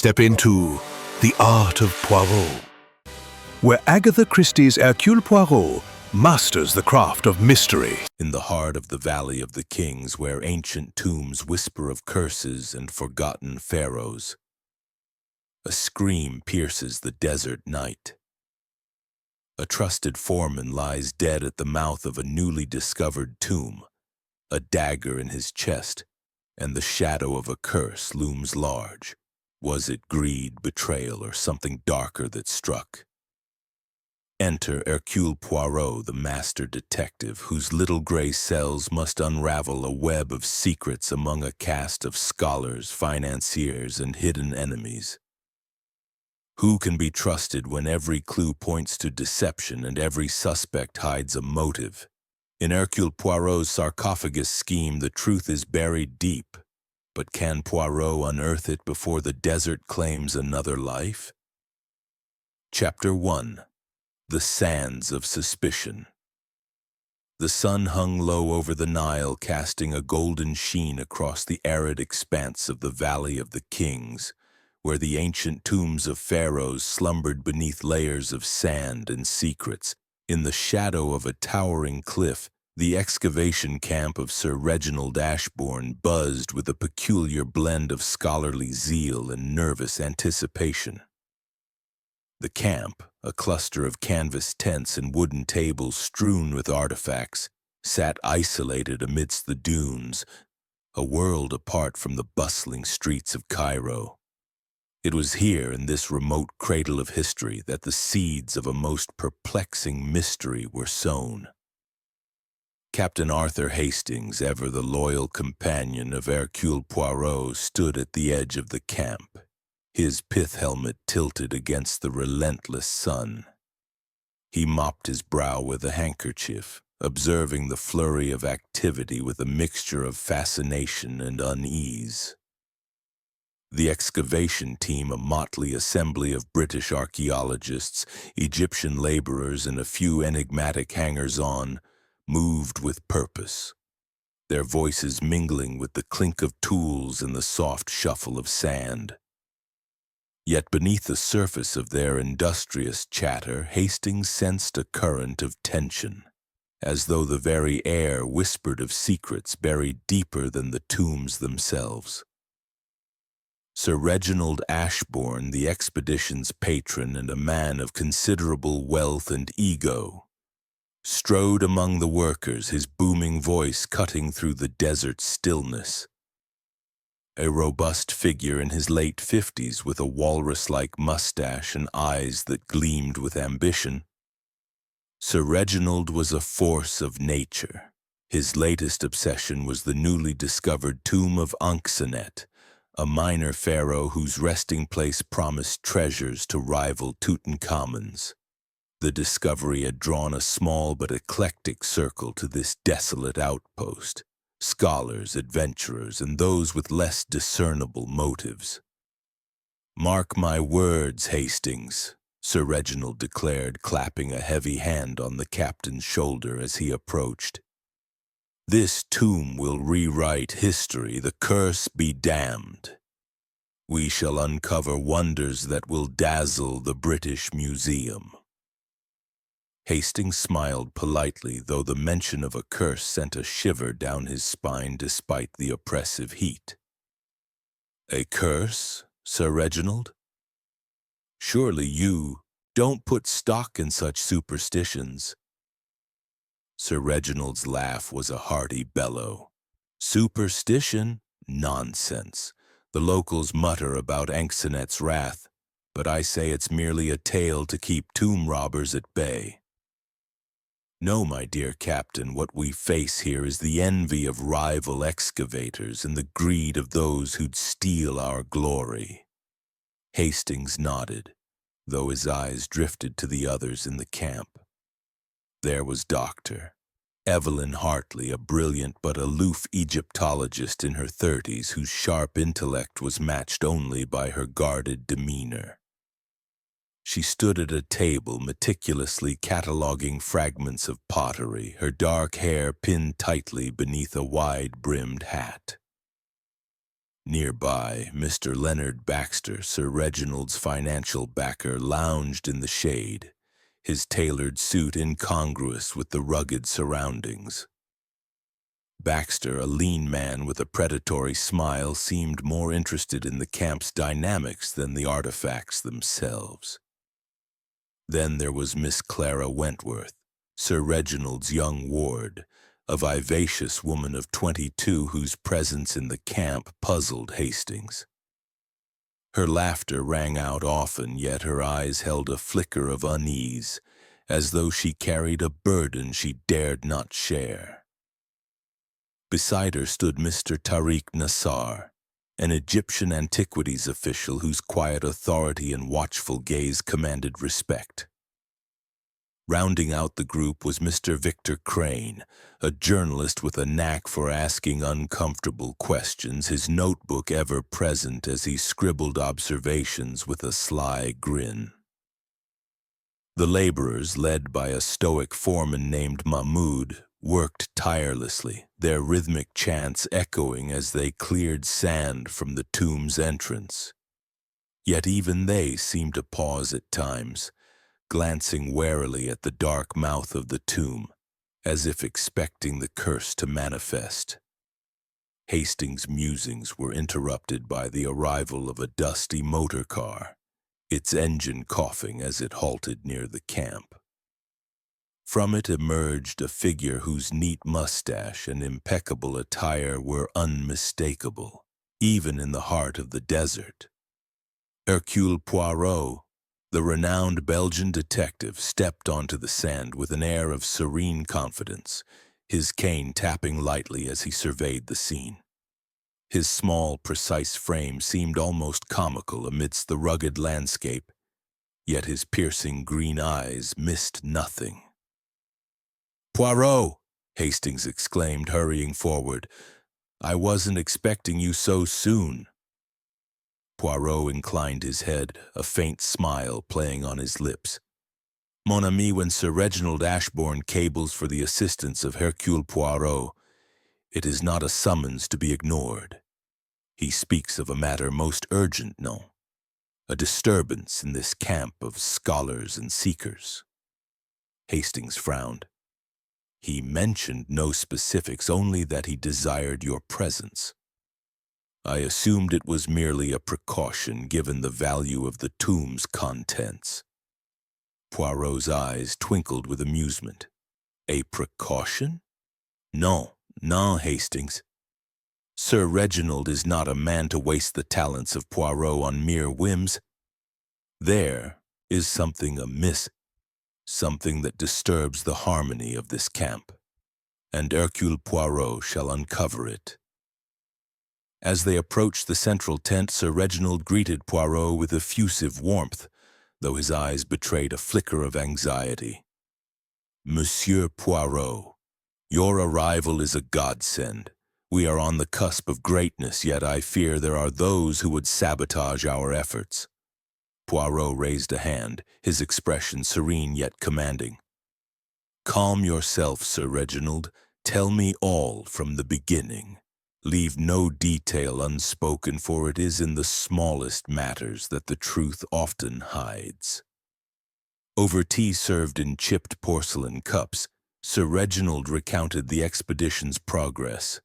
Step into the art of Poirot, where Agatha Christie's Hercule Poirot masters the craft of mystery. In the heart of the Valley of the Kings, where ancient tombs whisper of curses and forgotten pharaohs, a scream pierces the desert night. A trusted foreman lies dead at the mouth of a newly discovered tomb, a dagger in his chest, and the shadow of a curse looms large. Was it greed, betrayal, or something darker that struck? Enter Hercule Poirot, the master detective, whose little gray cells must unravel a web of secrets among a cast of scholars, financiers, and hidden enemies. Who can be trusted when every clue points to deception and every suspect hides a motive? In Hercule Poirot's sarcophagus scheme, the truth is buried deep. But can Poirot unearth it before the desert claims another life? Chapter 1. The Sands of Suspicion. The sun hung low over the Nile, casting a golden sheen across the arid expanse of the Valley of the Kings, where the ancient tombs of pharaohs slumbered beneath layers of sand and secrets. In the shadow of a towering cliff, the excavation camp of Sir Reginald Ashbourne buzzed with a peculiar blend of scholarly zeal and nervous anticipation. The camp, a cluster of canvas tents and wooden tables strewn with artifacts, sat isolated amidst the dunes, a world apart from the bustling streets of Cairo. It was here, in this remote cradle of history, that the seeds of a most perplexing mystery were sown. Captain Arthur Hastings, ever the loyal companion of Hercule Poirot, stood at the edge of the camp, his pith helmet tilted against the relentless sun. He mopped his brow with a handkerchief, observing the flurry of activity with a mixture of fascination and unease. The excavation team, a motley assembly of British archaeologists, Egyptian laborers, and a few enigmatic hangers-on, moved with purpose, their voices mingling with the clink of tools and the soft shuffle of sand. Yet beneath the surface of their industrious chatter, Hastings sensed a current of tension, as though the very air whispered of secrets buried deeper than the tombs themselves. Sir Reginald Ashbourne, the expedition's patron and a man of considerable wealth and ego, strode among the workers, his booming voice cutting through the desert stillness. A robust figure in his late 50s with a walrus-like mustache and eyes that gleamed with ambition, Sir Reginald was a force of nature. His latest obsession was the newly discovered tomb of Ankhesenet, a minor pharaoh whose resting place promised treasures to rival Tutankhamun's. The discovery had drawn a small but eclectic circle to this desolate outpost, scholars, adventurers, and those with less discernible motives. "Mark my words, Hastings," Sir Reginald declared, clapping a heavy hand on the captain's shoulder as he approached. "This tomb will rewrite history, the curse be damned. We shall uncover wonders that will dazzle the British Museum." Hastings smiled politely, though the mention of a curse sent a shiver down his spine despite the oppressive heat. "A curse, Sir Reginald? Surely you don't put stock in such superstitions." Sir Reginald's laugh was a hearty bellow. "Superstition? Nonsense. The locals mutter about Ankhesenet's wrath, but I say it's merely a tale to keep tomb robbers at bay. No, my dear captain, what we face here is the envy of rival excavators and the greed of those who'd steal our glory." Hastings nodded, though his eyes drifted to the others in the camp. There was Dr. Evelyn Hartley, a brilliant but aloof Egyptologist in her 30s, whose sharp intellect was matched only by her guarded demeanor. She stood at a table meticulously cataloging fragments of pottery, her dark hair pinned tightly beneath a wide-brimmed hat. Nearby, Mr. Leonard Baxter, Sir Reginald's financial backer, lounged in the shade, his tailored suit incongruous with the rugged surroundings. Baxter, a lean man with a predatory smile, seemed more interested in the camp's dynamics than the artifacts themselves. Then there was Miss Clara Wentworth, Sir Reginald's young ward, a vivacious woman of 22 whose presence in the camp puzzled Hastings. Her laughter rang out often, yet her eyes held a flicker of unease, as though she carried a burden she dared not share. Beside her stood Mr. Tariq Nassar, an Egyptian antiquities official whose quiet authority and watchful gaze commanded respect. Rounding out the group was Mr. Victor Crane, a journalist with a knack for asking uncomfortable questions, his notebook ever present as he scribbled observations with a sly grin. The laborers, led by a stoic foreman named Mahmoud, worked tirelessly, their rhythmic chants echoing as they cleared sand from the tomb's entrance. Yet even they seemed to pause at times, glancing warily at the dark mouth of the tomb, as if expecting the curse to manifest. Hastings' musings were interrupted by the arrival of a dusty motor car, its engine coughing as it halted near the camp. From it emerged a figure whose neat mustache and impeccable attire were unmistakable, even in the heart of the desert. Hercule Poirot, the renowned Belgian detective, stepped onto the sand with an air of serene confidence, his cane tapping lightly as he surveyed the scene. His small, precise frame seemed almost comical amidst the rugged landscape, yet his piercing green eyes missed nothing. "Poirot!" Hastings exclaimed, hurrying forward. "I wasn't expecting you so soon." Poirot inclined his head, a faint smile playing on his lips. "Mon ami, when Sir Reginald Ashbourne cables for the assistance of Hercule Poirot, it is not a summons to be ignored. He speaks of a matter most urgent, no? A disturbance in this camp of scholars and seekers." Hastings frowned. "He mentioned no specifics, only that he desired your presence. I assumed it was merely a precaution given the value of the tomb's contents." Poirot's eyes twinkled with amusement. "A precaution? No, Hastings. Sir Reginald is not a man to waste the talents of Poirot on mere whims. There is something amiss, something that disturbs the harmony of this camp, and Hercule Poirot shall uncover it." As they approached the central tent, Sir Reginald greeted Poirot with effusive warmth, though his eyes betrayed a flicker of anxiety. "Monsieur Poirot, your arrival is a godsend. We are on the cusp of greatness, yet I fear there are those who would sabotage our efforts." Poirot raised a hand, his expression serene yet commanding. "Calm yourself, Sir Reginald. Tell me all from the beginning. Leave no detail unspoken, for it is in the smallest matters that the truth often hides." Over tea served in chipped porcelain cups, Sir Reginald recounted the expedition's progress.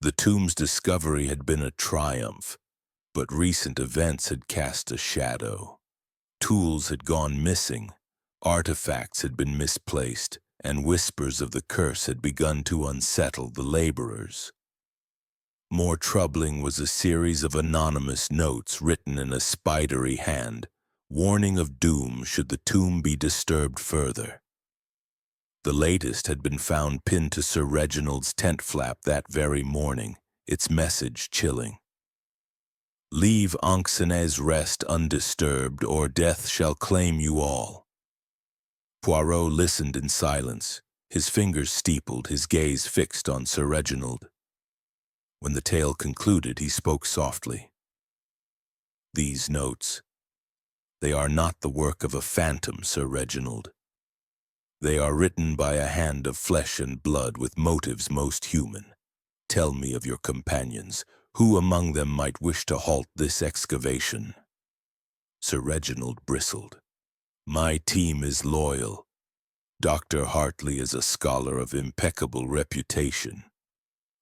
The tomb's discovery had been a triumph, but recent events had cast a shadow. Tools had gone missing, artifacts had been misplaced, and whispers of the curse had begun to unsettle the laborers. More troubling was a series of anonymous notes written in a spidery hand, warning of doom should the tomb be disturbed further. The latest had been found pinned to Sir Reginald's tent flap that very morning, its message chilling. "Leave Anxenez rest undisturbed, or death shall claim you all." Poirot listened in silence, his fingers steepled, his gaze fixed on Sir Reginald. When the tale concluded, he spoke softly. "These notes, they are not the work of a phantom, Sir Reginald. They are written by a hand of flesh and blood with motives most human. Tell me of your companions. Who among them might wish to halt this excavation? Sir Reginald bristled. My team is loyal. Dr. Hartley is a scholar of impeccable reputation.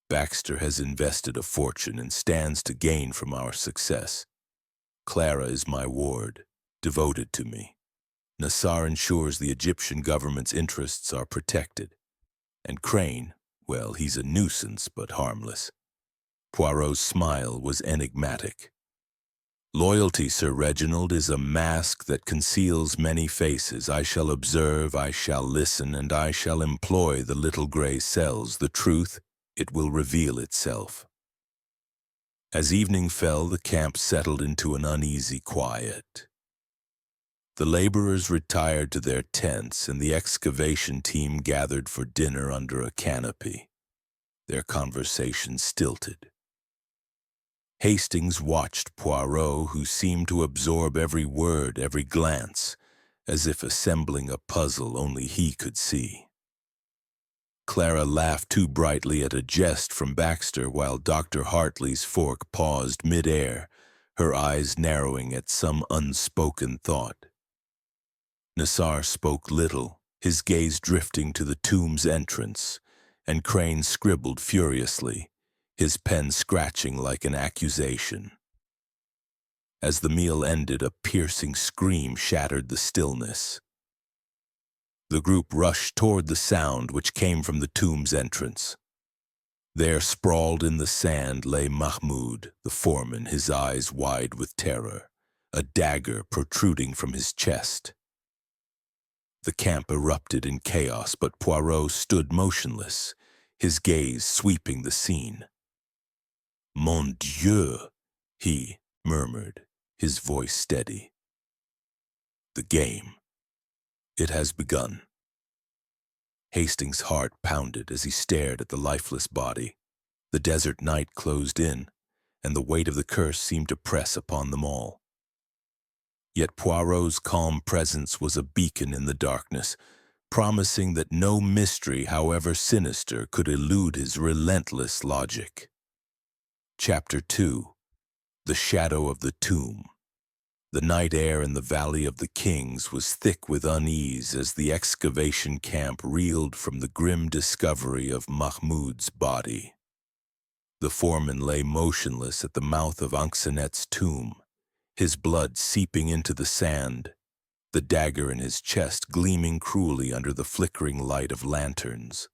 Baxter has invested a fortune and stands to gain from our success. Clara is my ward, devoted to me. Nassar ensures the Egyptian government's interests are protected. And Crane, well, he's a nuisance but harmless. Poirot's smile was enigmatic. Loyalty, Sir Reginald, is a mask that conceals many faces. I shall observe, I shall listen, and I shall employ the little gray cells. The truth, it will reveal itself. As evening fell, the camp settled into an uneasy quiet. The laborers retired to their tents, and the excavation team gathered for dinner under a canopy, their conversation stilted. Hastings watched Poirot, who seemed to absorb every word, every glance, as if assembling a puzzle only he could see. Clara laughed too brightly at a jest from Baxter while Dr. Hartley's fork paused mid-air, her eyes narrowing at some unspoken thought. Nassar spoke little, his gaze drifting to the tomb's entrance, and Crane scribbled furiously, his pen scratching like an accusation. As the meal ended, a piercing scream shattered the stillness. The group rushed toward the sound which came from the tomb's entrance. There, sprawled in the sand, lay Mahmoud, the foreman, his eyes wide with terror, a dagger protruding from his chest. The camp erupted in chaos, but Poirot stood motionless, his gaze sweeping the scene. Mon Dieu, he murmured, his voice steady. The game. It has begun. Hastings' heart pounded as he stared at the lifeless body. The desert night closed in, and the weight of the curse seemed to press upon them all. Yet Poirot's calm presence was a beacon in the darkness, promising that no mystery, however sinister, could elude his relentless logic. Chapter 2. The Shadow of the Tomb. The night air in the Valley of the Kings was thick with unease as the excavation camp reeled from the grim discovery of Mahmoud's body. The foreman lay motionless at the mouth of Anxinet's tomb, his blood seeping into the sand, the dagger in his chest gleaming cruelly under the flickering light of lanterns.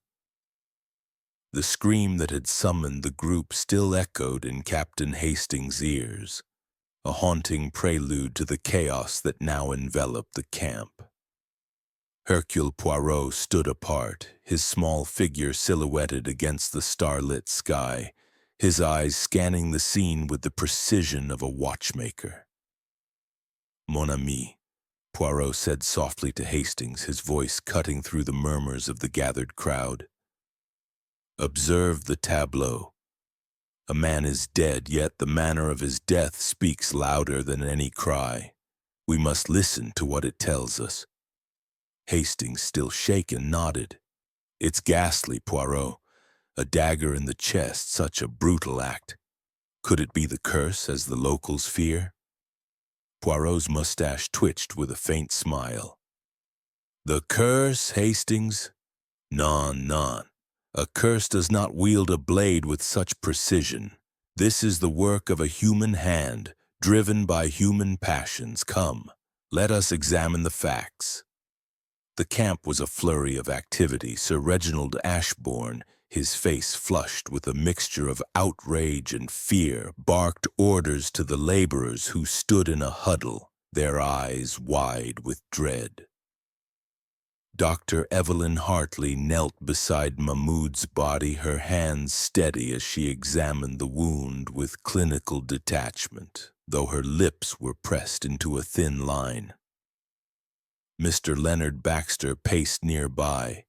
The scream that had summoned the group still echoed in Captain Hastings' ears, a haunting prelude to the chaos that now enveloped the camp. Hercule Poirot stood apart, his small figure silhouetted against the starlit sky, his eyes scanning the scene with the precision of a watchmaker. Mon ami, Poirot said softly to Hastings, his voice cutting through the murmurs of the gathered crowd. Observe the tableau. A man is dead, yet the manner of his death speaks louder than any cry. We must listen to what it tells us. Hastings, still shaken, nodded. It's ghastly, Poirot. A dagger in the chest, such a brutal act. Could it be the curse, as the locals fear? Poirot's mustache twitched with a faint smile. The curse, Hastings? Non. A curse does not wield a blade with such precision. This is the work of a human hand, driven by human passions. Come, let us examine the facts. The camp was a flurry of activity. Sir Reginald Ashbourne, his face flushed with a mixture of outrage and fear, barked orders to the laborers who stood in a huddle, their eyes wide with dread. Dr. Evelyn Hartley knelt beside Mahmoud's body, her hands steady as she examined the wound with clinical detachment, though her lips were pressed into a thin line. Mr. Leonard Baxter paced nearby,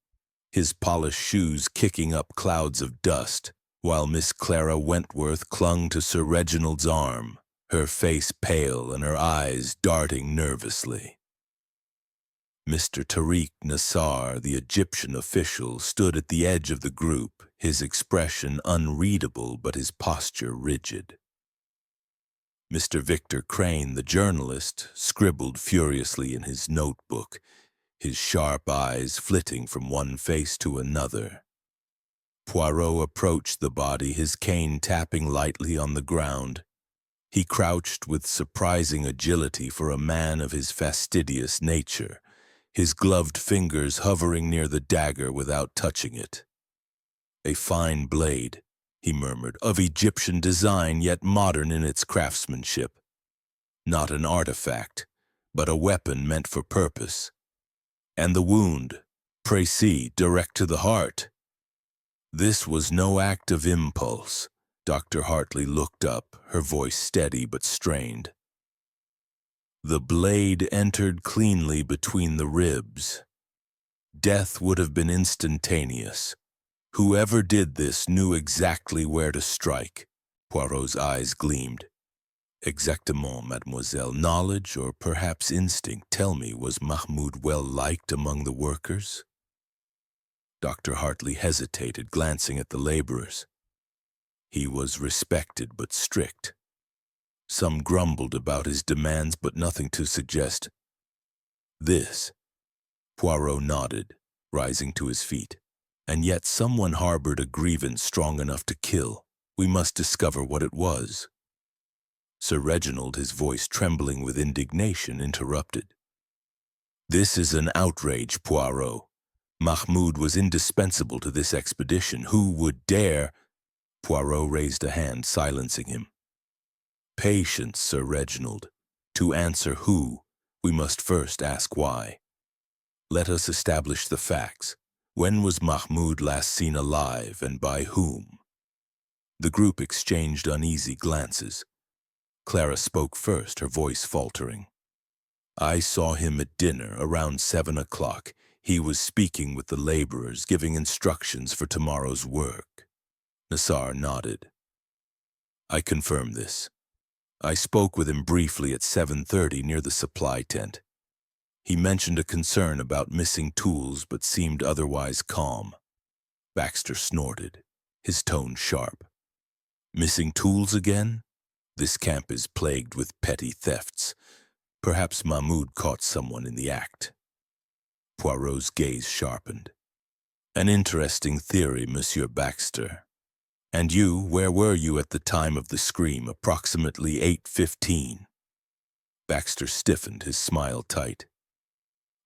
his polished shoes kicking up clouds of dust, while Miss Clara Wentworth clung to Sir Reginald's arm, her face pale and her eyes darting nervously. Mr. Tariq Nassar, the Egyptian official, stood at the edge of the group, his expression unreadable but his posture rigid. Mr. Victor Crane, the journalist, scribbled furiously in his notebook, his sharp eyes flitting from one face to another. Poirot approached the body, his cane tapping lightly on the ground. He crouched with surprising agility for a man of his fastidious nature, his gloved fingers hovering near the dagger without touching it. "A fine blade," he murmured, "of Egyptian design, yet modern in its craftsmanship. Not an artifact, but a weapon meant for purpose. And the wound, précis, direct to the heart." This was no act of impulse. Dr. Hartley looked up, her voice steady but strained. The blade entered cleanly between the ribs. Death would have been instantaneous. Whoever did this knew exactly where to strike. Poirot's eyes gleamed. "Exactement, mademoiselle. Knowledge, or perhaps instinct. Tell me, was Mahmoud well liked among the workers?" Dr. Hartley hesitated, glancing at the laborers. "He was respected but strict. Some grumbled about his demands, but nothing to suggest this." Poirot nodded, rising to his feet. "And yet someone harbored a grievance strong enough to kill. We must discover what it was." Sir Reginald, his voice trembling with indignation, interrupted. "This is an outrage, Poirot. Mahmoud was indispensable to this expedition. Who would dare—" Poirot raised a hand, silencing him. "Patience, Sir Reginald. To answer who, we must first ask why. Let us establish the facts. When was Mahmoud last seen alive, and by whom?" The group exchanged uneasy glances. Clara spoke first, her voice faltering. "I saw him at dinner around 7 o'clock. He was speaking with the laborers, giving instructions for tomorrow's work." Nassar nodded. "I confirm this. I spoke with him briefly at 7:30 near the supply tent. He mentioned a concern about missing tools, but seemed otherwise calm." Baxter snorted, his tone sharp. "Missing tools again? This camp is plagued with petty thefts. Perhaps Mahmoud caught someone in the act." Poirot's gaze sharpened. "An interesting theory, Monsieur Baxter. And you, where were you at the time of the scream, approximately 8:15? Baxter stiffened, his smile tight.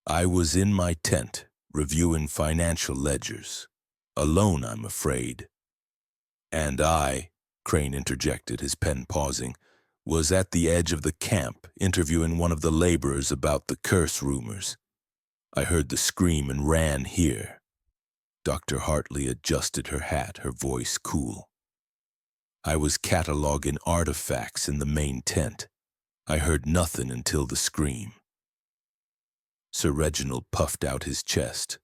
"I was in my tent, reviewing financial ledgers. Alone, I'm afraid." "And I," Crane interjected, his pen pausing, "was at the edge of the camp, interviewing one of the laborers about the curse rumors. I heard the scream and ran here." Dr. Hartley adjusted her hat, her voice cool. "I was cataloging artifacts in the main tent. I heard nothing until the scream." Sir Reginald puffed out his chest.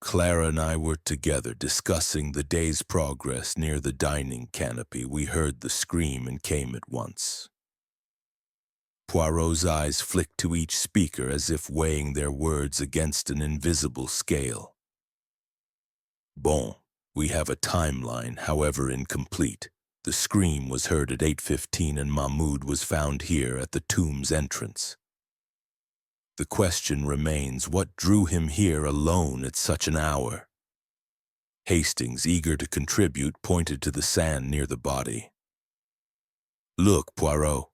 "Clara and I were together discussing the day's progress near the dining canopy. We heard the scream and came at once." Poirot's eyes flicked to each speaker as if weighing their words against an invisible scale. "Bon, we have a timeline, however incomplete. The scream was heard at 8:15 and Mahmoud was found here at the tomb's entrance. The question remains, what drew him here alone at such an hour?" Hastings, eager to contribute, pointed to the sand near the body. "Look, Poirot.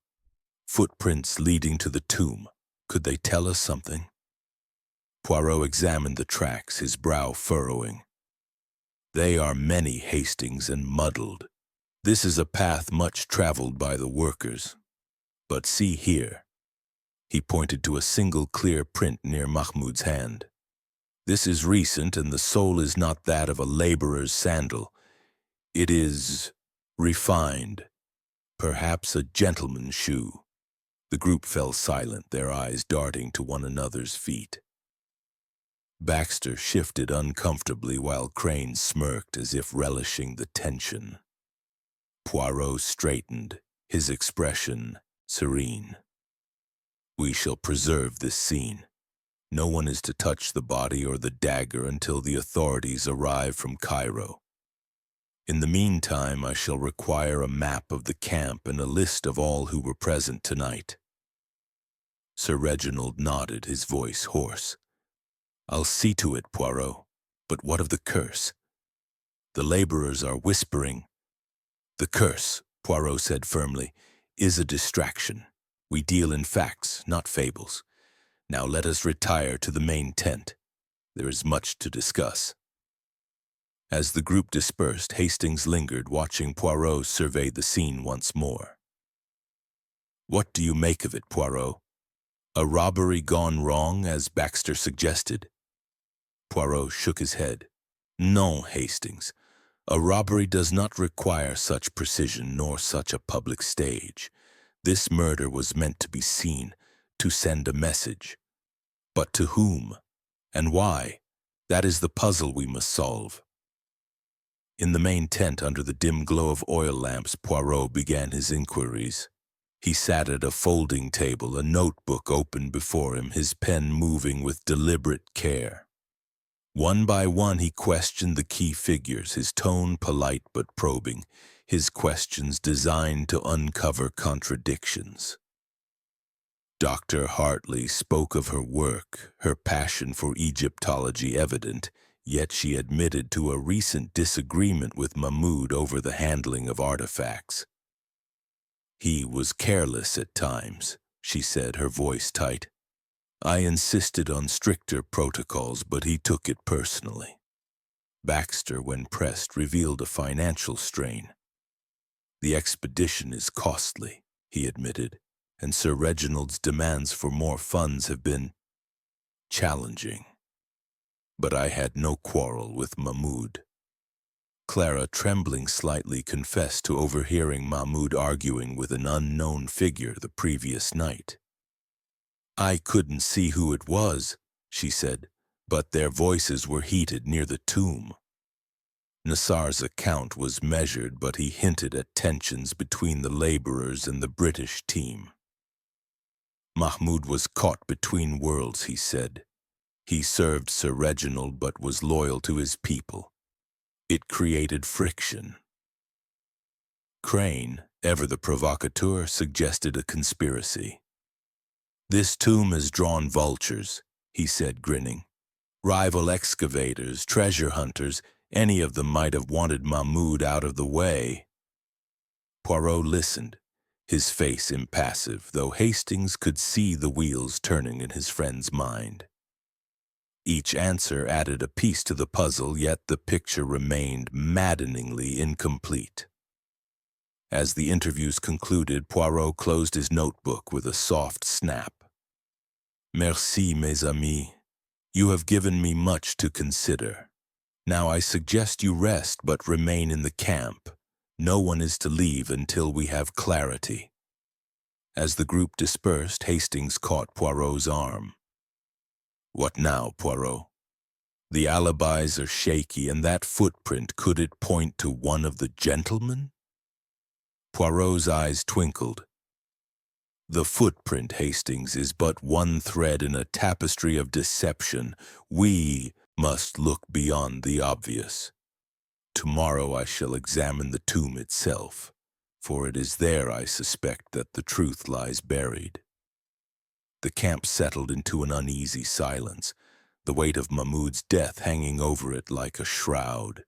Footprints leading to the tomb. Could they tell us something?" Poirot examined the tracks, his brow furrowing. "They are many, Hastings, and muddled. This is a path much traveled by the workers. But see here." He pointed to a single clear print near Mahmoud's hand. "This is recent, and the sole is not that of a laborer's sandal. It is refined, perhaps a gentleman's shoe." The group fell silent, their eyes darting to one another's feet. Baxter shifted uncomfortably while Crane smirked as if relishing the tension. Poirot straightened, his expression serene. "We shall preserve this scene. No one is to touch the body or the dagger until the authorities arrive from Cairo. In the meantime, I shall require a map of the camp and a list of all who were present tonight." Sir Reginald nodded, his voice hoarse. "I'll see to it, Poirot. But what of the curse? The laborers are whispering." "The curse," Poirot said firmly, "is a distraction. We deal in facts, not fables. Now let us retire to the main tent. There is much to discuss." As the group dispersed, Hastings lingered, watching Poirot survey the scene once more. "What do you make of it, Poirot? A robbery gone wrong, as Baxter suggested?" Poirot shook his head. "No, Hastings. A robbery does not require such precision nor such a public stage. This murder was meant to be seen, to send a message. But to whom? And why? That is the puzzle we must solve." In the main tent, under the dim glow of oil lamps, Poirot began his inquiries. He sat at a folding table, a notebook open before him, his pen moving with deliberate care. One by one he questioned the key figures, his tone polite but probing, his questions designed to uncover contradictions. Dr. Hartley spoke of her work, her passion for Egyptology evident, yet she admitted to a recent disagreement with Mahmoud over the handling of artifacts. "He was careless at times," she said, her voice tight. "I insisted on stricter protocols, but he took it personally." Baxter, when pressed, revealed a financial strain. "The expedition is costly," he admitted, "and Sir Reginald's demands for more funds have been challenging. But I had no quarrel with Mahmoud." Clara, trembling slightly, confessed to overhearing Mahmoud arguing with an unknown figure the previous night. "I couldn't see who it was," she said, "but their voices were heated near the tomb. Nassar's account was measured, but he hinted at tensions between the laborers and the British team. Mahmoud was caught between worlds, he said. He served Sir Reginald but was loyal to his people. It created friction." Crane, ever the provocateur, suggested a conspiracy. "This tomb has drawn vultures," he said, grinning. "Rival excavators, treasure hunters, any of them might have wanted Mahmoud out of the way." Poirot listened, his face impassive, though Hastings could see the wheels turning in his friend's mind. Each answer added a piece to the puzzle, yet the picture remained maddeningly incomplete. As the interviews concluded, Poirot closed his notebook with a soft snap. "Merci, mes amis. You have given me much to consider. Now I suggest you rest but remain in the camp. No one is to leave until we have clarity." As the group dispersed, Hastings caught Poirot's arm. "What now, Poirot? The alibis are shaky, and that footprint, could it point to one of the gentlemen?" Poirot's eyes twinkled. "The footprint, Hastings, is but one thread in a tapestry of deception. We must look beyond the obvious. Tomorrow I shall examine the tomb itself, for it is there, I suspect, that the truth lies buried." The camp settled into an uneasy silence, the weight of Mahmoud's death hanging over it like a shroud.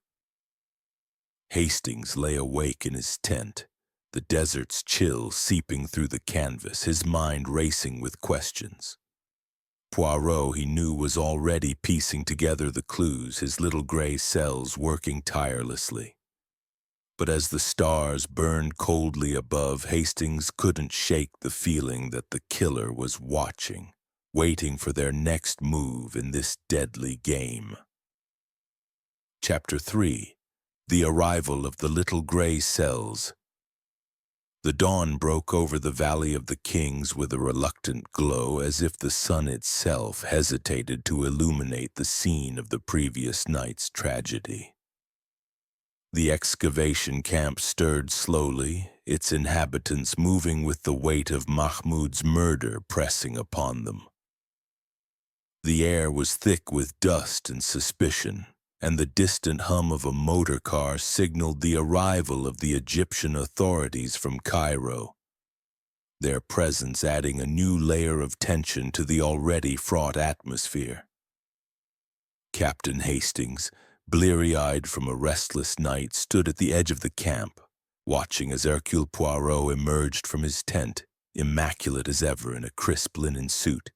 Hastings lay awake in his tent, the desert's chill seeping through the canvas, his mind racing with questions. Poirot, he knew, was already piecing together the clues, his little gray cells working tirelessly. But as the stars burned coldly above, Hastings couldn't shake the feeling that the killer was watching, waiting for their next move in this deadly game. Chapter 3. The Arrival of the Little Gray Cells. The dawn broke over the Valley of the Kings with a reluctant glow, as if the sun itself hesitated to illuminate the scene of the previous night's tragedy. The excavation camp stirred slowly, its inhabitants moving with the weight of Mahmoud's murder pressing upon them. The air was thick with dust and suspicion, and the distant hum of a motor car signaled the arrival of the Egyptian authorities from Cairo, their presence adding a new layer of tension to the already fraught atmosphere. Captain Hastings, bleary-eyed from a restless night, stood at the edge of the camp, watching as Hercule Poirot emerged from his tent, immaculate as ever in a crisp linen suit,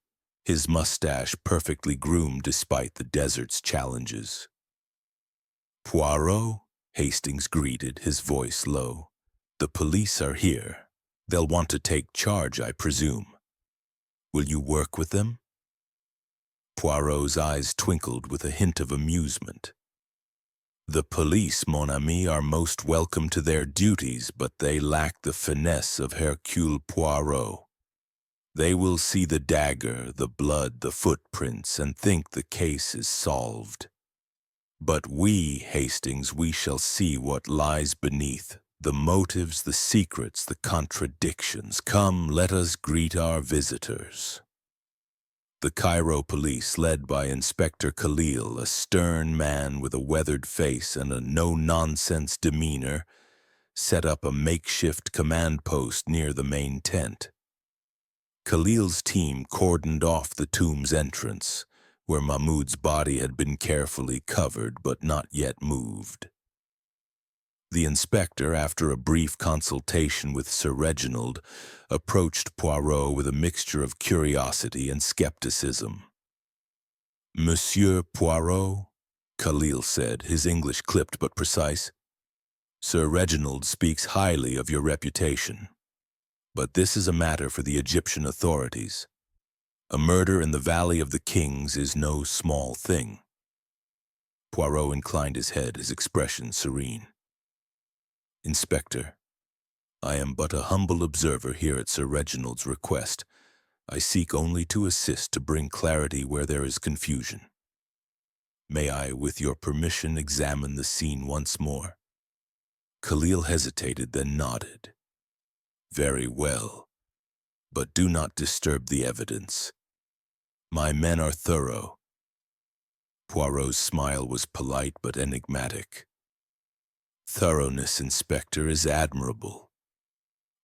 his mustache perfectly groomed despite the desert's challenges. "Poirot," Hastings greeted, his voice low. "The police are here. They'll want to take charge, I presume. Will you work with them?" Poirot's eyes twinkled with a hint of amusement. "The police, mon ami, are most welcome to their duties, but they lack the finesse of Hercule Poirot. They will see the dagger, the blood, the footprints, and think the case is solved. But we, Hastings, we shall see what lies beneath, the motives, the secrets, the contradictions. Come, let us greet our visitors." The Cairo police, led by Inspector Khalil, a stern man with a weathered face and a no-nonsense demeanor, set up a makeshift command post near the main tent. Khalil's team cordoned off the tomb's entrance, where Mahmoud's body had been carefully covered but not yet moved. The inspector, after a brief consultation with Sir Reginald, approached Poirot with a mixture of curiosity and skepticism. "Monsieur Poirot," Khalil said, his English clipped but precise, "Sir Reginald speaks highly of your reputation. But this is a matter for the Egyptian authorities. A murder in the Valley of the Kings is no small thing." Poirot inclined his head, his expression serene. "Inspector, I am but a humble observer here at Sir Reginald's request. I seek only to assist to bring clarity where there is confusion. May I, with your permission, examine the scene once more?" Khalil hesitated, then nodded. "Very well, but do not disturb the evidence. My men are thorough." Poirot's smile was polite but enigmatic. "Thoroughness, Inspector, is admirable,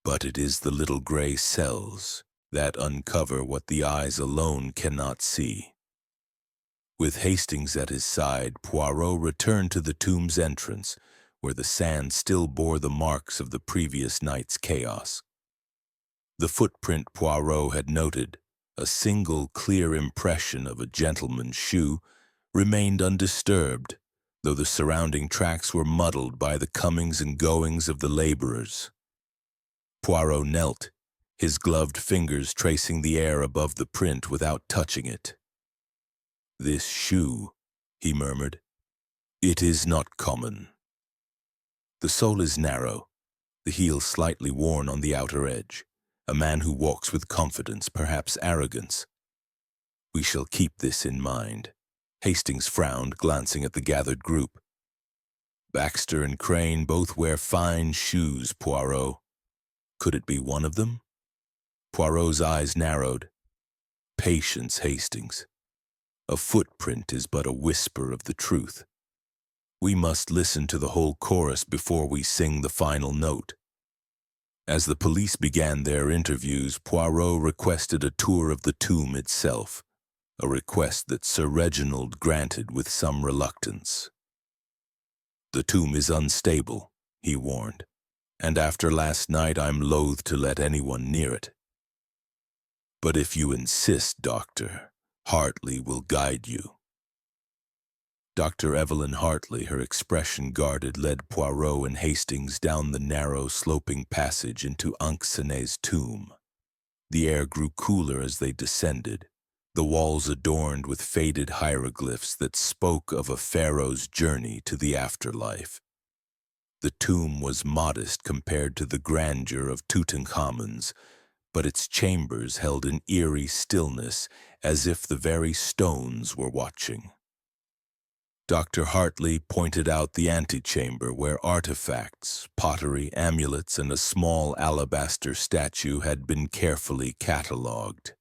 but it is the little gray cells that uncover what the eyes alone cannot see." With Hastings at his side, Poirot returned to the tomb's entrance, where the sand still bore the marks of the previous night's chaos. The footprint Poirot had noted, a single clear impression of a gentleman's shoe, remained undisturbed, though the surrounding tracks were muddled by the comings and goings of the laborers. Poirot knelt, his gloved fingers tracing the air above the print without touching it. "This shoe," he murmured, "it is not common. The sole is narrow, the heel slightly worn on the outer edge. A man who walks with confidence, perhaps arrogance. We shall keep this in mind." Hastings frowned, glancing at the gathered group. "Baxter and Crane both wear fine shoes, Poirot. Could it be one of them?" Poirot's eyes narrowed. "Patience, Hastings. A footprint is but a whisper of the truth. We must listen to the whole chorus before we sing the final note." As the police began their interviews, Poirot requested a tour of the tomb itself, a request that Sir Reginald granted with some reluctance. "The tomb is unstable," he warned, "and after last night I'm loath to let anyone near it. But if you insist, Doctor, Hartley will guide you." Dr. Evelyn Hartley, her expression guarded, led Poirot and Hastings down the narrow, sloping passage into Anxene's tomb. The air grew cooler as they descended, the walls adorned with faded hieroglyphs that spoke of a pharaoh's journey to the afterlife. The tomb was modest compared to the grandeur of Tutankhamun's, but its chambers held an eerie stillness, as if the very stones were watching. Dr. Hartley pointed out the antechamber where artifacts, pottery, amulets, and a small alabaster statue had been carefully catalogued.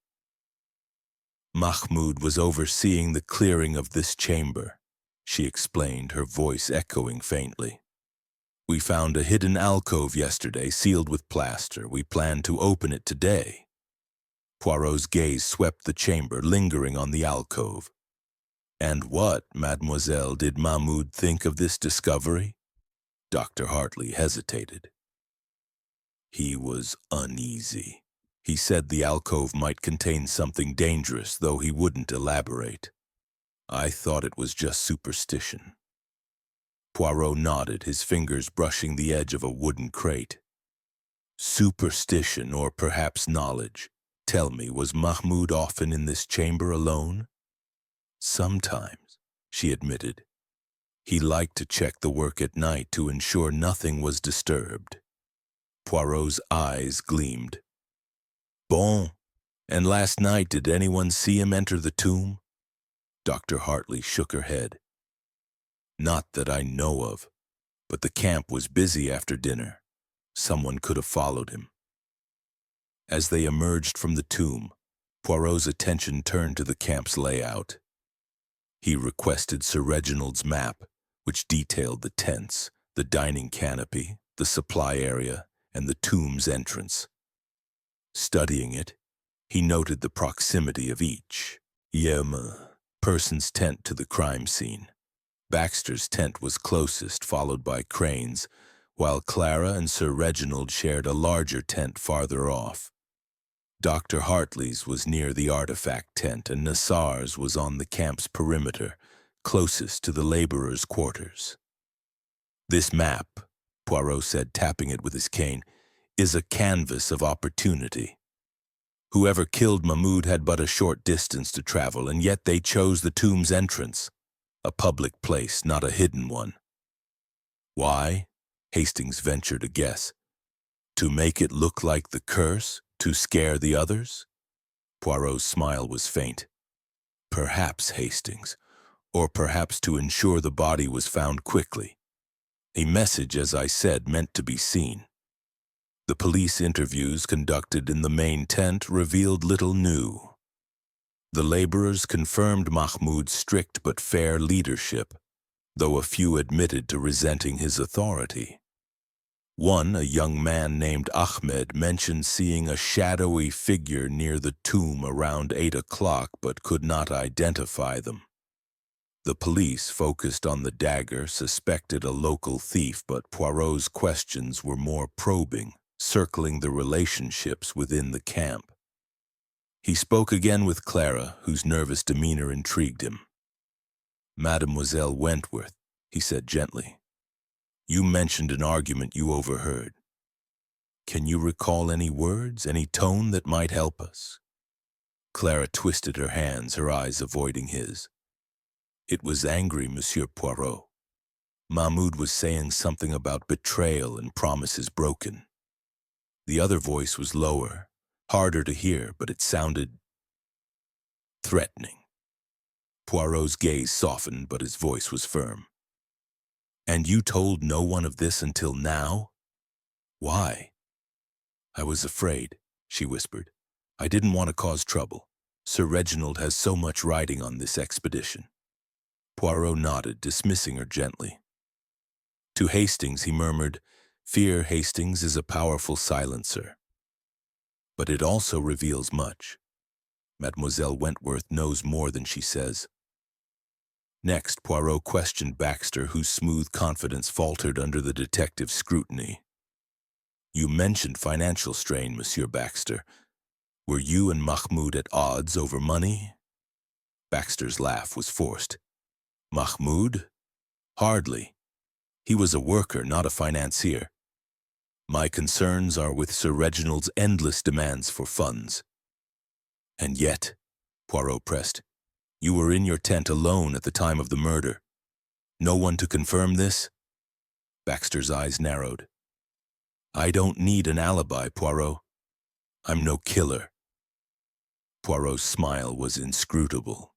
Mahmoud was overseeing the clearing of this chamber, she explained, her voice echoing faintly. We found a hidden alcove yesterday, sealed with plaster. We plan to open it today. Poirot's gaze swept the chamber, lingering on the alcove. And what, mademoiselle, did Mahmoud think of this discovery? Dr. Hartley hesitated. He was uneasy. He said the alcove might contain something dangerous, though he wouldn't elaborate. I thought it was just superstition. Poirot nodded, his fingers brushing the edge of a wooden crate. Superstition, or perhaps knowledge. Tell me, was Mahmoud often in this chamber alone? Sometimes, she admitted. He liked to check the work at night to ensure nothing was disturbed. Poirot's eyes gleamed. Bon, and last night did anyone see him enter the tomb? Dr. Hartley shook her head. Not that I know of, but the camp was busy after dinner. Someone could have followed him. As they emerged from the tomb, Poirot's attention turned to the camp's layout. He requested Sir Reginald's map, which detailed the tents, the dining canopy, the supply area, and the tomb's entrance. Studying it, he noted the proximity of each. Person's tent to the crime scene. Baxter's tent was closest, followed by Crane's, while Clara and Sir Reginald shared a larger tent farther off. Dr. Hartley's was near the artifact tent, and Nassar's was on the camp's perimeter, closest to the laborers' quarters. This map, Poirot said, tapping it with his cane, is a canvas of opportunity. Whoever killed Mahmoud had but a short distance to travel, and yet they chose the tomb's entrance, a public place, not a hidden one. Why? Hastings ventured a guess. To make it look like the curse? To scare the others? Poirot's smile was faint. Perhaps, Hastings, or perhaps to ensure the body was found quickly. A message, as I said, meant to be seen. The police interviews conducted in the main tent revealed little new. The laborers confirmed Mahmoud's strict but fair leadership, though a few admitted to resenting his authority. One, a young man named Ahmed, mentioned seeing a shadowy figure near the tomb around 8 o'clock but could not identify them. The police, focused on the dagger, suspected a local thief, but Poirot's questions were more probing, circling the relationships within the camp. He spoke again with Clara, whose nervous demeanor intrigued him. Mademoiselle Wentworth, he said gently, you mentioned an argument you overheard. Can you recall any words, any tone that might help us? Clara twisted her hands, her eyes avoiding his. It was angry, Monsieur Poirot. Mahmoud was saying something about betrayal and promises broken. The other voice was lower, harder to hear, but it sounded threatening. Poirot's gaze softened, but his voice was firm. And you told no one of this until now? Why? I was afraid, she whispered. I didn't want to cause trouble. Sir Reginald has so much riding on this expedition. Poirot nodded, dismissing her gently. To Hastings, he murmured, Fear, Hastings, is a powerful silencer. But it also reveals much. Mademoiselle Wentworth knows more than she says. Next, Poirot questioned Baxter, whose smooth confidence faltered under the detective's scrutiny. You mentioned financial strain, Monsieur Baxter. Were you and Mahmoud at odds over money? Baxter's laugh was forced. Mahmoud? Hardly. He was a worker, not a financier. My concerns are with Sir Reginald's endless demands for funds. And yet, Poirot pressed, you were in your tent alone at the time of the murder. No one to confirm this? Baxter's eyes narrowed. I don't need an alibi, Poirot. I'm no killer. Poirot's smile was inscrutable.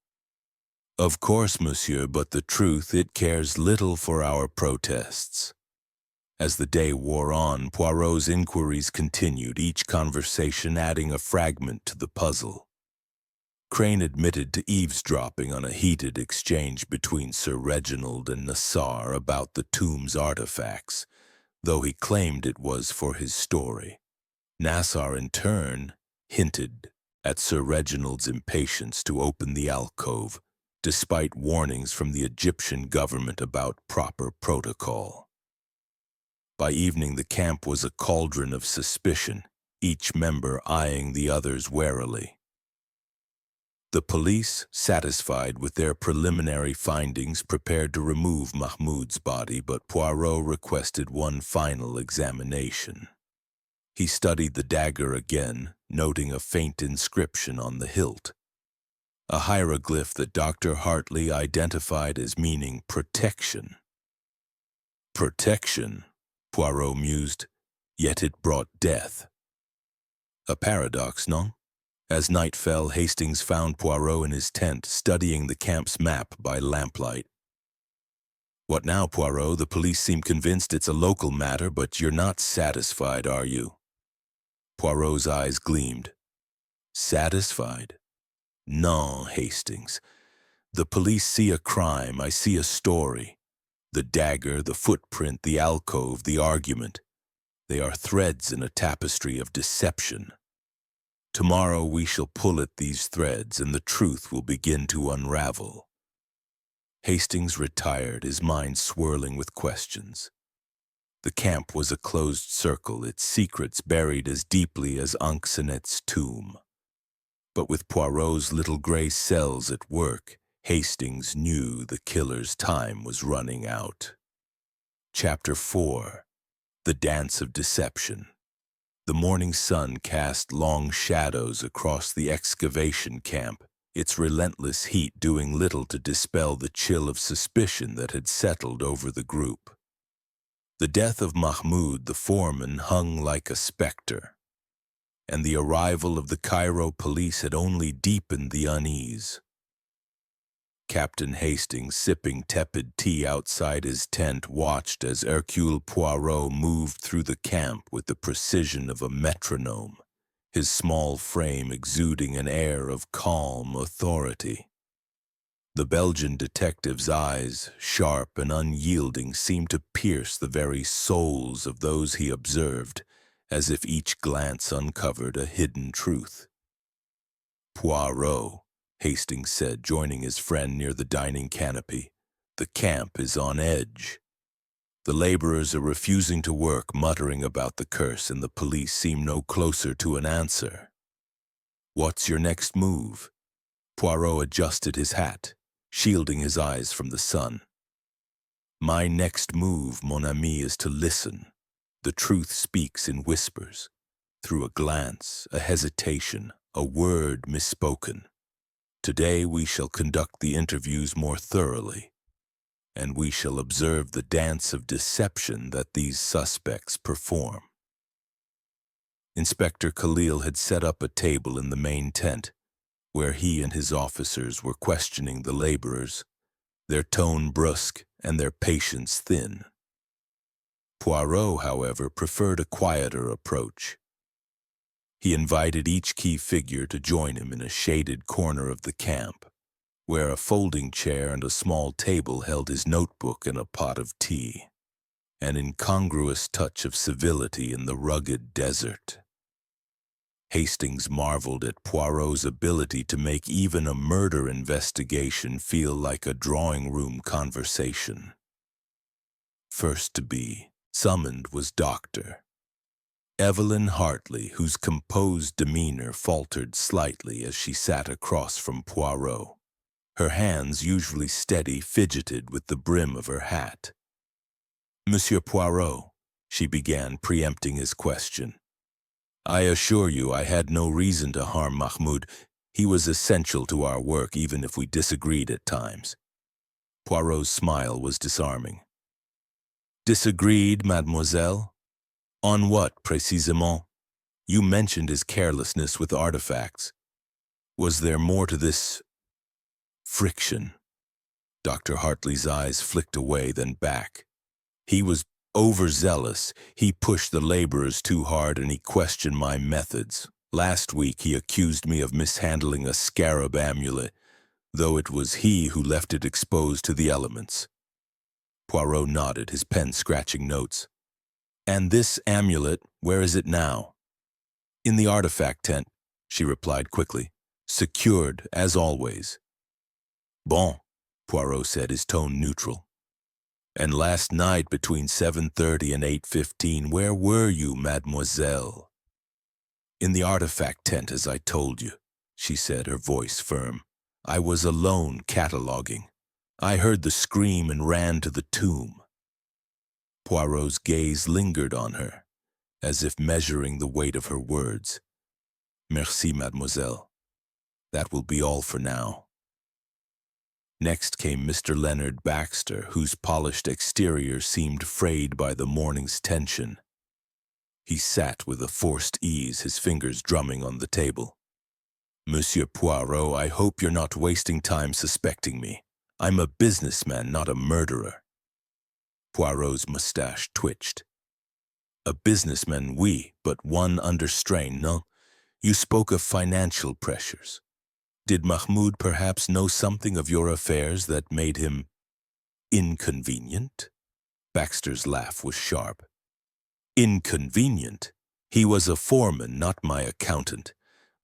Of course, monsieur, but the truth, it cares little for our protests. As the day wore on, Poirot's inquiries continued, each conversation adding a fragment to the puzzle. Crane admitted to eavesdropping on a heated exchange between Sir Reginald and Nassar about the tomb's artifacts, though he claimed it was for his story. Nassar, in turn, hinted at Sir Reginald's impatience to open the alcove, despite warnings from the Egyptian government about proper protocol. By evening, the camp was a cauldron of suspicion, each member eyeing the others warily. The police, satisfied with their preliminary findings, prepared to remove Mahmoud's body, but Poirot requested one final examination. He studied the dagger again, noting a faint inscription on the hilt, a hieroglyph that Dr. Hartley identified as meaning protection. Protection, Poirot mused, yet it brought death. A paradox, non? As night fell, Hastings found Poirot in his tent, studying the camp's map by lamplight. "What now, Poirot? The police seem convinced it's a local matter, but you're not satisfied, are you?" Poirot's eyes gleamed. "Satisfied? No, Hastings. The police see a crime, I see a story. The dagger, the footprint, the alcove, the argument. They are threads in a tapestry of deception. Tomorrow we shall pull at these threads, and the truth will begin to unravel." Hastings retired, his mind swirling with questions. The camp was a closed circle, its secrets buried as deeply as Anxenet's tomb. But with Poirot's little gray cells at work, Hastings knew the killer's time was running out. Chapter 4. The Dance of Deception. The morning sun cast long shadows across the excavation camp, its relentless heat doing little to dispel the chill of suspicion that had settled over the group. The death of Mahmoud, the foreman, hung like a specter, and the arrival of the Cairo police had only deepened the unease. Captain Hastings, sipping tepid tea outside his tent, watched as Hercule Poirot moved through the camp with the precision of a metronome, his small frame exuding an air of calm authority. The Belgian detective's eyes, sharp and unyielding, seemed to pierce the very souls of those he observed, as if each glance uncovered a hidden truth. "Poirot," Hastings said, joining his friend near the dining canopy, "the camp is on edge. The laborers are refusing to work, muttering about the curse, and the police seem no closer to an answer. What's your next move?" Poirot adjusted his hat, shielding his eyes from the sun. "My next move, mon ami, is to listen. The truth speaks in whispers, through a glance, a hesitation, a word misspoken. Today we shall conduct the interviews more thoroughly, and we shall observe the dance of deception that these suspects perform." Inspector Khalil had set up a table in the main tent, where he and his officers were questioning the laborers, their tone brusque and their patience thin. Poirot, however, preferred a quieter approach. He invited each key figure to join him in a shaded corner of the camp, where a folding chair and a small table held his notebook and a pot of tea, an incongruous touch of civility in the rugged desert. Hastings marveled at Poirot's ability to make even a murder investigation feel like a drawing-room conversation. First to be summoned was Dr. Evelyn Hartley, whose composed demeanor faltered slightly as she sat across from Poirot. Her hands, usually steady, fidgeted with the brim of her hat. "Monsieur Poirot," she began, preempting his question, "I assure you I had no reason to harm Mahmoud. He was essential to our work, even if we disagreed at times." Poirot's smile was disarming. "Disagreed, mademoiselle? On what, précisément? You mentioned his carelessness with artifacts. Was there more to this friction?" Dr. Hartley's eyes flicked away, then back. "He was overzealous. He pushed the laborers too hard, and he questioned my methods. Last week he accused me of mishandling a scarab amulet, though it was he who left it exposed to the elements. Poirot nodded, his pen scratching notes. And this amulet, where is it now? In the artifact tent, she replied quickly. Secured, as always. Bon, Poirot said, his tone neutral. And last night between 7:30 and 8:15, where were you, mademoiselle? In the artifact tent, as I told you, she said, her voice firm. I was alone cataloguing. I heard the scream and ran to the tomb. Poirot's gaze lingered on her, as if measuring the weight of her words. Merci, mademoiselle. That will be all for now. Next came Mr. Leonard Baxter, whose polished exterior seemed frayed by the morning's tension. He sat with a forced ease, his fingers drumming on the table. Monsieur Poirot, I hope you're not wasting time suspecting me. I'm a businessman, not a murderer. Poirot's mustache twitched. A businessman, oui, but one under strain, no? You spoke of financial pressures. Did Mahmoud perhaps know something of your affairs that made him inconvenient? Baxter's laugh was sharp. Inconvenient? He was a foreman, not my accountant.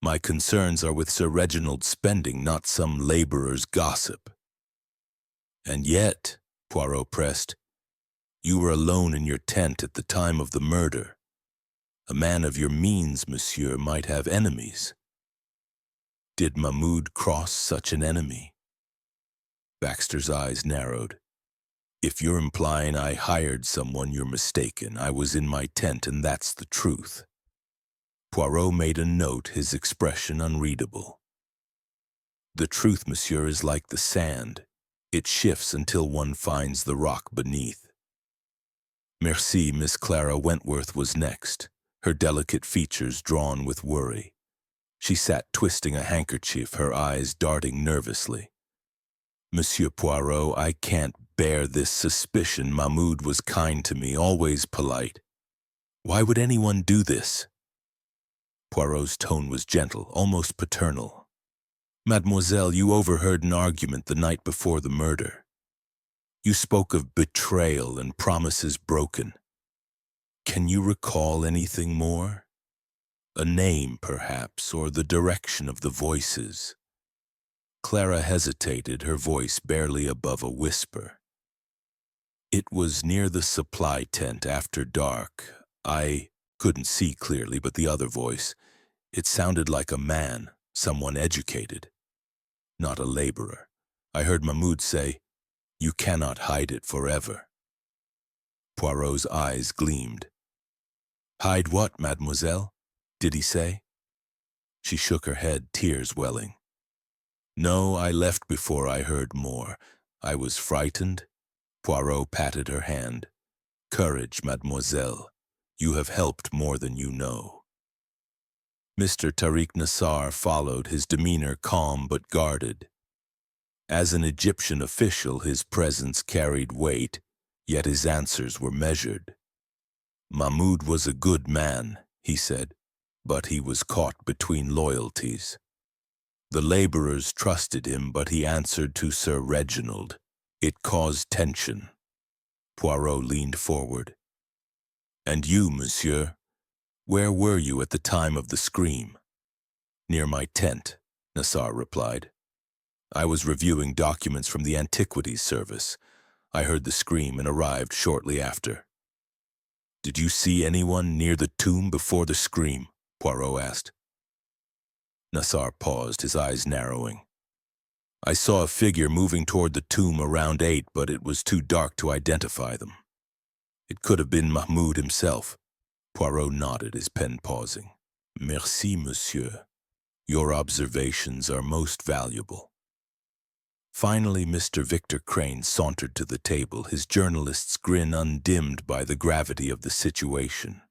My concerns are with Sir Reginald's spending, not some laborer's gossip. And yet, Poirot pressed, you were alone in your tent at the time of the murder. A man of your means, monsieur, might have enemies. Did Mahmoud cross such an enemy? Baxter's eyes narrowed. If you're implying I hired someone, you're mistaken. I was in my tent, and that's the truth. Poirot made a note, his expression unreadable. The truth, monsieur, is like the sand. It shifts until one finds the rock beneath. Merci, Miss Clara Wentworth was next, her delicate features drawn with worry. She sat twisting a handkerchief, her eyes darting nervously. Monsieur Poirot, I can't bear this suspicion. Mahmoud was kind to me, always polite. Why would anyone do this? Poirot's tone was gentle, almost paternal. Mademoiselle, you overheard an argument the night before the murder. You spoke of betrayal and promises broken. Can you recall anything more? A name, perhaps, or the direction of the voices? Clara hesitated, her voice barely above a whisper. It was near the supply tent after dark. I couldn't see clearly, but the other voice, it sounded like a man, someone educated, not a laborer. I heard Mahmoud say, "You cannot hide it forever." Poirot's eyes gleamed. "Hide what, mademoiselle? Did he say?" She shook her head, tears welling. "No, I left before I heard more. I was frightened." Poirot patted her hand. "Courage, mademoiselle. You have helped more than you know." Mr. Tariq Nassar followed, his demeanor calm but guarded. As an Egyptian official, his presence carried weight, yet his answers were measured. "Mahmoud was a good man," he said, "but he was caught between loyalties. The laborers trusted him, but he answered to Sir Reginald. It caused tension." Poirot leaned forward. "And you, monsieur, where were you at the time of the scream?" "Near my tent," Nassar replied. "I was reviewing documents from the Antiquities Service. I heard the scream and arrived shortly after." "Did you see anyone near the tomb before the scream?" Poirot asked. Nassar paused, his eyes narrowing. "I saw a figure moving toward the tomb around 8, but it was too dark to identify them. It could have been Mahmoud himself." Poirot nodded, his pen pausing. "Merci, monsieur. Your observations are most valuable." Finally, Mr. Victor Crane sauntered to the table, his journalist's grin undimmed by the gravity of the situation.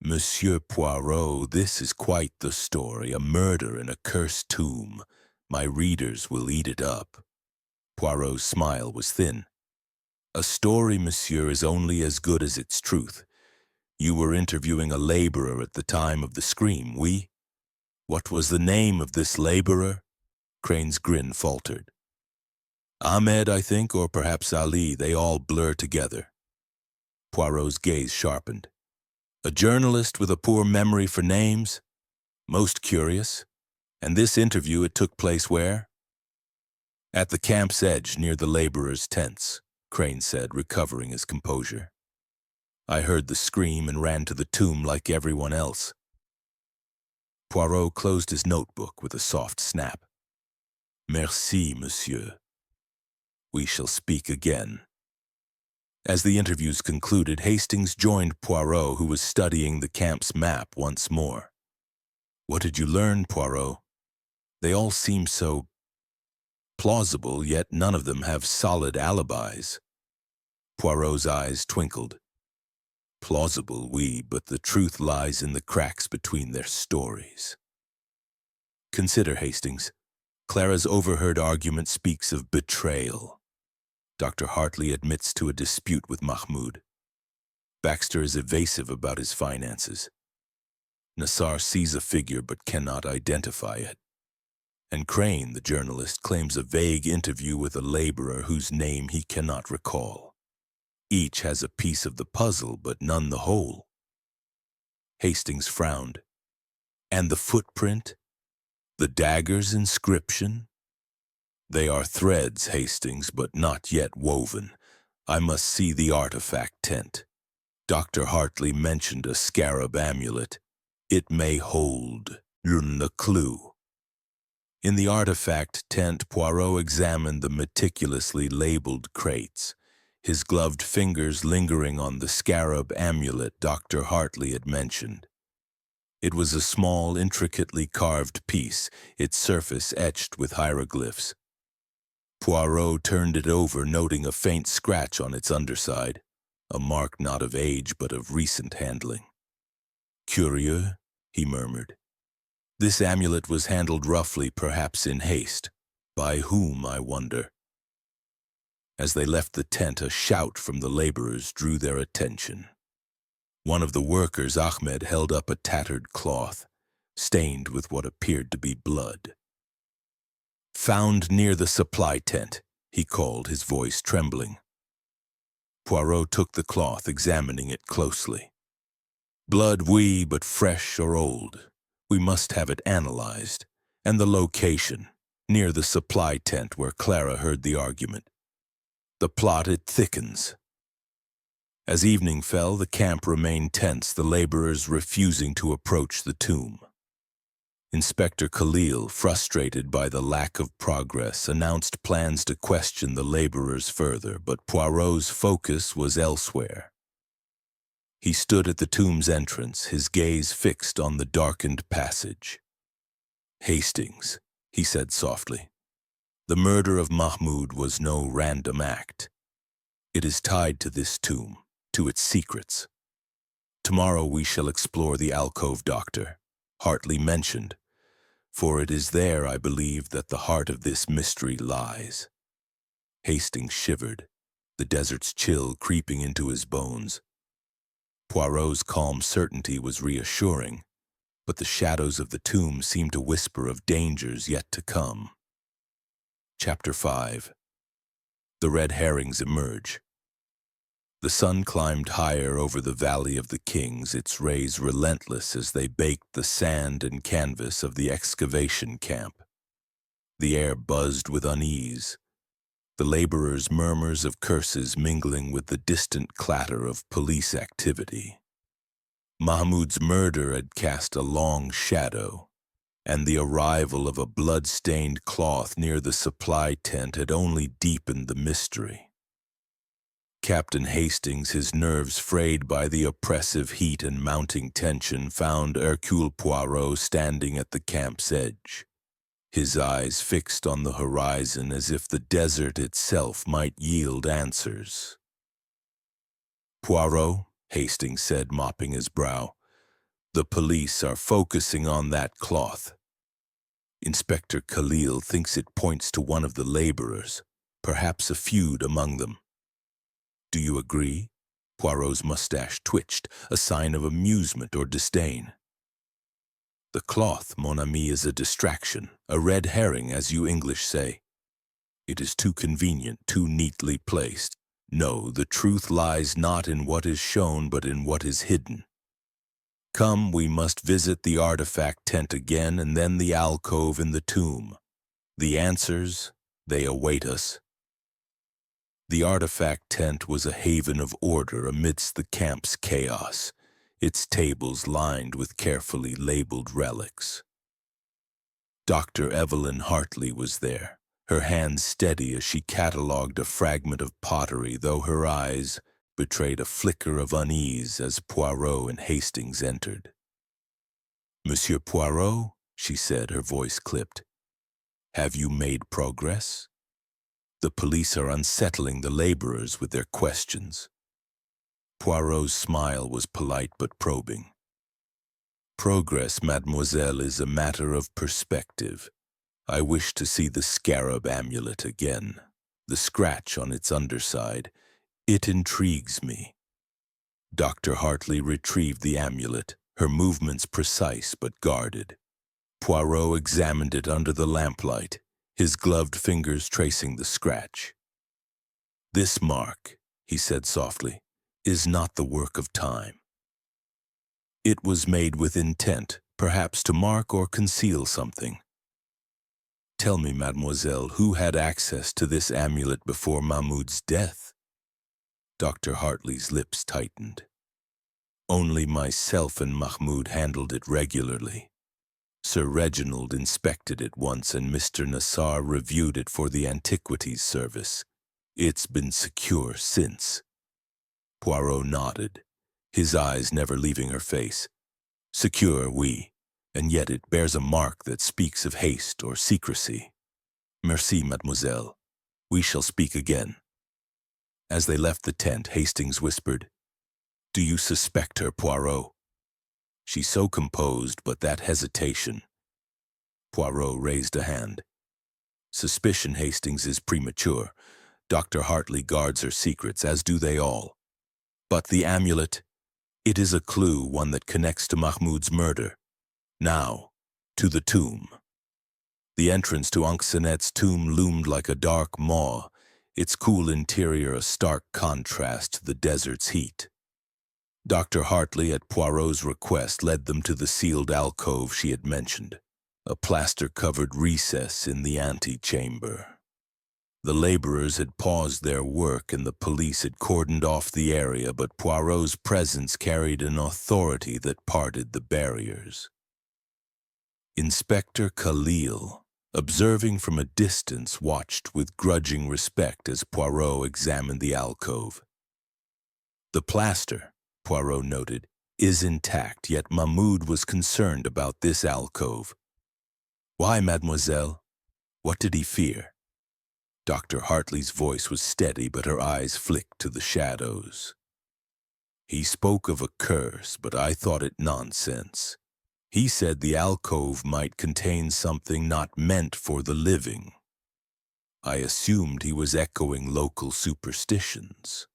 "Monsieur Poirot, this is quite the story, a murder in a cursed tomb. My readers will eat it up." Poirot's smile was thin. "A story, monsieur, is only as good as its truth. You were interviewing a laborer at the time of the scream, oui? What was the name of this laborer? Crane's grin faltered. Ahmed, I think, or perhaps Ali, they all blur together. Poirot's gaze sharpened. A journalist with a poor memory for names? Most curious. And this interview, it took place where? At the camp's edge, near the laborers' tents, Crane said, recovering his composure. I heard the scream and ran to the tomb like everyone else. Poirot closed his notebook with a soft snap. Merci, monsieur. We shall speak again. As the interviews concluded, Hastings joined Poirot, who was studying the camp's map once more. What did you learn, Poirot? They all seem so plausible, yet none of them have solid alibis. Poirot's eyes twinkled. Plausible, oui, but the truth lies in the cracks between their stories. Consider, Hastings. Clara's overheard argument speaks of betrayal. Dr. Hartley admits to a dispute with Mahmoud. Baxter is evasive about his finances. Nassar sees a figure but cannot identify it. And Crane, the journalist, claims a vague interview with a laborer whose name he cannot recall. Each has a piece of the puzzle, but none the whole. Hastings frowned. And the footprint? The dagger's inscription? They are threads, Hastings, but not yet woven. I must see the artifact tent. Dr. Hartley mentioned a scarab amulet. It may hold the clue. In the artifact tent, Poirot examined the meticulously labeled crates, his gloved fingers lingering on the scarab amulet Dr. Hartley had mentioned. It was a small, intricately carved piece, its surface etched with hieroglyphs. Poirot turned it over, noting a faint scratch on its underside, a mark not of age but of recent handling. Curieux, he murmured. This amulet was handled roughly, perhaps in haste. By whom, I wonder? As they left the tent, a shout from the laborers drew their attention. One of the workers, Ahmed, held up a tattered cloth, stained with what appeared to be blood. Found near the supply tent, he called, his voice trembling. Poirot took the cloth, examining it closely. Blood, oui, but fresh or old. We must have it analyzed. And the location, near the supply tent where Clara heard the argument. The plot, it thickens. As evening fell, the camp remained tense, the laborers refusing to approach the tomb. Inspector Khalil, frustrated by the lack of progress, announced plans to question the laborers further, but Poirot's focus was elsewhere. He stood at the tomb's entrance, his gaze fixed on the darkened passage. Hastings, he said softly, the murder of Mahmoud was no random act. It is tied to this tomb, to its secrets. Tomorrow we shall explore the alcove Doctor Hartley mentioned, for it is there, I believe, that the heart of this mystery lies. Hastings shivered, the desert's chill creeping into his bones. Poirot's calm certainty was reassuring, but the shadows of the tomb seemed to whisper of dangers yet to come. Chapter 5. The red herrings emerge. The sun climbed higher over the Valley of the Kings, its rays relentless as they baked the sand and canvas of the excavation camp. The air buzzed with unease, the laborers' murmurs of curses mingling with the distant clatter of police activity. Mahmoud's murder had cast a long shadow, and the arrival of a blood-stained cloth near the supply tent had only deepened the mystery. Captain Hastings, his nerves frayed by the oppressive heat and mounting tension, found Hercule Poirot standing at the camp's edge, his eyes fixed on the horizon as if the desert itself might yield answers. Poirot, Hastings said, mopping his brow, the police are focusing on that cloth. Inspector Khalil thinks it points to one of the laborers, perhaps a feud among them. Do you agree? Poirot's mustache twitched, a sign of amusement or disdain. The cloth, mon ami, is a distraction, a red herring, as you English say. It is too convenient, too neatly placed. No, the truth lies not in what is shown, but in what is hidden. Come, we must visit the artifact tent again, and then the alcove in the tomb. The answers, they await us. The artifact tent was a haven of order amidst the camp's chaos, its tables lined with carefully labeled relics. Dr. Evelyn Hartley was there, her hands steady as she catalogued a fragment of pottery, though her eyes betrayed a flicker of unease as Poirot and Hastings entered. "Monsieur Poirot," she said, her voice clipped, "have you made progress? The police are unsettling the laborers with their questions." Poirot's smile was polite but probing. "Progress, mademoiselle, is a matter of perspective. I wish to see the scarab amulet again, the scratch on its underside. It intrigues me." Dr. Hartley retrieved the amulet, her movements precise but guarded. Poirot examined it under the lamplight, his gloved fingers tracing the scratch. "This mark," he said softly, "is not the work of time. It was made with intent, perhaps to mark or conceal something. Tell me, mademoiselle, who had access to this amulet before Mahmoud's death?" Dr. Hartley's lips tightened. "Only myself and Mahmoud handled it regularly. Sir Reginald inspected it once and Mr. Nassar reviewed it for the Antiquities Service. It's been secure since." Poirot nodded, his eyes never leaving her face. "Secure, oui, and yet it bears a mark that speaks of haste or secrecy. Merci, mademoiselle. We shall speak again." As they left the tent, Hastings whispered, "Do you suspect her, Poirot?" "She's so composed, but that hesitation." Poirot raised a hand. "Suspicion, Hastings, is premature. Dr. Hartley guards her secrets, as do they all. But the amulet, it is a clue, one that connects to Mahmoud's murder. Now, to the tomb." The entrance to Anxinet's tomb loomed like a dark maw, its cool interior a stark contrast to the desert's heat. Dr. Hartley, at Poirot's request, led them to the sealed alcove she had mentioned, a plaster-covered recess in the antechamber. The laborers had paused their work and the police had cordoned off the area, but Poirot's presence carried an authority that parted the barriers. Inspector Khalil, observing from a distance, watched with grudging respect as Poirot examined the alcove. "The plaster," Poirot noted, "is intact, yet Mahmoud was concerned about this alcove." "Why, mademoiselle? What did he fear?" Dr. Hartley's voice was steady, but her eyes flicked to the shadows. "He spoke of a curse, but I thought it nonsense. He said the alcove might contain something not meant for the living. I assumed he was echoing local superstitions."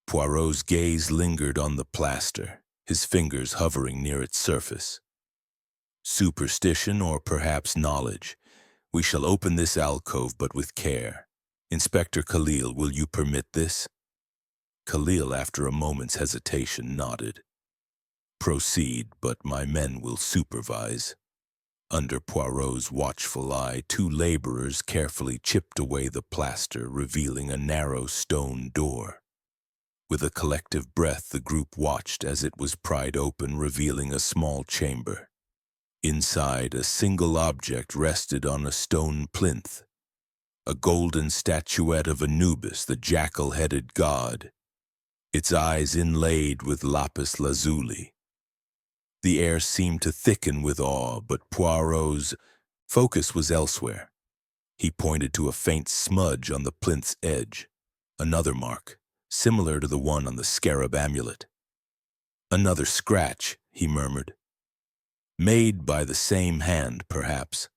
Poirot's gaze lingered on the plaster, his fingers hovering near its surface. "Superstition or perhaps knowledge. We shall open this alcove, but with care. Inspector Khalil, will you permit this?" Khalil, after a moment's hesitation, nodded. "Proceed, but my men will supervise." Under Poirot's watchful eye, two laborers carefully chipped away the plaster, revealing a narrow stone door. With a collective breath, the group watched as it was pried open, revealing a small chamber. Inside, a single object rested on a stone plinth, a golden statuette of Anubis, the jackal-headed god, its eyes inlaid with lapis lazuli. The air seemed to thicken with awe, but Poirot's focus was elsewhere. He pointed to a faint smudge on the plinth's edge, another mark, similar to the one on the scarab amulet. "Another scratch," he murmured. "Made by the same hand, perhaps.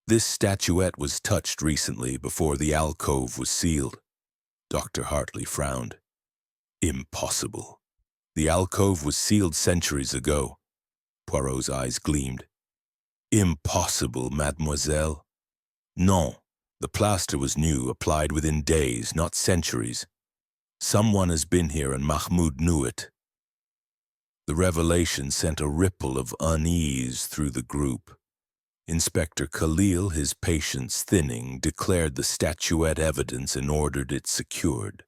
This statuette was touched recently before the alcove was sealed." Dr. Hartley frowned. Impossible. The alcove was sealed centuries ago. Poirot's eyes gleamed. Impossible, mademoiselle. Non, the plaster was new, applied within days, not centuries. Someone has been here and Mahmoud knew it. The revelation sent a ripple of unease through the group. Inspector Khalil, his patience thinning, declared the statuette evidence and ordered it secured.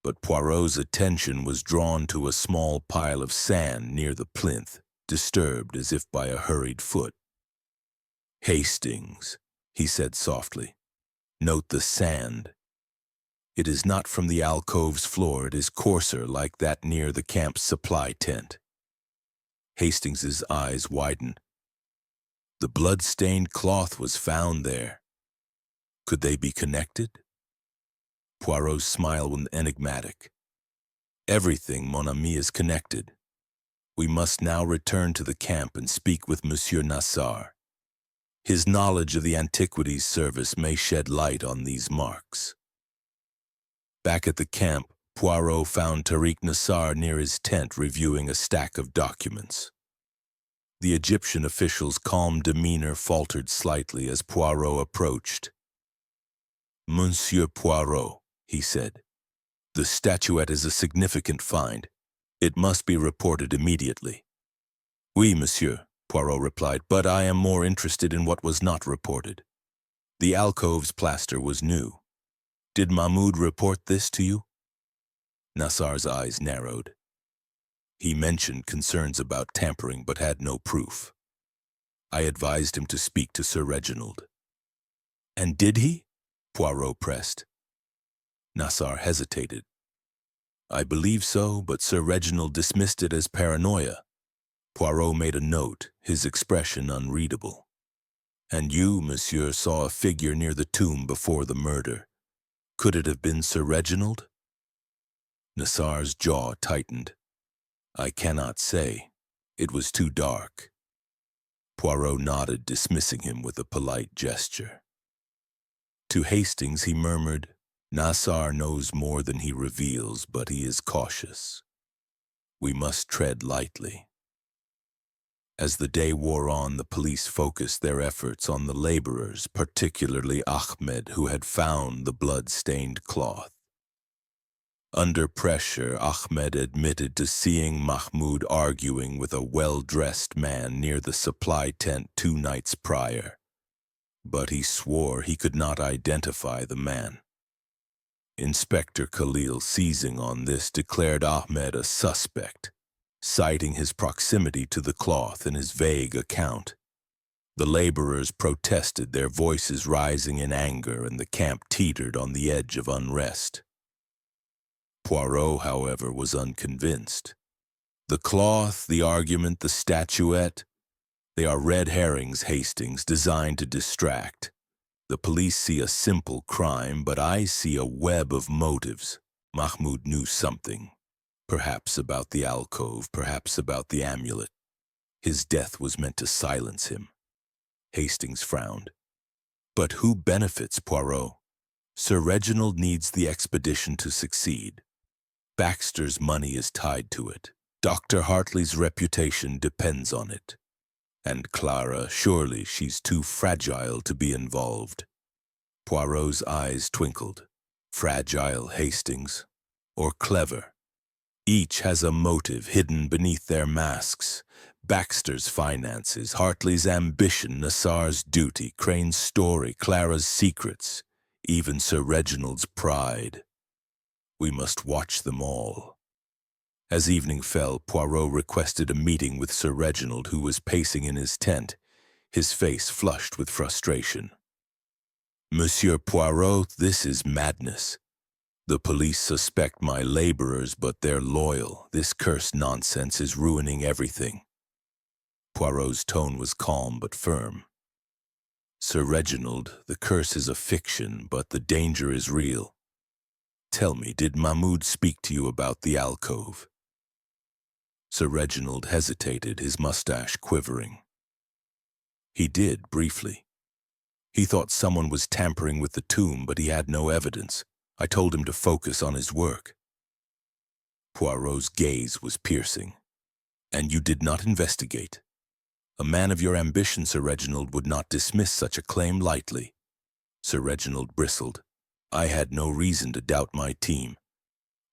But Poirot's attention was drawn to a small pile of sand near the plinth, disturbed as if by a hurried foot. "Hastings," he said softly, "note the sand. It is not from the alcove's floor, it is coarser, like that near the camp's supply tent." Hastings's eyes widened. The blood-stained cloth was found there. Could they be connected? Poirot's smile was enigmatic. "Everything, mon ami, is connected. We must now return to the camp and speak with Monsieur Nassar. His knowledge of the Antiquities Service may shed light on these marks." Back at the camp, Poirot found Tariq Nassar near his tent reviewing a stack of documents. The Egyptian official's calm demeanor faltered slightly as Poirot approached. "Monsieur Poirot," he said, "the statuette is a significant find. It must be reported immediately." "Oui, monsieur," Poirot replied, "but I am more interested in what was not reported. The alcove's plaster was new. Did Mahmoud report this to you?" Nassar's eyes narrowed. "He mentioned concerns about tampering but had no proof. I advised him to speak to Sir Reginald." "And did he?" Poirot pressed. Nassar hesitated. "I believe so, but Sir Reginald dismissed it as paranoia." Poirot made a note, his expression unreadable. "And you, monsieur, saw a figure near the tomb before the murder. Could it have been Sir Reginald?" Nassar's jaw tightened. "I cannot say. It was too dark." Poirot nodded, dismissing him with a polite gesture. To Hastings he murmured, "Nassar knows more than he reveals, but he is cautious. We must tread lightly." As the day wore on, the police focused their efforts on the laborers, particularly Ahmed, who had found the blood-stained cloth. Under pressure, Ahmed admitted to seeing Mahmoud arguing with a well-dressed man near the supply tent 2 nights prior, but he swore he could not identify the man. Inspector Khalil, seizing on this, declared Ahmed a suspect, citing his proximity to the cloth in his vague account. The laborers protested, their voices rising in anger, and the camp teetered on the edge of unrest. Poirot, however, was unconvinced. The cloth, the argument, the statuette, they are red herrings, Hastings, designed to distract. The police see a simple crime, but I see a web of motives. Mahmoud knew something. Perhaps about the alcove, perhaps about the amulet. His death was meant to silence him. Hastings frowned. "But who benefits, Poirot? Sir Reginald needs the expedition to succeed. Baxter's money is tied to it. Dr. Hartley's reputation depends on it. And Clara, surely she's too fragile to be involved." Poirot's eyes twinkled. Fragile, Hastings, or clever? Each has a motive hidden beneath their masks. Baxter's finances, Hartley's ambition, Nassar's duty, Crane's story, Clara's secrets, even Sir Reginald's pride. We must watch them all. As evening fell, Poirot requested a meeting with Sir Reginald, who was pacing in his tent, his face flushed with frustration. "Monsieur Poirot, this is madness. The police suspect my laborers, but they're loyal. This cursed nonsense is ruining everything." Poirot's tone was calm but firm. "Sir Reginald, the curse is a fiction, but the danger is real. Tell me, did Mahmoud speak to you about the alcove?" Sir Reginald hesitated, his mustache quivering. "He did, briefly. He thought someone was tampering with the tomb, but he had no evidence. I told him to focus on his work." Poirot's gaze was piercing. And you did not investigate? A man of your ambition, Sir Reginald, would not dismiss such a claim lightly. Sir Reginald bristled. I had no reason to doubt my team.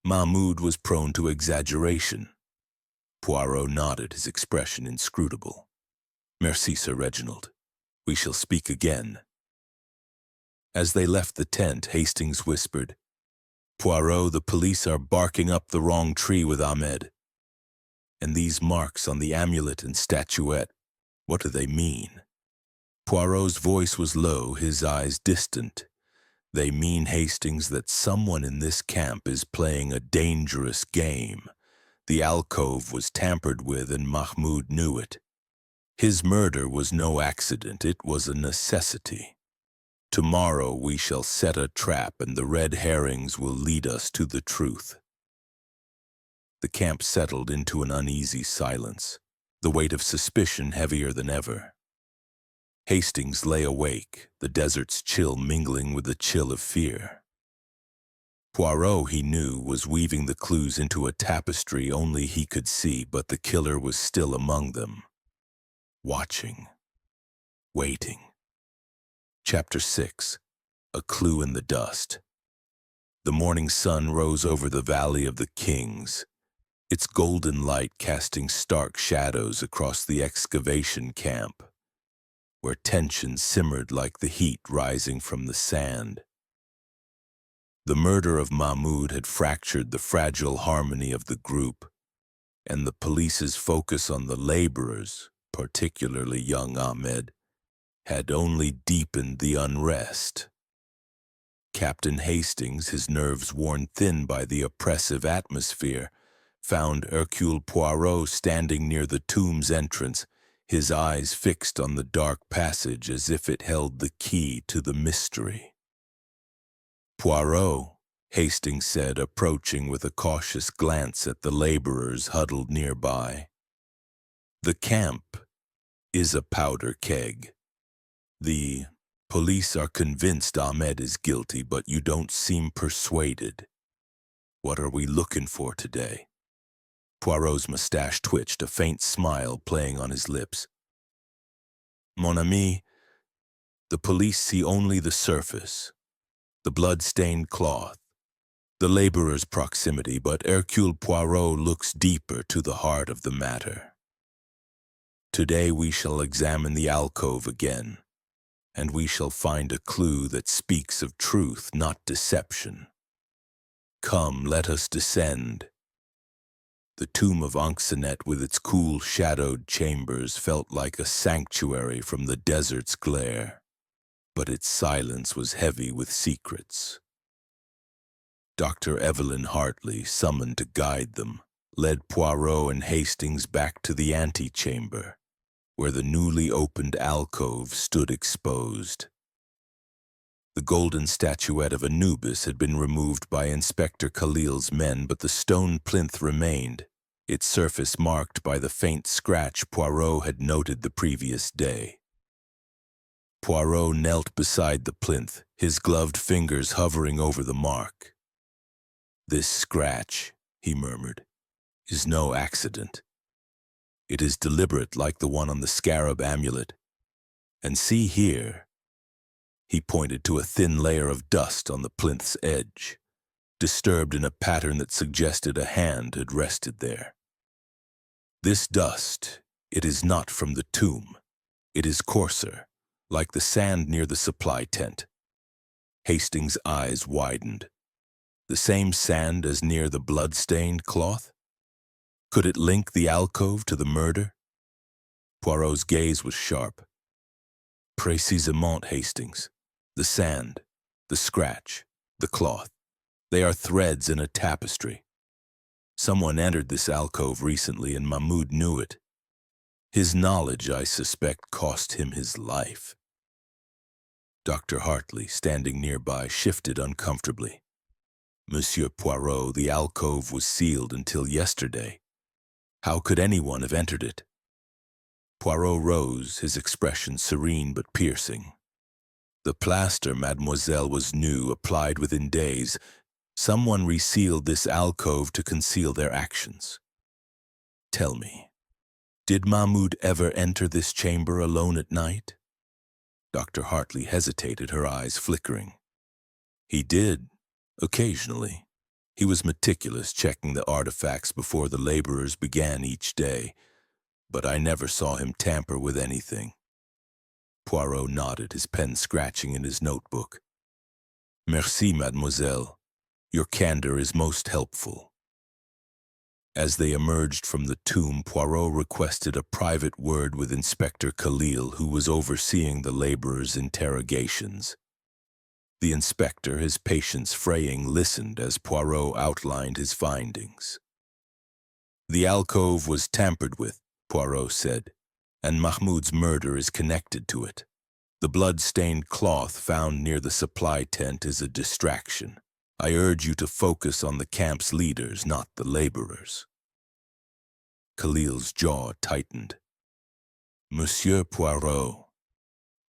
Mahmoud was prone to exaggeration. Poirot nodded, his expression inscrutable. Merci, Sir Reginald. We shall speak again. As they left the tent, Hastings whispered, Poirot, the police are barking up the wrong tree with Ahmed. And these marks on the amulet and statuette, what do they mean? Poirot's voice was low, his eyes distant. They mean, Hastings, that someone in this camp is playing a dangerous game. The alcove was tampered with and Mahmoud knew it. His murder was no accident, it was a necessity. Tomorrow we shall set a trap and the red herrings will lead us to the truth. The camp settled into an uneasy silence, the weight of suspicion heavier than ever. Hastings lay awake, the desert's chill mingling with the chill of fear. Poirot, he knew, was weaving the clues into a tapestry only he could see, but the killer was still among them. Watching. Waiting. Chapter 6. A Clue in the Dust. The morning sun rose over the Valley of the Kings, its golden light casting stark shadows across the excavation camp, where tension simmered like the heat rising from the sand. The murder of Mahmoud had fractured the fragile harmony of the group, and the police's focus on the laborers, particularly young Ahmed, had only deepened the unrest. Captain Hastings, his nerves worn thin by the oppressive atmosphere, found Hercule Poirot standing near the tomb's entrance, his eyes fixed on the dark passage as if it held the key to the mystery. Poirot, Hastings said, approaching with a cautious glance at the laborers huddled nearby. The camp is a powder keg. The police are convinced Ahmed is guilty, but you don't seem persuaded. What are we looking for today? Poirot's mustache twitched, a faint smile playing on his lips. Mon ami, the police see only the surface, the blood-stained cloth, the laborer's proximity, but Hercule Poirot looks deeper to the heart of the matter. Today we shall examine the alcove again, and we shall find a clue that speaks of truth, not deception. Come, let us descend. The tomb of Anxonet with its cool, shadowed chambers felt like a sanctuary from the desert's glare, but its silence was heavy with secrets. Dr. Evelyn Hartley, summoned to guide them, led Poirot and Hastings back to the antechamber, where the newly opened alcove stood exposed. The golden statuette of Anubis had been removed by Inspector Khalil's men, but the stone plinth remained, its surface marked by the faint scratch Poirot had noted the previous day. Poirot knelt beside the plinth, his gloved fingers hovering over the mark. This scratch, he murmured, is no accident. It is deliberate like the one on the scarab amulet. And see here. He pointed to a thin layer of dust on the plinth's edge, disturbed in a pattern that suggested a hand had rested there. This dust, it is not from the tomb. It is coarser, like the sand near the supply tent. Hastings' eyes widened. The same sand as near the blood-stained cloth? Could it link the alcove to the murder? Poirot's gaze was sharp. Précisément, Hastings. The sand, the scratch, the cloth. They are threads in a tapestry. Someone entered this alcove recently and Mahmoud knew it. His knowledge, I suspect, cost him his life. Dr. Hartley, standing nearby, shifted uncomfortably. Monsieur Poirot, the alcove was sealed until yesterday. How could anyone have entered it? Poirot rose, his expression serene but piercing. The plaster, mademoiselle, was new, applied within days. Someone resealed this alcove to conceal their actions. Tell me, did Mahmoud ever enter this chamber alone at night? Dr. Hartley hesitated, her eyes flickering. He did, occasionally. He was meticulous, checking the artifacts before the laborers began each day, but I never saw him tamper with anything. Poirot nodded, his pen scratching in his notebook. Merci, mademoiselle. Your candor is most helpful. As they emerged from the tomb, Poirot requested a private word with Inspector Khalil, who was overseeing the laborers' interrogations. The inspector, his patience fraying, listened as Poirot outlined his findings. The alcove was tampered with, Poirot said, and Mahmoud's murder is connected to it. The blood-stained cloth found near the supply tent is a distraction. I urge you to focus on the camp's leaders, not the laborers. Khalil's jaw tightened. Monsieur Poirot,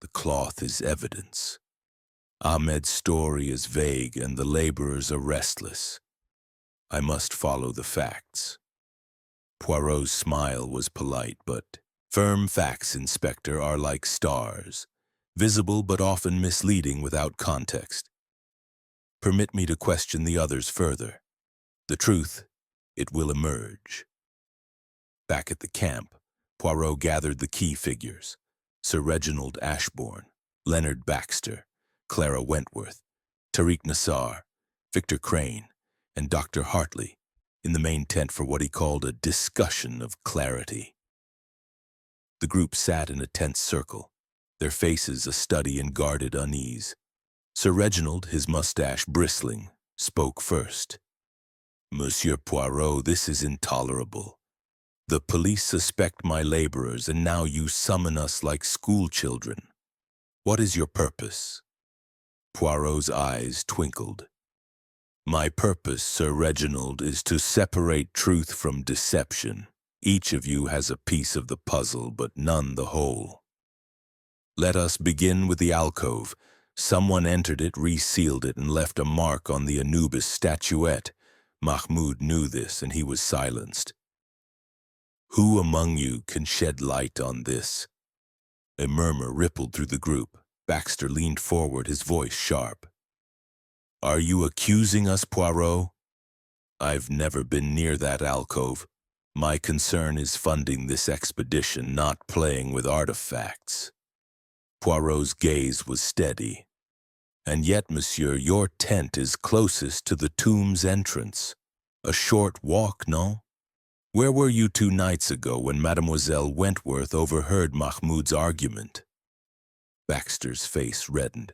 the cloth is evidence. Ahmed's story is vague and the laborers are restless. I must follow the facts. Poirot's smile was polite, but firm facts, Inspector, are like stars, visible but often misleading without context. Permit me to question the others further. The truth, it will emerge. Back at the camp, Poirot gathered the key figures: Sir Reginald Ashbourne, Leonard Baxter, Clara Wentworth, Tariq Nassar, Victor Crane, and Dr. Hartley in the main tent for what he called a discussion of clarity. The group sat in a tense circle, their faces a study in guarded unease. Sir Reginald, his mustache bristling, spoke first. Monsieur Poirot, this is intolerable. The police suspect my laborers, and now you summon us like schoolchildren. What is your purpose? Poirot's eyes twinkled. My purpose, Sir Reginald, is to separate truth from deception. Each of you has a piece of the puzzle, but none the whole. Let us begin with the alcove. Someone entered it, resealed it, and left a mark on the Anubis statuette. Mahmoud knew this, and he was silenced. Who among you can shed light on this? A murmur rippled through the group. Baxter leaned forward, his voice sharp. Are you accusing us, Poirot? I've never been near that alcove. My concern is funding this expedition, not playing with artifacts. Poirot's gaze was steady. And yet, monsieur, your tent is closest to the tomb's entrance. A short walk, no? Where were you 2 nights ago when Mademoiselle Wentworth overheard Mahmoud's argument? Baxter's face reddened.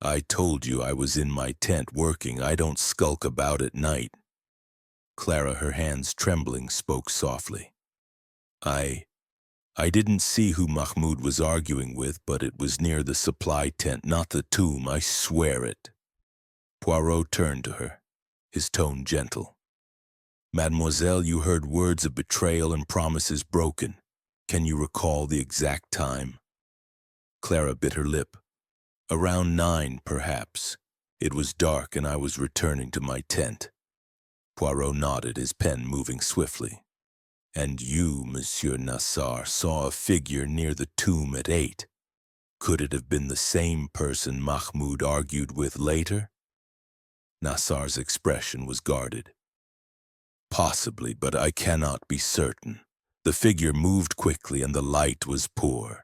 I told you I was in my tent working. I don't skulk about at night. Clara, her hands trembling, spoke softly. I didn't see who Mahmoud was arguing with, but it was near the supply tent, not the tomb, I swear it. Poirot turned to her, his tone gentle. Mademoiselle, you heard words of betrayal and promises broken. Can you recall the exact time? Clara bit her lip. Around 9, perhaps. It was dark and I was returning to my tent. Poirot nodded, his pen moving swiftly. And you, Monsieur Nassar, saw a figure near the tomb at 8. Could it have been the same person Mahmoud argued with later? Nassar's expression was guarded. Possibly, but I cannot be certain. The figure moved quickly and the light was poor.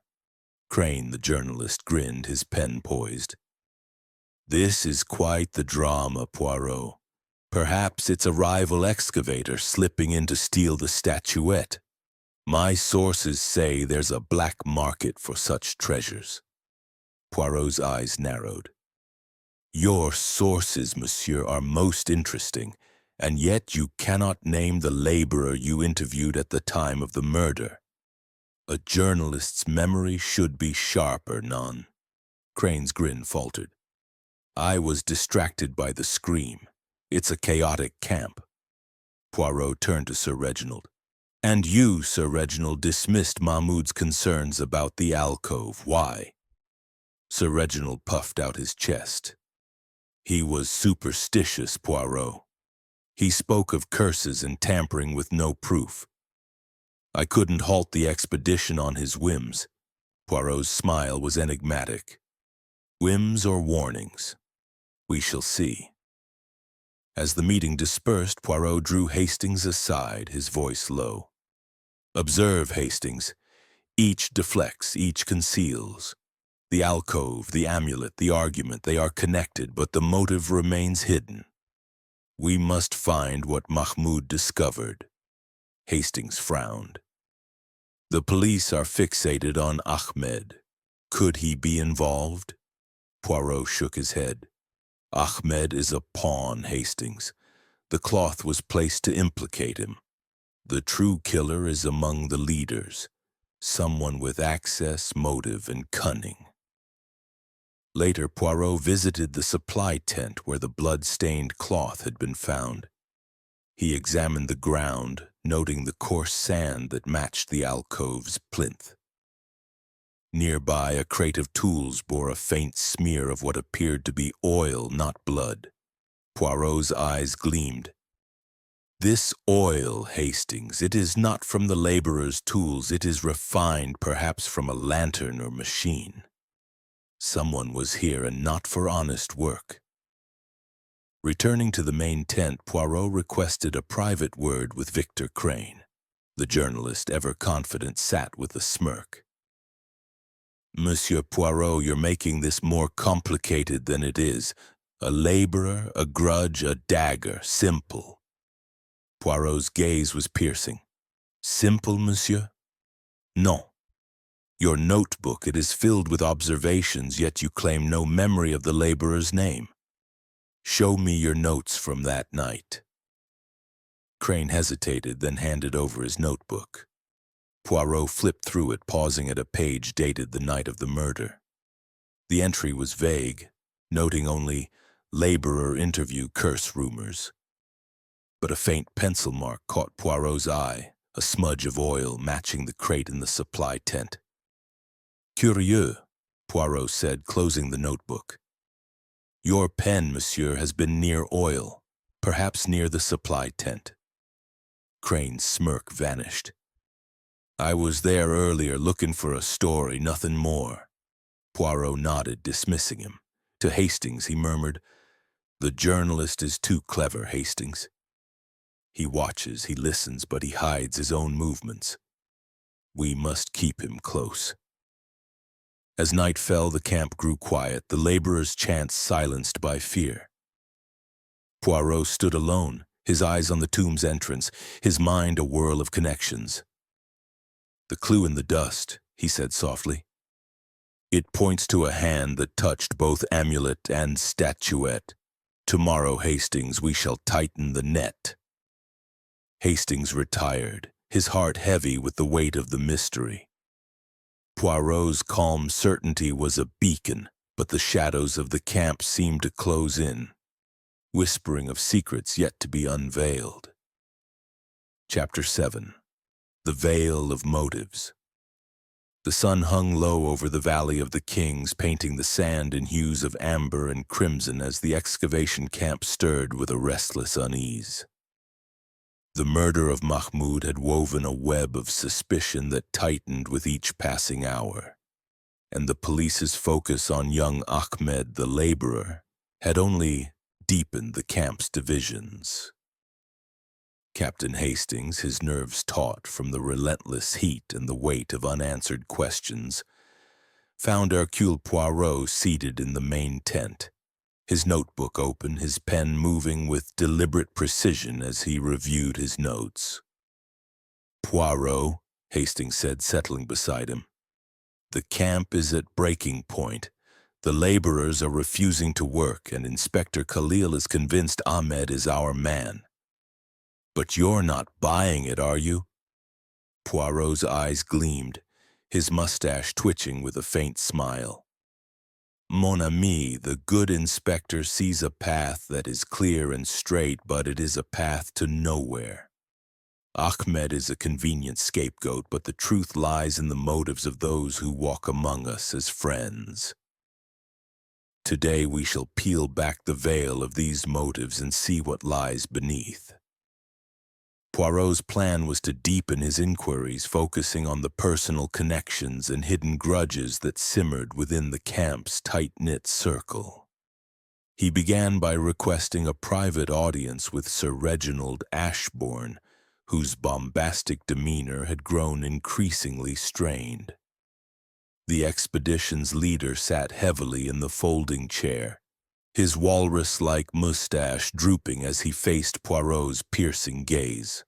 Crane, the journalist, grinned, his pen poised. This is quite the drama, Poirot. Perhaps it's a rival excavator slipping in to steal the statuette. My sources say there's a black market for such treasures. Poirot's eyes narrowed. Your sources, monsieur, are most interesting, and yet you cannot name the laborer you interviewed at the time of the murder. A journalist's memory should be sharper, non. Crane's grin faltered. I was distracted by the scream. It's a chaotic camp. Poirot turned to Sir Reginald. And you, Sir Reginald, dismissed Mahmoud's concerns about the alcove. Why? Sir Reginald puffed out his chest. He was superstitious, Poirot. He spoke of curses and tampering with no proof. I couldn't halt the expedition on his whims. Poirot's smile was enigmatic. Whims or warnings? We shall see. As the meeting dispersed, Poirot drew Hastings aside, his voice low. Observe, Hastings. Each deflects, each conceals. The alcove, the amulet, the argument, they are connected, but the motive remains hidden. We must find what Mahmoud discovered. Hastings frowned. The police are fixated on Ahmed. Could he be involved? Poirot shook his head. Ahmed is a pawn, Hastings. The cloth was placed to implicate him. The true killer is among the leaders, someone with access, motive, and cunning. Later, Poirot visited the supply tent where the blood-stained cloth had been found. He examined the ground, noting the coarse sand that matched the alcove's plinth. Nearby, a crate of tools bore a faint smear of what appeared to be oil, not blood. Poirot's eyes gleamed. This oil, Hastings, it is not from the laborer's tools, it is refined perhaps from a lantern or machine. Someone was here and not for honest work. Returning to the main tent, Poirot requested a private word with Victor Crane. The journalist, ever confident, sat with a smirk. Monsieur Poirot, you're making this more complicated than it is. A laborer, a grudge, a dagger, simple. Poirot's gaze was piercing. Simple, monsieur? Non. Your notebook, it is filled with observations, yet you claim no memory of the laborer's name. Show me your notes from that night. Crane hesitated, then handed over his notebook. Poirot flipped through it, pausing at a page dated the night of the murder. The entry was vague, noting only laborer interview curse rumors. But a faint pencil mark caught Poirot's eye, a smudge of oil matching the crate in the supply tent. Curieux, Poirot said, closing the notebook. Your pen, monsieur, has been near oil, perhaps near the supply tent. Crane's smirk vanished. I was there earlier looking for a story, nothing more. Poirot nodded, dismissing him. To Hastings, he murmured, The journalist is too clever, Hastings. He watches, he listens, but he hides his own movements. We must keep him close. As night fell, the camp grew quiet, the laborers' chants silenced by fear. Poirot stood alone, his eyes on the tomb's entrance, his mind a whirl of connections. The clue in the dust, he said softly. It points to a hand that touched both amulet and statuette. Tomorrow, Hastings, we shall tighten the net. Hastings retired, his heart heavy with the weight of the mystery. Poirot's calm certainty was a beacon, but the shadows of the camp seemed to close in, whispering of secrets yet to be unveiled. Chapter 7. The Veil of Motives. The sun hung low over the Valley of the Kings, painting the sand in hues of amber and crimson as the excavation camp stirred with a restless unease. The murder of Mahmoud had woven a web of suspicion that tightened with each passing hour, and the police's focus on young Ahmed, the laborer, had only deepened the camp's divisions. Captain Hastings, his nerves taut from the relentless heat and the weight of unanswered questions, found Hercule Poirot seated in the main tent, his notebook open, his pen moving with deliberate precision as he reviewed his notes. Poirot, Hastings said, settling beside him, the camp is at breaking point. The laborers are refusing to work, and Inspector Khalil is convinced Ahmed is our man. But you're not buying it, are you? Poirot's eyes gleamed, his mustache twitching with a faint smile. Mon ami, the good inspector sees a path that is clear and straight, but it is a path to nowhere. Ahmed is a convenient scapegoat, but the truth lies in the motives of those who walk among us as friends. Today we shall peel back the veil of these motives and see what lies beneath. Poirot's plan was to deepen his inquiries, focusing on the personal connections and hidden grudges that simmered within the camp's tight-knit circle. He began by requesting a private audience with Sir Reginald Ashbourne, whose bombastic demeanor had grown increasingly strained. The expedition's leader sat heavily in the folding chair, his walrus-like mustache drooping as he faced Poirot's piercing gaze.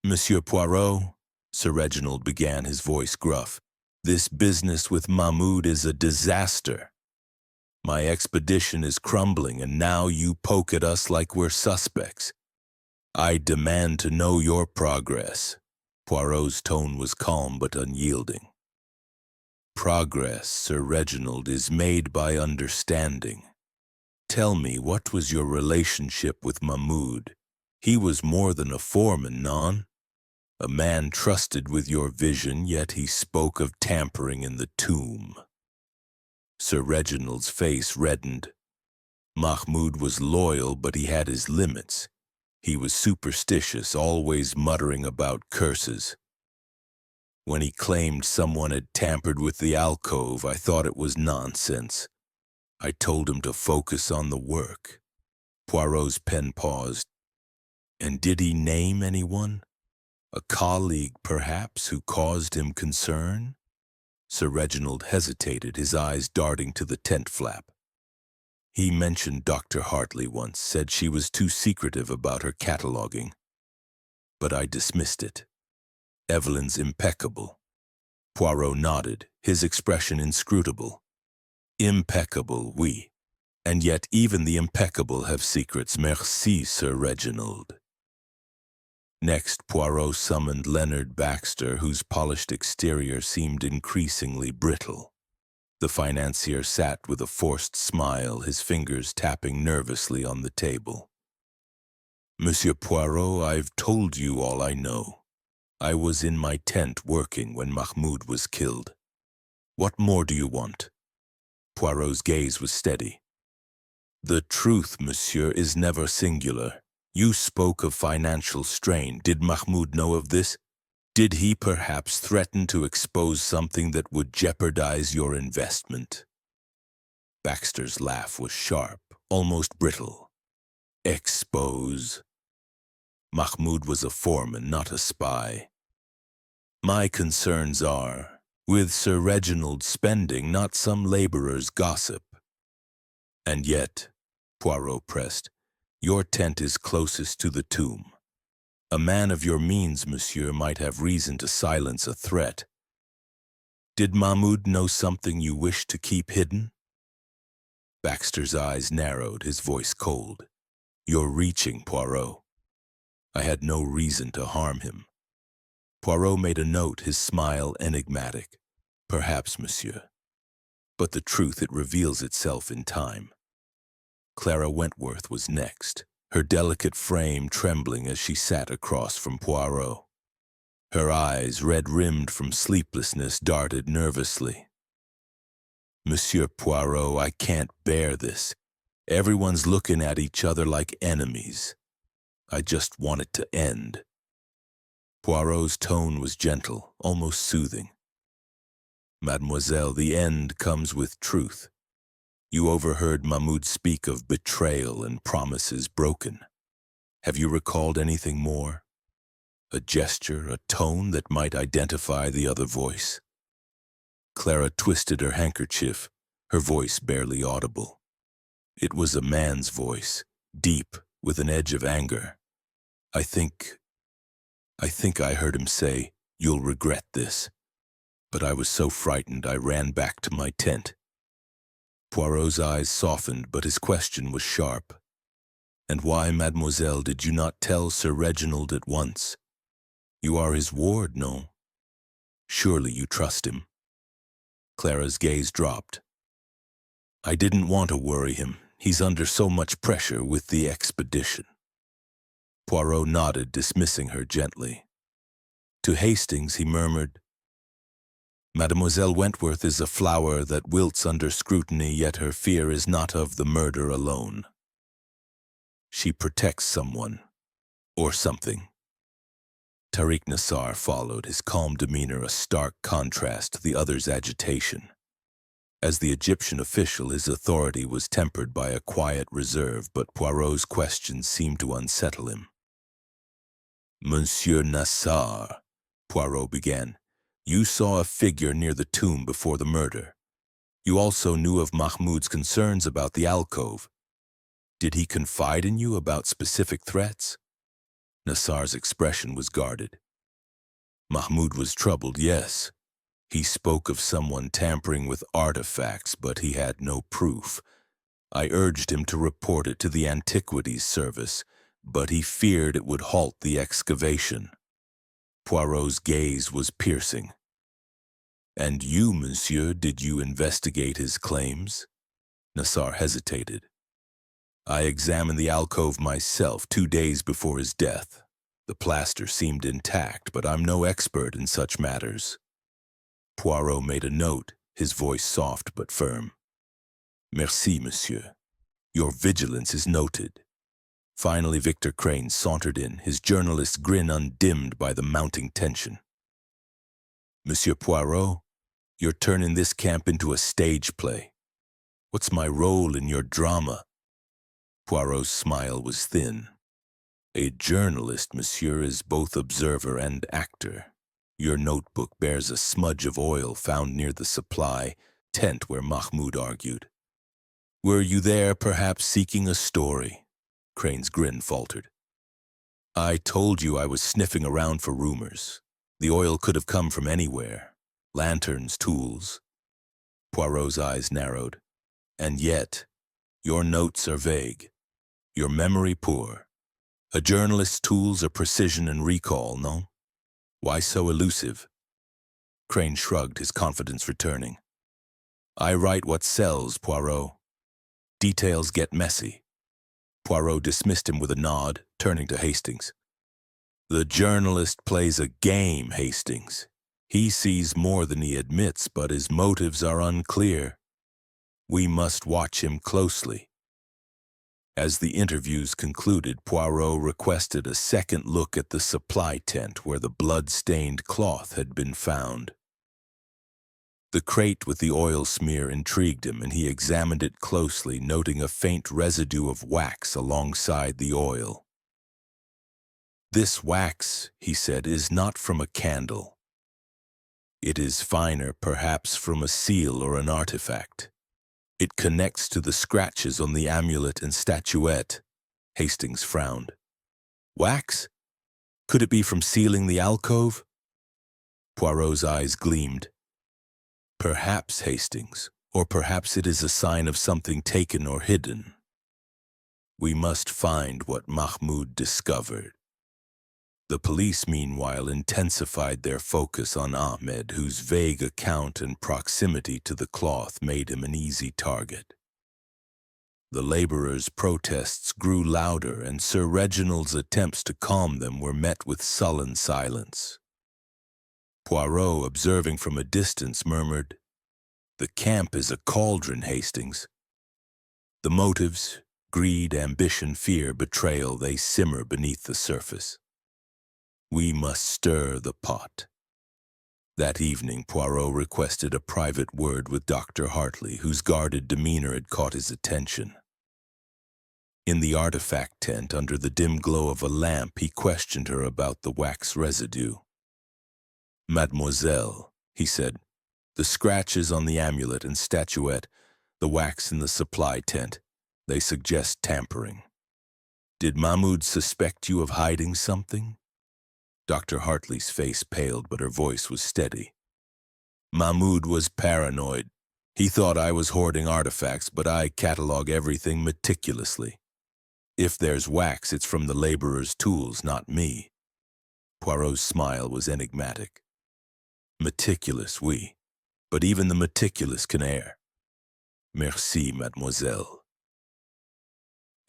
"Monsieur Poirot," Sir Reginald began, his voice gruff, "this business with Mahmoud is a disaster. My expedition is crumbling, and now you poke at us like we're suspects. I demand to know your progress." Poirot's tone was calm but unyielding. "Progress, Sir Reginald, is made by understanding. Tell me, what was your relationship with Mahmoud? He was more than a foreman, non? A man trusted with your vision, yet he spoke of tampering in the tomb." Sir Reginald's face reddened. Mahmoud was loyal, but he had his limits. He was superstitious, always muttering about curses. When he claimed someone had tampered with the alcove, I thought it was nonsense. I told him to focus on the work. Poirot's pen paused. "And did he name anyone? A colleague, perhaps, who caused him concern?" Sir Reginald hesitated, his eyes darting to the tent flap. "He mentioned Dr. Hartley once, said she was too secretive about her cataloging. But I dismissed it. Evelyn's impeccable." Poirot nodded, his expression inscrutable. "Impeccable, oui. And yet even the impeccable have secrets. Merci, Sir Reginald." Next, Poirot summoned Leonard Baxter, whose polished exterior seemed increasingly brittle. The financier sat with a forced smile, his fingers tapping nervously on the table. "Monsieur Poirot, I've told you all I know. I was in my tent working when Mahmoud was killed. What more do you want?" Poirot's gaze was steady. "The truth, monsieur, is never singular. You spoke of financial strain. Did Mahmoud know of this? Did he perhaps threaten to expose something that would jeopardize your investment?" Baxter's laugh was sharp, almost brittle. "Expose? Mahmoud was a foreman, not a spy. My concerns are with Sir Reginald's spending, not some laborer's gossip. And yet," Poirot pressed, "your tent is closest to the tomb. A man of your means, monsieur, might have reason to silence a threat. Did Mahmoud know something you wish to keep hidden?" Baxter's eyes narrowed, his voice cold. "You're reaching, Poirot. I had no reason to harm him." Poirot made a note, his smile enigmatic. "Perhaps, monsieur. But the truth, it reveals itself in time." Clara Wentworth was next, her delicate frame trembling as she sat across from Poirot. Her eyes, red-rimmed from sleeplessness, darted nervously. "Monsieur Poirot, I can't bear this. Everyone's looking at each other like enemies. I just want it to end." Poirot's tone was gentle, almost soothing. "Mademoiselle, the end comes with truth. You overheard Mahmoud speak of betrayal and promises broken. Have you recalled anything more? A gesture, a tone that might identify the other voice?" Clara twisted her handkerchief, her voice barely audible. It was a man's voice, deep, with an edge of anger. I think I heard him say, "You'll regret this." But I was so frightened I ran back to my tent." Poirot's eyes softened, but his question was sharp. "And why, mademoiselle, did you not tell Sir Reginald at once? You are his ward, no? Surely you trust him." Clara's gaze dropped. "I didn't want to worry him. He's under so much pressure with the expedition." Poirot nodded, dismissing her gently. To Hastings he murmured, Mademoiselle Wentworth is a flower that wilts under scrutiny, yet her fear is not of the murder alone. She protects someone, or something. Tariq Nassar followed, his calm demeanor a stark contrast to the other's agitation. As the Egyptian official, his authority was tempered by a quiet reserve, but Poirot's questions seemed to unsettle him. "Monsieur Nassar," Poirot began, "you saw a figure near the tomb before the murder. You also knew of Mahmoud's concerns about the alcove. Did he confide in you about specific threats?" Nassar's expression was guarded. "Mahmoud was troubled, yes. He spoke of someone tampering with artifacts, but he had no proof. I urged him to report it to the Antiquities Service, but he feared it would halt the excavation." Poirot's gaze was piercing. "And you, monsieur, did you investigate his claims?" Nassar hesitated. "I examined the alcove myself 2 days before his death. The plaster seemed intact, but I'm no expert in such matters." Poirot made a note, his voice soft but firm. "Merci, monsieur. Your vigilance is noted." Finally, Victor Crane sauntered in, his journalist's grin undimmed by the mounting tension. "Monsieur Poirot, you're turning this camp into a stage play. What's my role in your drama?" Poirot's smile was thin. "A journalist, monsieur, is both observer and actor. Your notebook bears a smudge of oil found near the supply tent where Mahmoud argued. Were you there, perhaps seeking a story?" Crane's grin faltered. "I told you I was sniffing around for rumors. The oil could have come from anywhere. Lanterns, tools." Poirot's eyes narrowed. "And yet, your notes are vague. Your memory poor. A journalist's tools are precision and recall, no? Why so elusive?" Crane shrugged, his confidence returning. "I write what sells, Poirot. Details get messy." Poirot dismissed him with a nod, turning to Hastings. "The journalist plays a game, Hastings. He sees more than he admits, but his motives are unclear. We must watch him closely." As the interviews concluded, Poirot requested a second look at the supply tent where the blood-stained cloth had been found. The crate with the oil smear intrigued him, and he examined it closely, noting a faint residue of wax alongside the oil. "This wax," he said, "is not from a candle. It is finer, perhaps from a seal or an artifact. It connects to the scratches on the amulet and statuette." Hastings frowned. "Wax? Could it be from sealing the alcove?" Poirot's eyes gleamed. "Perhaps, Hastings, or perhaps it is a sign of something taken or hidden. We must find what Mahmoud discovered." The police, meanwhile, intensified their focus on Ahmed, whose vague account and proximity to the cloth made him an easy target. The laborers' protests grew louder, and Sir Reginald's attempts to calm them were met with sullen silence. Poirot, observing from a distance, murmured, "The camp is a cauldron, Hastings. The motives, greed, ambition, fear, betrayal, they simmer beneath the surface. We must stir the pot." That evening, Poirot requested a private word with Dr. Hartley, whose guarded demeanor had caught his attention. In the artifact tent, under the dim glow of a lamp, he questioned her about the wax residue. "Mademoiselle," he said, "the scratches on the amulet and statuette, the wax in the supply tent, they suggest tampering. Did Mahmoud suspect you of hiding something?" Dr. Hartley's face paled, but her voice was steady. "Mahmoud was paranoid. He thought I was hoarding artifacts, but I catalog everything meticulously. If there's wax, it's from the laborer's tools, not me." Poirot's smile was enigmatic. "Meticulous, oui, but even the meticulous can err. Merci, mademoiselle."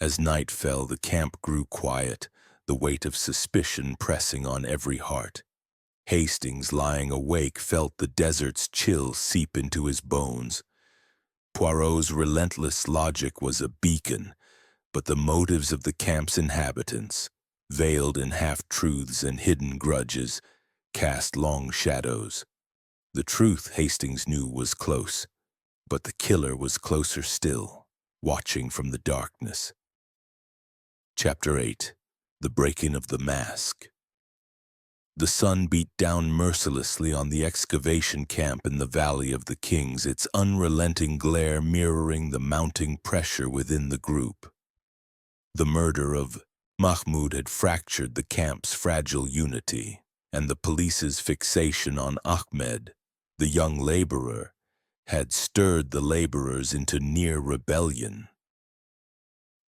As night fell, the camp grew quiet, the weight of suspicion pressing on every heart. Hastings, lying awake, felt the desert's chill seep into his bones. Poirot's relentless logic was a beacon, but the motives of the camp's inhabitants, veiled in half-truths and hidden grudges, cast long shadows. The truth, Hastings knew, was close, but the killer was closer still, watching from the darkness. Chapter 8. The Breaking of the Mask. The sun beat down mercilessly on the excavation camp in the Valley of the Kings, its unrelenting glare mirroring the mounting pressure within the group. The murder of Mahmoud had fractured the camp's fragile unity, and the police's fixation on Ahmed, the young laborer, had stirred the laborers into near rebellion.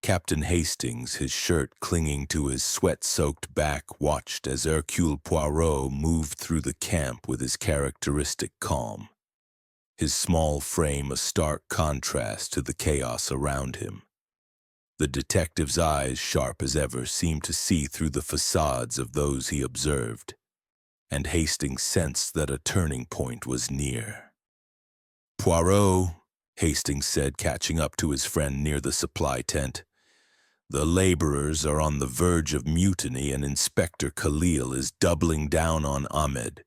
Captain Hastings, his shirt clinging to his sweat-soaked back, watched as Hercule Poirot moved through the camp with his characteristic calm, his small frame a stark contrast to the chaos around him. The detective's eyes, sharp as ever, seemed to see through the facades of those he observed, and Hastings sensed that a turning point was near. "Poirot," Hastings said, catching up to his friend near the supply tent, "the laborers are on the verge of mutiny and Inspector Khalil is doubling down on Ahmed.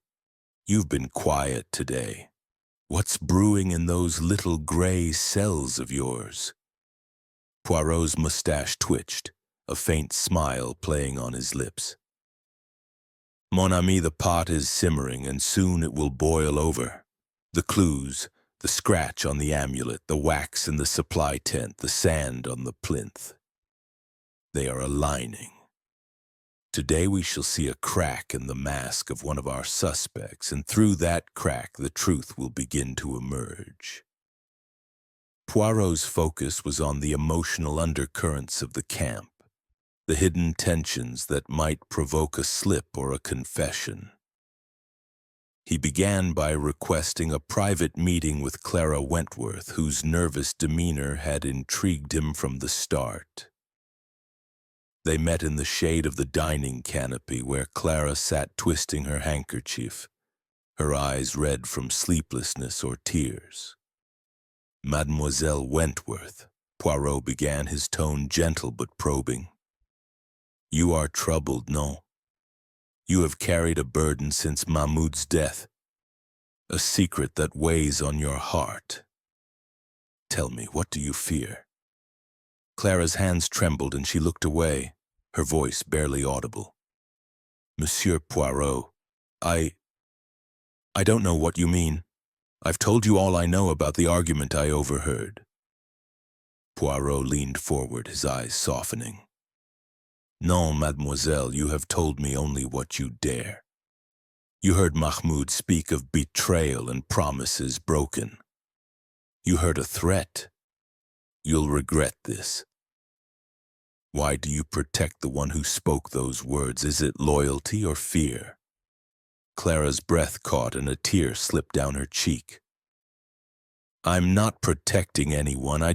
You've been quiet today. What's brewing in those little gray cells of yours?" Poirot's mustache twitched, a faint smile playing on his lips. "Mon ami, the pot is simmering and soon it will boil over. The clues, the scratch on the amulet, the wax in the supply tent, the sand on the plinth. They are aligning. Today we shall see a crack in the mask of one of our suspects, and through that crack the truth will begin to emerge." Poirot's focus was on the emotional undercurrents of the camp, the hidden tensions that might provoke a slip or a confession. He began by requesting a private meeting with Clara Wentworth, whose nervous demeanor had intrigued him from the start. They met in the shade of the dining canopy where Clara sat twisting her handkerchief, her eyes red from sleeplessness or tears. "Mademoiselle Wentworth," Poirot began, his tone gentle but probing. "You are troubled, no? You have carried a burden since Mahmoud's death, a secret that weighs on your heart. Tell me, what do you fear?" Clara's hands trembled and she looked away, her voice barely audible. "Monsieur Poirot, I don't know what you mean. I've told you all I know about the argument I overheard." Poirot leaned forward, his eyes softening. "No, mademoiselle, you have told me only what you dare. You heard Mahmoud speak of betrayal and promises broken. You heard a threat. You'll regret this. Why do you protect the one who spoke those words? Is it loyalty or fear?" Clara's breath caught and a tear slipped down her cheek. "I'm not protecting anyone, I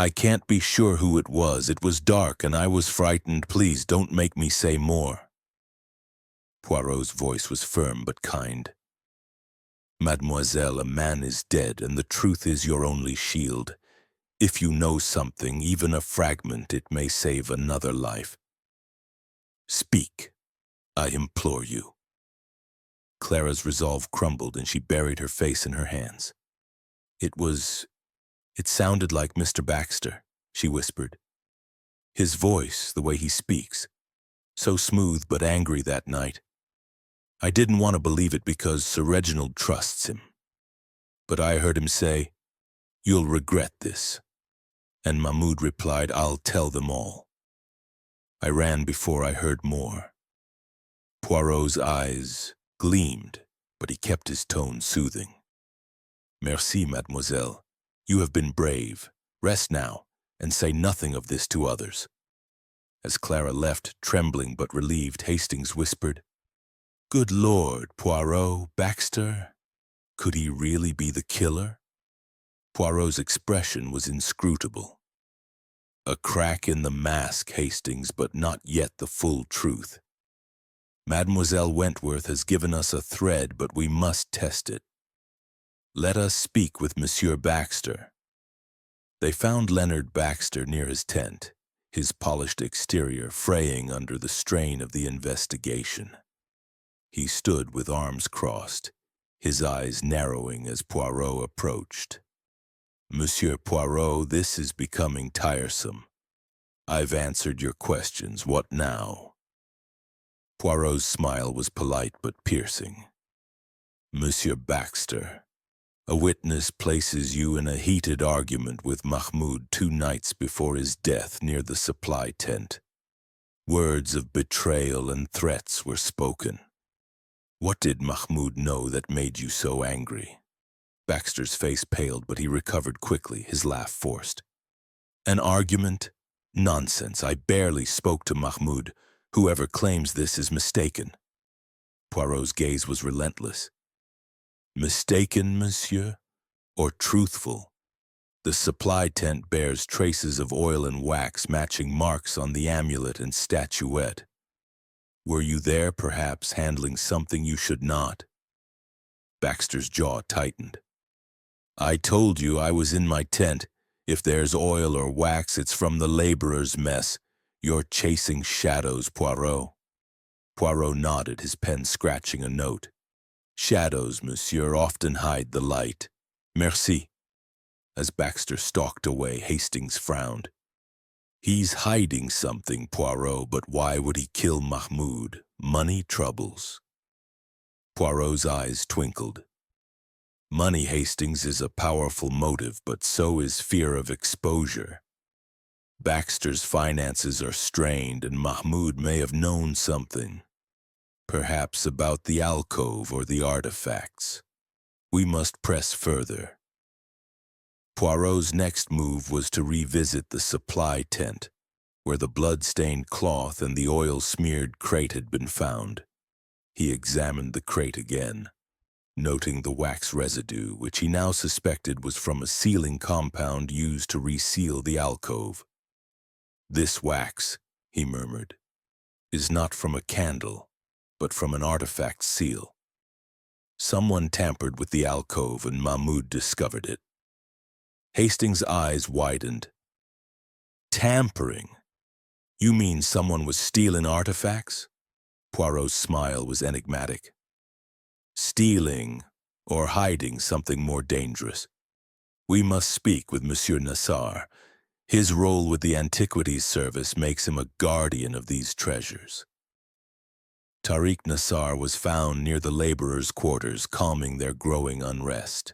can't be sure who it was. It was dark and I was frightened. Please don't make me say more." Poirot's voice was firm but kind. "Mademoiselle, a man is dead and the truth is your only shield. If you know something, even a fragment, it may save another life. Speak, I implore you." Clara's resolve crumbled and she buried her face in her hands. It sounded like Mr. Baxter," she whispered. "His voice, the way he speaks, so smooth but angry that night. I didn't want to believe it because Sir Reginald trusts him. But I heard him say, 'You'll regret this.' And Mahmoud replied, 'I'll tell them all.' I ran before I heard more." Poirot's eyes gleamed, but he kept his tone soothing. "Merci, mademoiselle. You have been brave. Rest now, and say nothing of this to others." As Clara left, trembling but relieved, Hastings whispered, "Good Lord, Poirot, Baxter, could he really be the killer?" Poirot's expression was inscrutable. "A crack in the mask, Hastings, but not yet the full truth. Mademoiselle Wentworth has given us a thread, but we must test it. Let us speak with Monsieur Baxter." They found Leonard Baxter near his tent, his polished exterior fraying under the strain of the investigation. He stood with arms crossed, his eyes narrowing as Poirot approached. "Monsieur Poirot, this is becoming tiresome. I've answered your questions. What now?" Poirot's smile was polite but piercing. "Monsieur Baxter, a witness places you in a heated argument with Mahmoud 2 nights before his death near the supply tent. Words of betrayal and threats were spoken. What did Mahmoud know that made you so angry?" Baxter's face paled, but he recovered quickly, his laugh forced. "An argument? Nonsense, I barely spoke to Mahmoud. Whoever claims this is mistaken." Poirot's gaze was relentless. "Mistaken, monsieur, or truthful? The supply tent bears traces of oil and wax matching marks on the amulet and statuette. Were you there, perhaps, handling something you should not?" Baxter's jaw tightened. "I told you I was in my tent. If there's oil or wax, it's from the laborers' mess. You're chasing shadows, Poirot." Poirot nodded, his pen scratching a note. "Shadows, monsieur, often hide the light. Merci." As Baxter stalked away, Hastings frowned. "He's hiding something, Poirot, but why would he kill Mahmoud? Money troubles." Poirot's eyes twinkled. "Money, Hastings, is a powerful motive, but so is fear of exposure. Baxter's finances are strained, and Mahmoud may have known something, perhaps about the alcove or the artifacts. We must press further." Poirot's next move was to revisit the supply tent, where the blood-stained cloth and the oil-smeared crate had been found. He examined the crate again, noting the wax residue, which he now suspected was from a sealing compound used to reseal the alcove. "This wax," he murmured, "is not from a candle, but from an artifact seal. Someone tampered with the alcove and Mahmoud discovered it." Hastings' eyes widened. "Tampering? You mean someone was stealing artifacts?" Poirot's smile was enigmatic. "Stealing or hiding something more dangerous. We must speak with Monsieur Nassar. His role with the Antiquities Service makes him a guardian of these treasures." Tariq Nassar was found near the laborers' quarters, calming their growing unrest.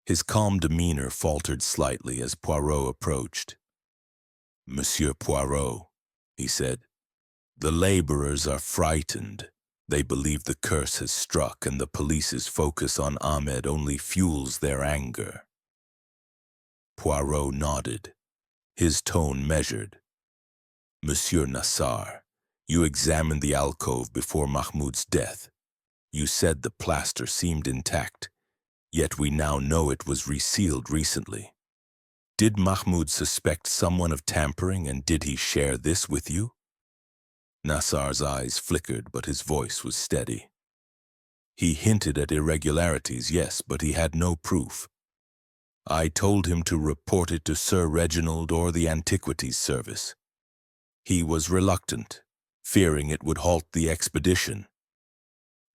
His calm demeanor faltered slightly as Poirot approached. "Monsieur Poirot," he said, "the laborers are frightened. They believe the curse has struck, and the police's focus on Ahmed only fuels their anger." Poirot nodded, his tone measured. "Monsieur Nassar, you examined the alcove before Mahmoud's death. You said the plaster seemed intact, yet we now know it was resealed recently. Did Mahmoud suspect someone of tampering, and did he share this with you?" Nassar's eyes flickered, but his voice was steady. "He hinted at irregularities, yes, but he had no proof. I told him to report it to Sir Reginald or the Antiquities Service. He was reluctant, fearing it would halt the expedition."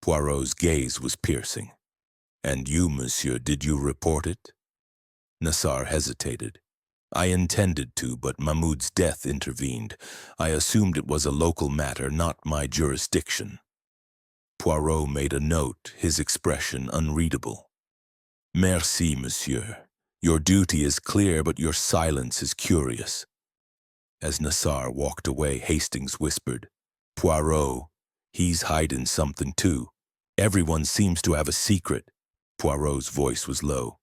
Poirot's gaze was piercing. "And you, monsieur, did you report it?" Nassar hesitated. "I intended to, but Mahmoud's death intervened. I assumed it was a local matter, not my jurisdiction." Poirot made a note, his expression unreadable. "Merci, monsieur. Your duty is clear, but your silence is curious." As Nassar walked away, Hastings whispered, "Poirot, he's hiding something too. Everyone seems to have a secret." Poirot's voice was low.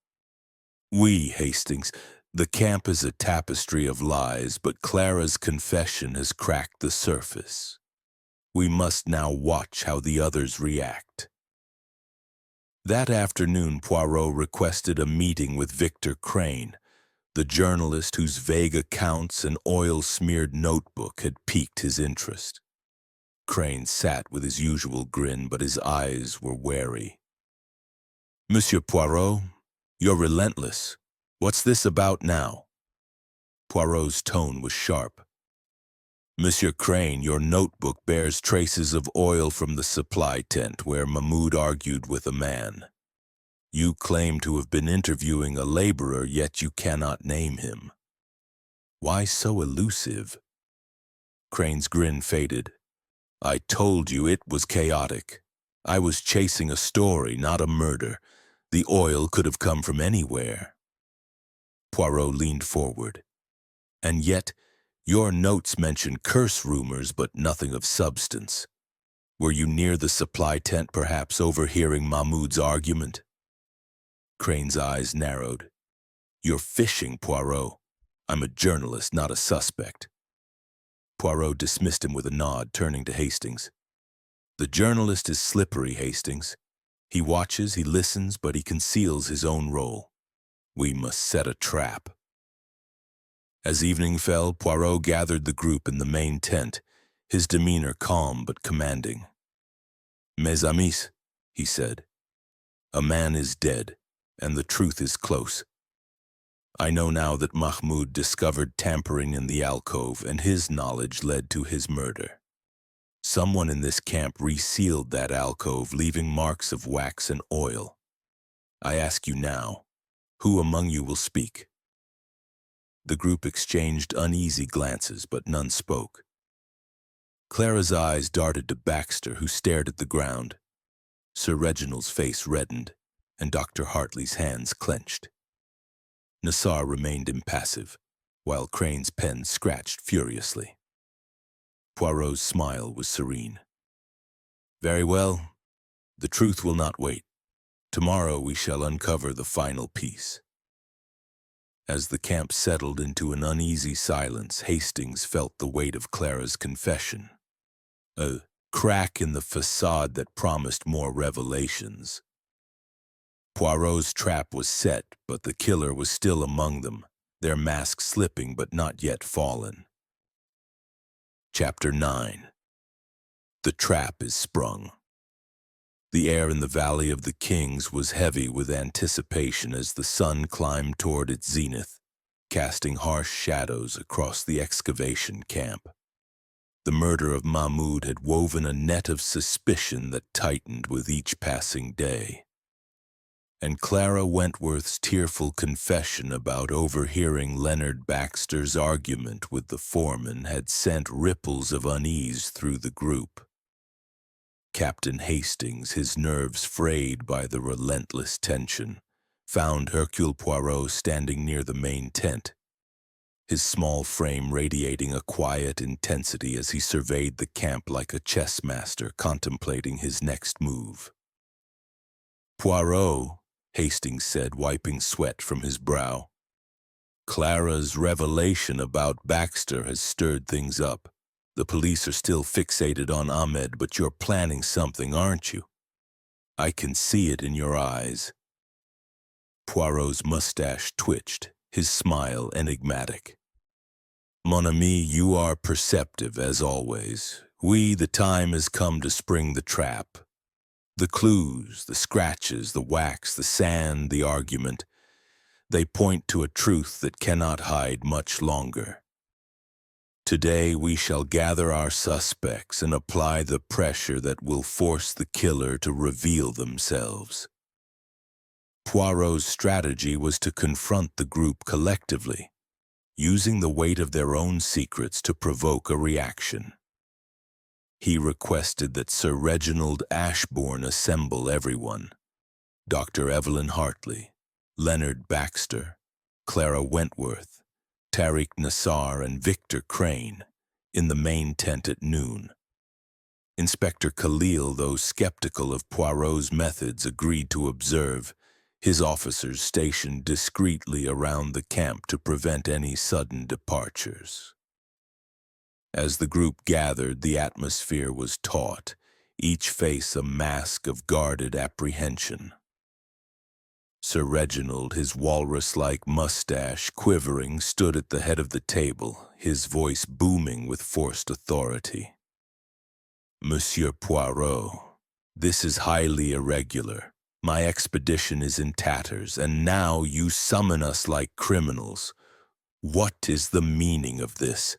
"Oui, Hastings. The camp is a tapestry of lies, but Clara's confession has cracked the surface. We must now watch how the others react." That afternoon, Poirot requested a meeting with Victor Crane, the journalist whose vague accounts and oil-smeared notebook had piqued his interest. Crane sat with his usual grin, but his eyes were wary. "Monsieur Poirot, you're relentless. What's this about now?" Poirot's tone was sharp. "Monsieur Crane, your notebook bears traces of oil from the supply tent where Mahmoud argued with a man. You claim to have been interviewing a laborer, yet you cannot name him. Why so elusive?" Crane's grin faded. "I told you it was chaotic. I was chasing a story, not a murder. The oil could have come from anywhere." Poirot leaned forward. "And yet, your notes mention curse rumors, but nothing of substance. Were you near the supply tent, perhaps overhearing Mahmoud's argument?" Crane's eyes narrowed. "You're fishing, Poirot. I'm a journalist, not a suspect." Poirot dismissed him with a nod, turning to Hastings. "The journalist is slippery, Hastings. He watches, he listens, but he conceals his own role. We must set a trap." As evening fell, Poirot gathered the group in the main tent, his demeanor calm but commanding. "Mes amis," he said, "a man is dead, and the truth is close. I know now that Mahmoud discovered tampering in the alcove, and his knowledge led to his murder. Someone in this camp resealed that alcove, leaving marks of wax and oil. I ask you now, who among you will speak?" The group exchanged uneasy glances, but none spoke. Clara's eyes darted to Baxter, who stared at the ground. Sir Reginald's face reddened, and Dr. Hartley's hands clenched. Nassar remained impassive, while Crane's pen scratched furiously. Poirot's smile was serene. "Very well. The truth will not wait. Tomorrow we shall uncover the final piece." As the camp settled into an uneasy silence, Hastings felt the weight of Clara's confession. A crack in the facade that promised more revelations. Poirot's trap was set, but the killer was still among them, their mask slipping but not yet fallen. Chapter 9. The trap is sprung. The air in the Valley of the Kings was heavy with anticipation as the sun climbed toward its zenith, casting harsh shadows across the excavation camp. The murder of Mahmoud had woven a net of suspicion that tightened with each passing day. And Clara Wentworth's tearful confession about overhearing Leonard Baxter's argument with the foreman had sent ripples of unease through the group. Captain Hastings, his nerves frayed by the relentless tension, found Hercule Poirot standing near the main tent, his small frame radiating a quiet intensity as he surveyed the camp like a chess master contemplating his next move. "Poirot," Hastings said, wiping sweat from his brow, "Clara's revelation about Baxter has stirred things up. The police are still fixated on Ahmed, but you're planning something, aren't you? I can see it in your eyes." Poirot's mustache twitched, his smile enigmatic. "Mon ami, you are perceptive, as always. The time has come to spring the trap. The clues, the scratches, the wax, the sand, the argument, they point to a truth that cannot hide much longer. Today we shall gather our suspects and apply the pressure that will force the killer to reveal themselves." Poirot's strategy was to confront the group collectively, using the weight of their own secrets to provoke a reaction. He requested that Sir Reginald Ashbourne assemble everyone: Dr. Evelyn Hartley, Leonard Baxter, Clara Wentworth, Tariq Nassar, and Victor Crane, in the main tent at noon. Inspector Khalil, though skeptical of Poirot's methods, agreed to observe, his officers stationed discreetly around the camp to prevent any sudden departures. As the group gathered, the atmosphere was taut, each face a mask of guarded apprehension. Sir Reginald, his walrus-like mustache quivering, stood at the head of the table, his voice booming with forced authority. Monsieur Poirot, this is highly irregular. My expedition is in tatters, and now you summon us like criminals. What is the meaning of this?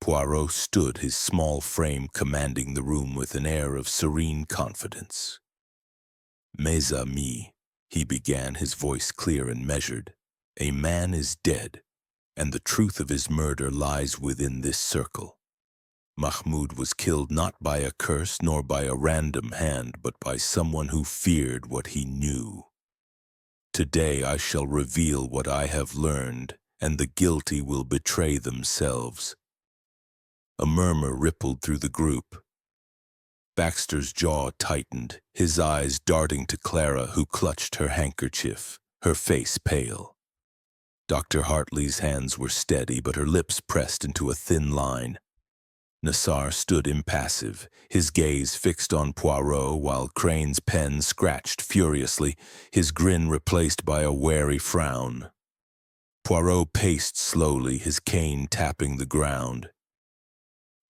Poirot stood, his small frame commanding the room with an air of serene confidence. Mes amis, he began, his voice clear and measured, a man is dead, and the truth of his murder lies within this circle. Mahmoud was killed not by a curse nor by a random hand, but by someone who feared what he knew. Today I shall reveal what I have learned, and the guilty will betray themselves. A murmur rippled through the group. Baxter's jaw tightened, his eyes darting to Clara, who clutched her handkerchief, her face pale. Dr. Hartley's hands were steady, but her lips pressed into a thin line. Nassar stood impassive, his gaze fixed on Poirot, while Crane's pen scratched furiously, his grin replaced by a wary frown. Poirot paced slowly, his cane tapping the ground.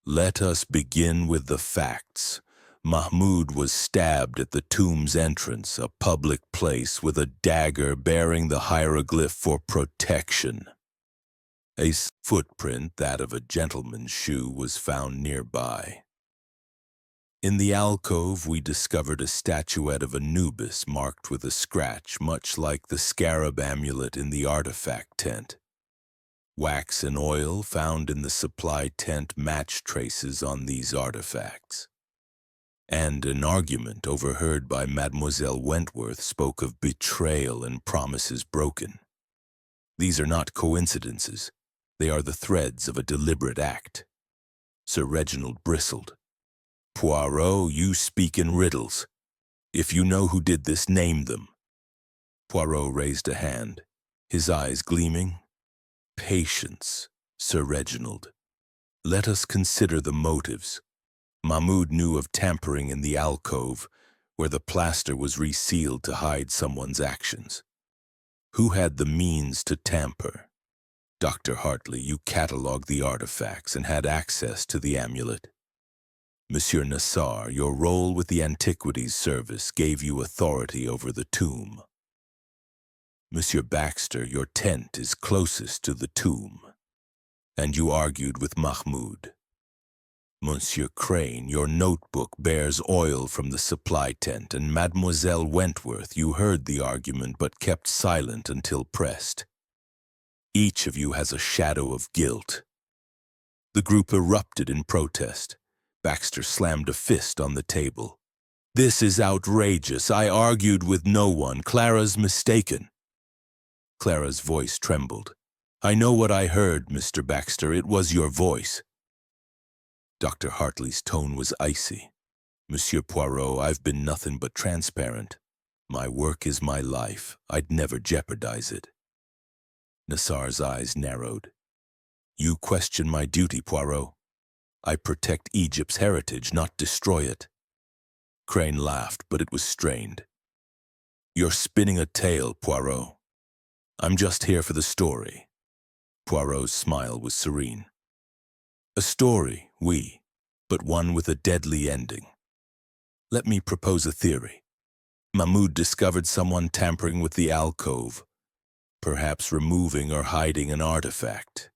Let us begin with the facts. Mahmoud was stabbed at the tomb's entrance, a public place, with a dagger bearing the hieroglyph for protection. A footprint, that of a gentleman's shoe, was found nearby. In the alcove, we discovered a statuette of Anubis marked with a scratch, much like the scarab amulet in the artifact tent. Wax and oil found in the supply tent matched traces on these artifacts. And an argument overheard by Mademoiselle Wentworth spoke of betrayal and promises broken. These are not coincidences. They are the threads of a deliberate act. Sir Reginald bristled. Poirot, you speak in riddles. If you know who did this, name them. Poirot raised a hand, his eyes gleaming. Patience, Sir Reginald. Let us consider the motives. Mahmoud knew of tampering in the alcove, where the plaster was resealed to hide someone's actions. Who had the means to tamper? Dr. Hartley, you catalogued the artifacts and had access to the amulet. Monsieur Nassar, your role with the Antiquities Service gave you authority over the tomb. Monsieur Baxter, your tent is closest to the tomb, and you argued with Mahmoud. Monsieur Crane, your notebook bears oil from the supply tent, and Mademoiselle Wentworth, you heard the argument but kept silent until pressed. Each of you has a shadow of guilt. The group erupted in protest. Baxter slammed a fist on the table. This is outrageous. I argued with no one. Clara's mistaken. Clara's voice trembled. I know what I heard, Mr. Baxter. It was your voice. Dr. Hartley's tone was icy. Monsieur Poirot, I've been nothing but transparent. My work is my life. I'd never jeopardize it. Nassar's eyes narrowed. You question my duty, Poirot. I protect Egypt's heritage, not destroy it. Crane laughed, but it was strained. You're spinning a tale, Poirot. I'm just here for the story. Poirot's smile was serene. A story, oui, but one with a deadly ending. Let me propose a theory. Mahmoud discovered someone tampering with the alcove, perhaps removing or hiding an artifact.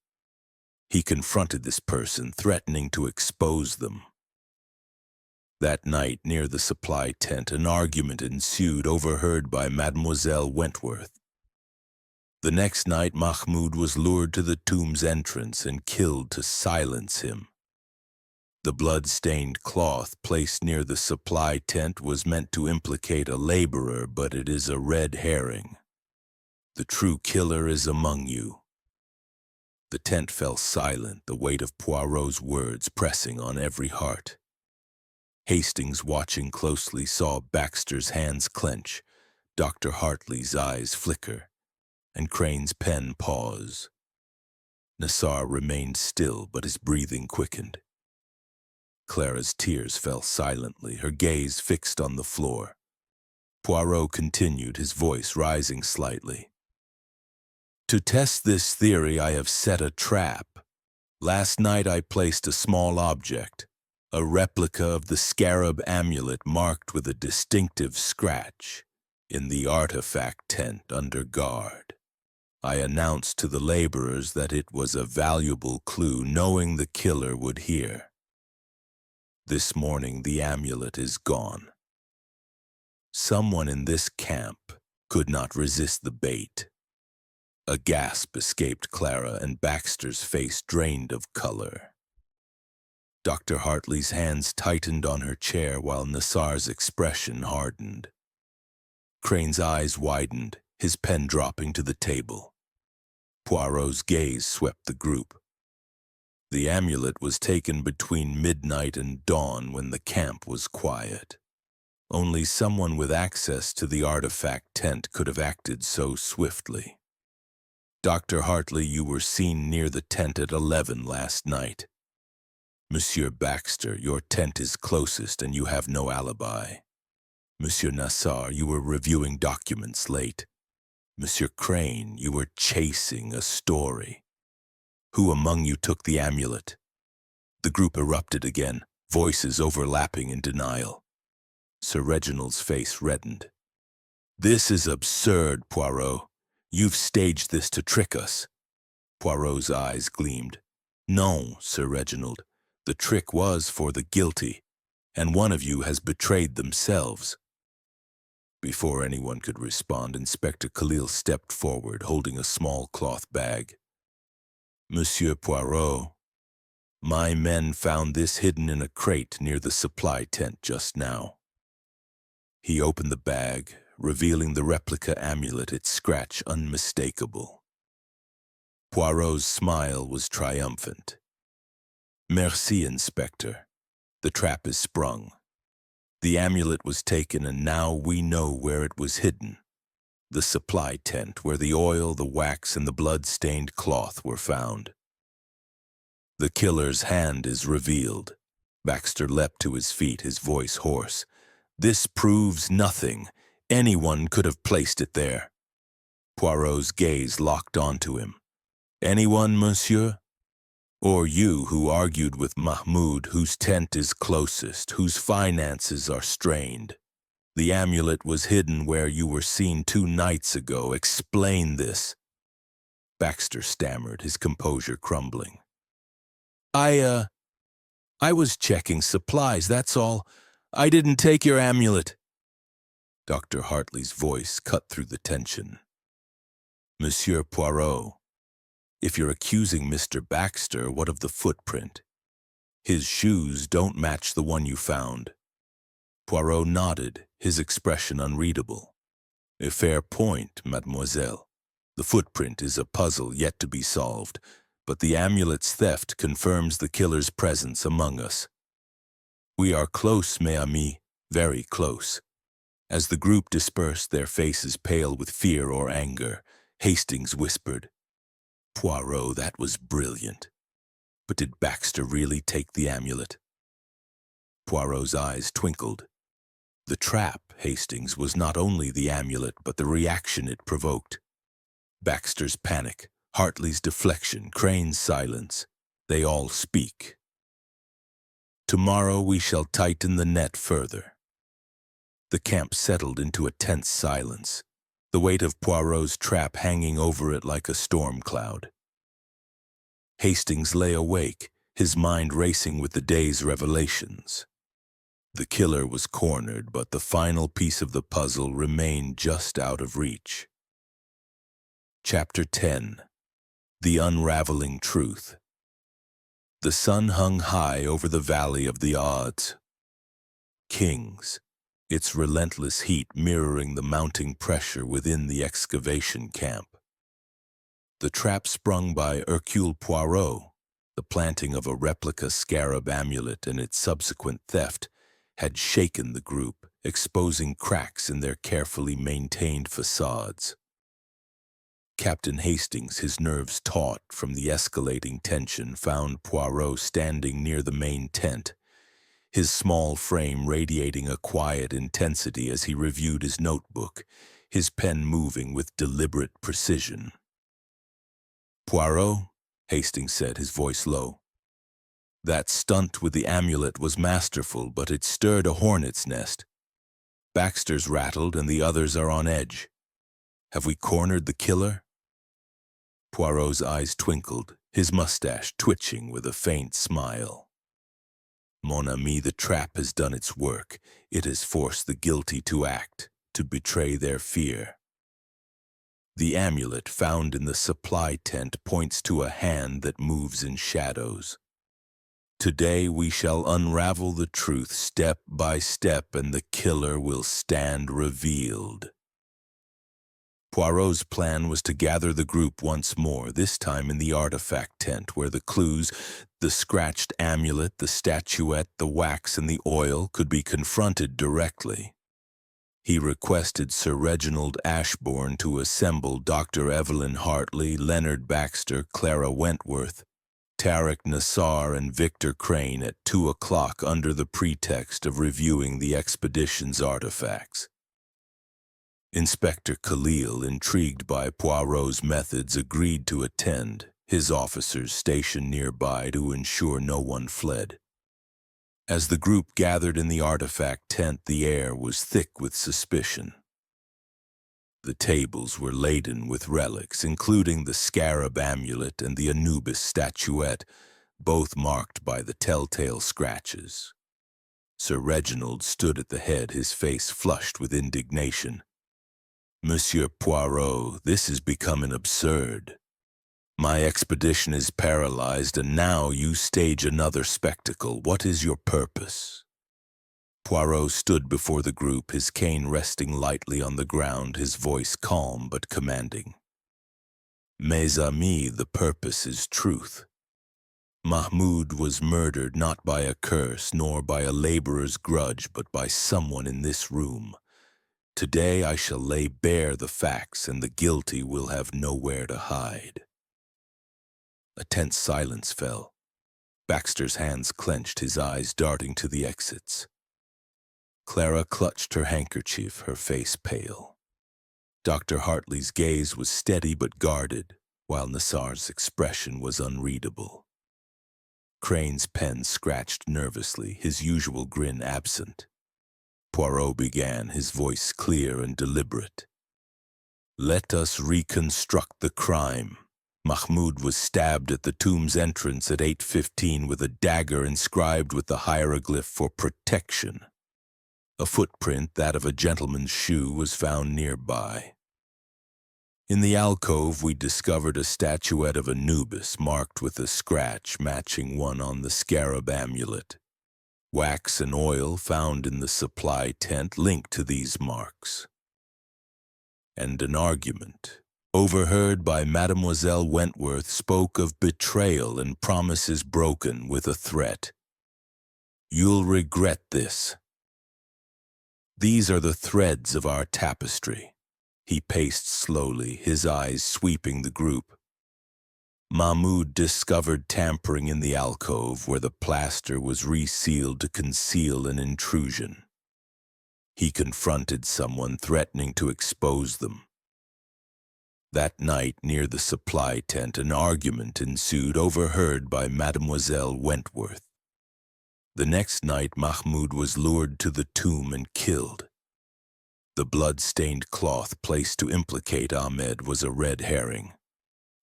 He confronted this person, threatening to expose them. That night, near the supply tent, an argument ensued, overheard by Mademoiselle Wentworth. The next night, Mahmoud was lured to the tomb's entrance and killed to silence him. The blood-stained cloth placed near the supply tent was meant to implicate a laborer, but it is a red herring. The true killer is among you. The tent fell silent, the weight of Poirot's words pressing on every heart. Hastings, watching closely, saw Baxter's hands clench, Dr. Hartley's eyes flicker, and Crane's pen pause. Nassar remained still, but his breathing quickened. Clara's tears fell silently, her gaze fixed on the floor. Poirot continued, his voice rising slightly. To test this theory, I have set a trap. Last night I placed a small object, a replica of the scarab amulet marked with a distinctive scratch in the artifact tent under guard. I announced to the laborers that it was a valuable clue, knowing the killer would hear. This morning the amulet is gone. Someone in this camp could not resist the bait. A gasp escaped Clara, and Baxter's face drained of color. Dr. Hartley's hands tightened on her chair while Nassar's expression hardened. Crane's eyes widened, his pen dropping to the table. Poirot's gaze swept the group. The amulet was taken between midnight and dawn when the camp was quiet. Only someone with access to the artifact tent could have acted so swiftly. Dr. Hartley, you were seen near the tent at 11 last night. Monsieur Baxter, your tent is closest and you have no alibi. Monsieur Nassar, you were reviewing documents late. Monsieur Crane, you were chasing a story. Who among you took the amulet? The group erupted again, voices overlapping in denial. Sir Reginald's face reddened. This is absurd, Poirot. You've staged this to trick us. Poirot's eyes gleamed. No, Sir Reginald. The trick was for the guilty, and one of you has betrayed themselves. Before anyone could respond, Inspector Khalil stepped forward, holding a small cloth bag. Monsieur Poirot, my men found this hidden in a crate near the supply tent just now. He opened the bag, revealing the replica amulet, its scratch unmistakable. Poirot's smile was triumphant. Merci, Inspector. The trap is sprung. The amulet was taken, and now we know where it was hidden. The supply tent, where the oil, the wax, and the blood-stained cloth were found. The killer's hand is revealed. Baxter leapt to his feet, his voice hoarse. This proves nothing. Anyone could have placed it there. Poirot's gaze locked onto him. Anyone, monsieur? Or you who argued with Mahmoud, whose tent is closest, whose finances are strained? The amulet was hidden where you were seen 2 nights ago. Explain this. Baxter stammered, his composure crumbling. I was checking supplies, that's all. I didn't take your amulet. Dr. Hartley's voice cut through the tension. Monsieur Poirot, if you're accusing Mr. Baxter, what of the footprint? His shoes don't match the one you found. Poirot nodded, his expression unreadable. A fair point, mademoiselle. The footprint is a puzzle yet to be solved, but the amulet's theft confirms the killer's presence among us. We are close, mes amis, very close. As the group dispersed, their faces pale with fear or anger, Hastings whispered, Poirot, that was brilliant. But did Baxter really take the amulet? Poirot's eyes twinkled. The trap, Hastings, was not only the amulet, but the reaction it provoked. Baxter's panic, Hartley's deflection, Crane's silence, they all speak. Tomorrow we shall tighten the net further. The camp settled into a tense silence, the weight of Poirot's trap hanging over it like a storm cloud. Hastings lay awake, his mind racing with the day's revelations. The killer was cornered, but the final piece of the puzzle remained just out of reach. Chapter 10. The Unraveling Truth. The sun hung high over the Valley of the Odds. Kings, its relentless heat mirroring the mounting pressure within the excavation camp. The trap sprung by Hercule Poirot, the planting of a replica scarab amulet and its subsequent theft, had shaken the group, exposing cracks in their carefully maintained facades. Captain Hastings, his nerves taut from the escalating tension, found Poirot standing near the main tent, his small frame radiating a quiet intensity as he reviewed his notebook, his pen moving with deliberate precision. Poirot, Hastings said, his voice low. That stunt with the amulet was masterful, but it stirred a hornet's nest. Baxter's rattled and the others are on edge. Have we cornered the killer? Poirot's eyes twinkled, his mustache twitching with a faint smile. Mon ami, the trap has done its work. It has forced the guilty to act, to betray their fear. The amulet found in the supply tent points to a hand that moves in shadows. Today we shall unravel the truth step by step, and the killer will stand revealed. Poirot's plan was to gather the group once more, this time in the artifact tent, where the clues, the scratched amulet, the statuette, the wax, and the oil could be confronted directly. He requested Sir Reginald Ashbourne to assemble Dr. Evelyn Hartley, Leonard Baxter, Clara Wentworth, Tarek Nassar, and Victor Crane at 2 o'clock under the pretext of reviewing the expedition's artifacts. Inspector Khalil, intrigued by Poirot's methods, agreed to attend, his officers stationed nearby to ensure no one fled. As the group gathered in the artifact tent, the air was thick with suspicion. The tables were laden with relics, including the scarab amulet and the Anubis statuette, both marked by the telltale scratches. Sir Reginald stood at the head, his face flushed with indignation. Monsieur Poirot, this is becoming absurd. My expedition is paralyzed, and now you stage another spectacle. What is your purpose? Poirot stood before the group, his cane resting lightly on the ground, his voice calm but commanding. Mes amis, the purpose is truth. Mahmoud was murdered not by a curse, nor by a laborer's grudge, but by someone in this room. Today I shall lay bare the facts, and the guilty will have nowhere to hide. A tense silence fell. Baxter's hands clenched, his eyes darting to the exits. Clara clutched her handkerchief, her face pale. Dr. Hartley's gaze was steady but guarded, while Nassar's expression was unreadable. Crane's pen scratched nervously, his usual grin absent. Poirot began, his voice clear and deliberate. Let us reconstruct the crime. Mahmoud was stabbed at the tomb's entrance at 8:15 with a dagger inscribed with the hieroglyph for protection. A footprint, that of a gentleman's shoe, was found nearby. In the alcove, we discovered a statuette of Anubis marked with a scratch matching one on the scarab amulet. Wax and oil found in the supply tent linked to these marks. And an argument, overheard by Mademoiselle Wentworth, spoke of betrayal and promises broken with a threat. You'll regret this. These are the threads of our tapestry. He paced slowly, his eyes sweeping the group. Mahmoud discovered tampering in the alcove where the plaster was resealed to conceal an intrusion. He confronted someone threatening to expose them. That night, near the supply tent, an argument ensued, overheard by Mademoiselle Wentworth. The next night, Mahmoud was lured to the tomb and killed. The blood-stained cloth placed to implicate Ahmed was a red herring.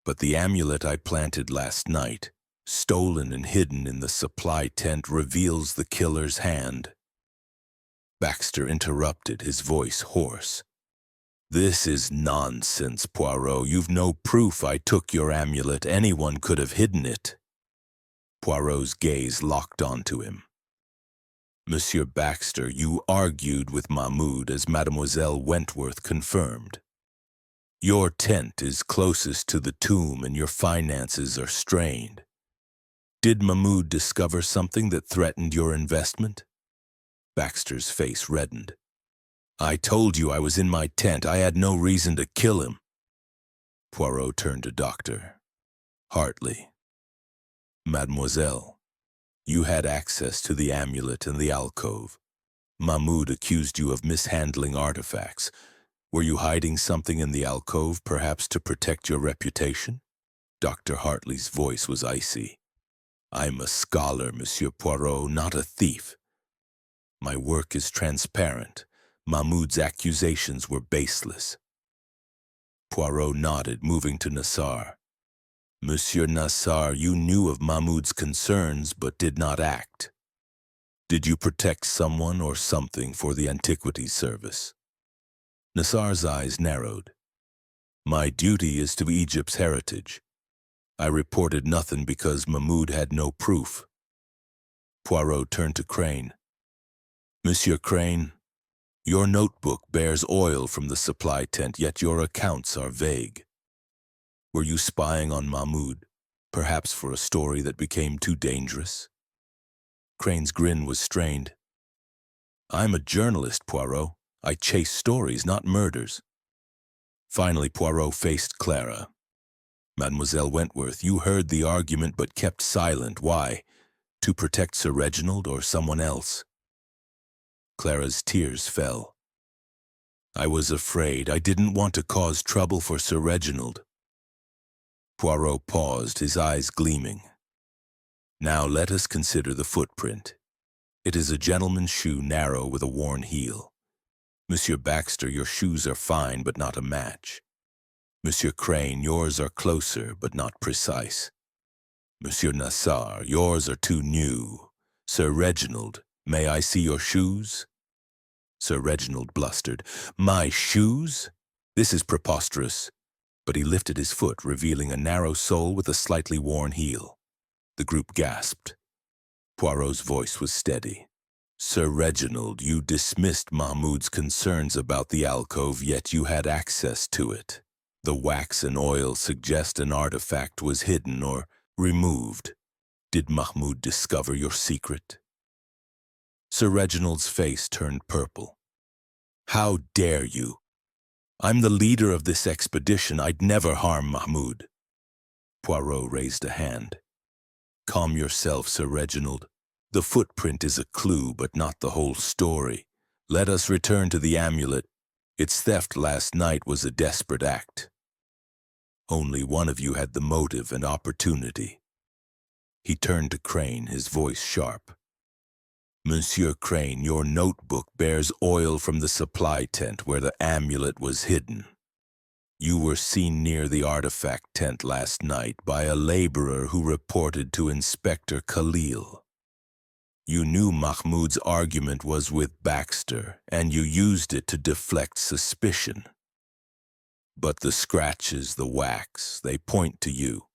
But the amulet I planted last night, stolen and hidden in the supply tent, reveals the killer's hand. Baxter interrupted, his voice hoarse. This is nonsense, Poirot. You've no proof I took your amulet. Anyone could have hidden it. Poirot's gaze locked onto him. Monsieur Baxter, you argued with Mahmoud, as Mademoiselle Wentworth confirmed. Your tent is closest to the tomb and your finances are strained. Did Mahmoud discover something that threatened your investment? Baxter's face reddened. I told you I was in my tent. I had no reason to kill him. Poirot turned to Dr. Hartley. Mademoiselle, you had access to the amulet in the alcove. Mahmoud accused you of mishandling artifacts. Were you hiding something in the alcove, perhaps to protect your reputation? Dr. Hartley's voice was icy. I'm a scholar, Monsieur Poirot, not a thief. My work is transparent. Mahmoud's accusations were baseless. Poirot nodded, moving to Nassar. Monsieur Nassar, you knew of Mahmoud's concerns but did not act. Did you protect someone or something for the Antiquities Service? Nassar's eyes narrowed. My duty is to Egypt's heritage. I reported nothing because Mahmoud had no proof. Poirot turned to Crane. Monsieur Crane, your notebook bears oil from the supply tent, yet your accounts are vague. Were you spying on Mahmoud, perhaps for a story that became too dangerous? Crane's grin was strained. I'm a journalist, Poirot. I chase stories, not murders. Finally, Poirot faced Clara. Mademoiselle Wentworth, you heard the argument but kept silent. Why? To protect Sir Reginald or someone else? Clara's tears fell. I was afraid. I didn't want to cause trouble for Sir Reginald. Poirot paused, his eyes gleaming. Now let us consider the footprint. It is a gentleman's shoe, narrow with a worn heel. Monsieur Baxter, your shoes are fine but not a match. Monsieur Crane, yours are closer but not precise. Monsieur Nassar, yours are too new. Sir Reginald, may I see your shoes? Sir Reginald blustered. My shoes? This is preposterous. But he lifted his foot, revealing a narrow sole with a slightly worn heel. The group gasped. Poirot's voice was steady. Sir Reginald, you dismissed Mahmoud's concerns about the alcove, yet you had access to it. The wax and oil suggest an artifact was hidden or removed. Did Mahmoud discover your secret? Sir Reginald's face turned purple. How dare you? I'm the leader of this expedition. I'd never harm Mahmoud. Poirot raised a hand. Calm yourself, Sir Reginald. The footprint is a clue, but not the whole story. Let us return to the amulet. Its theft last night was a desperate act. Only one of you had the motive and opportunity. He turned to Crane, his voice sharp. Monsieur Crane, your notebook bears oil from the supply tent where the amulet was hidden. You were seen near the artifact tent last night by a laborer who reported to Inspector Khalil. You knew Mahmoud's argument was with Baxter, and you used it to deflect suspicion. But the scratches, the wax, they point to you.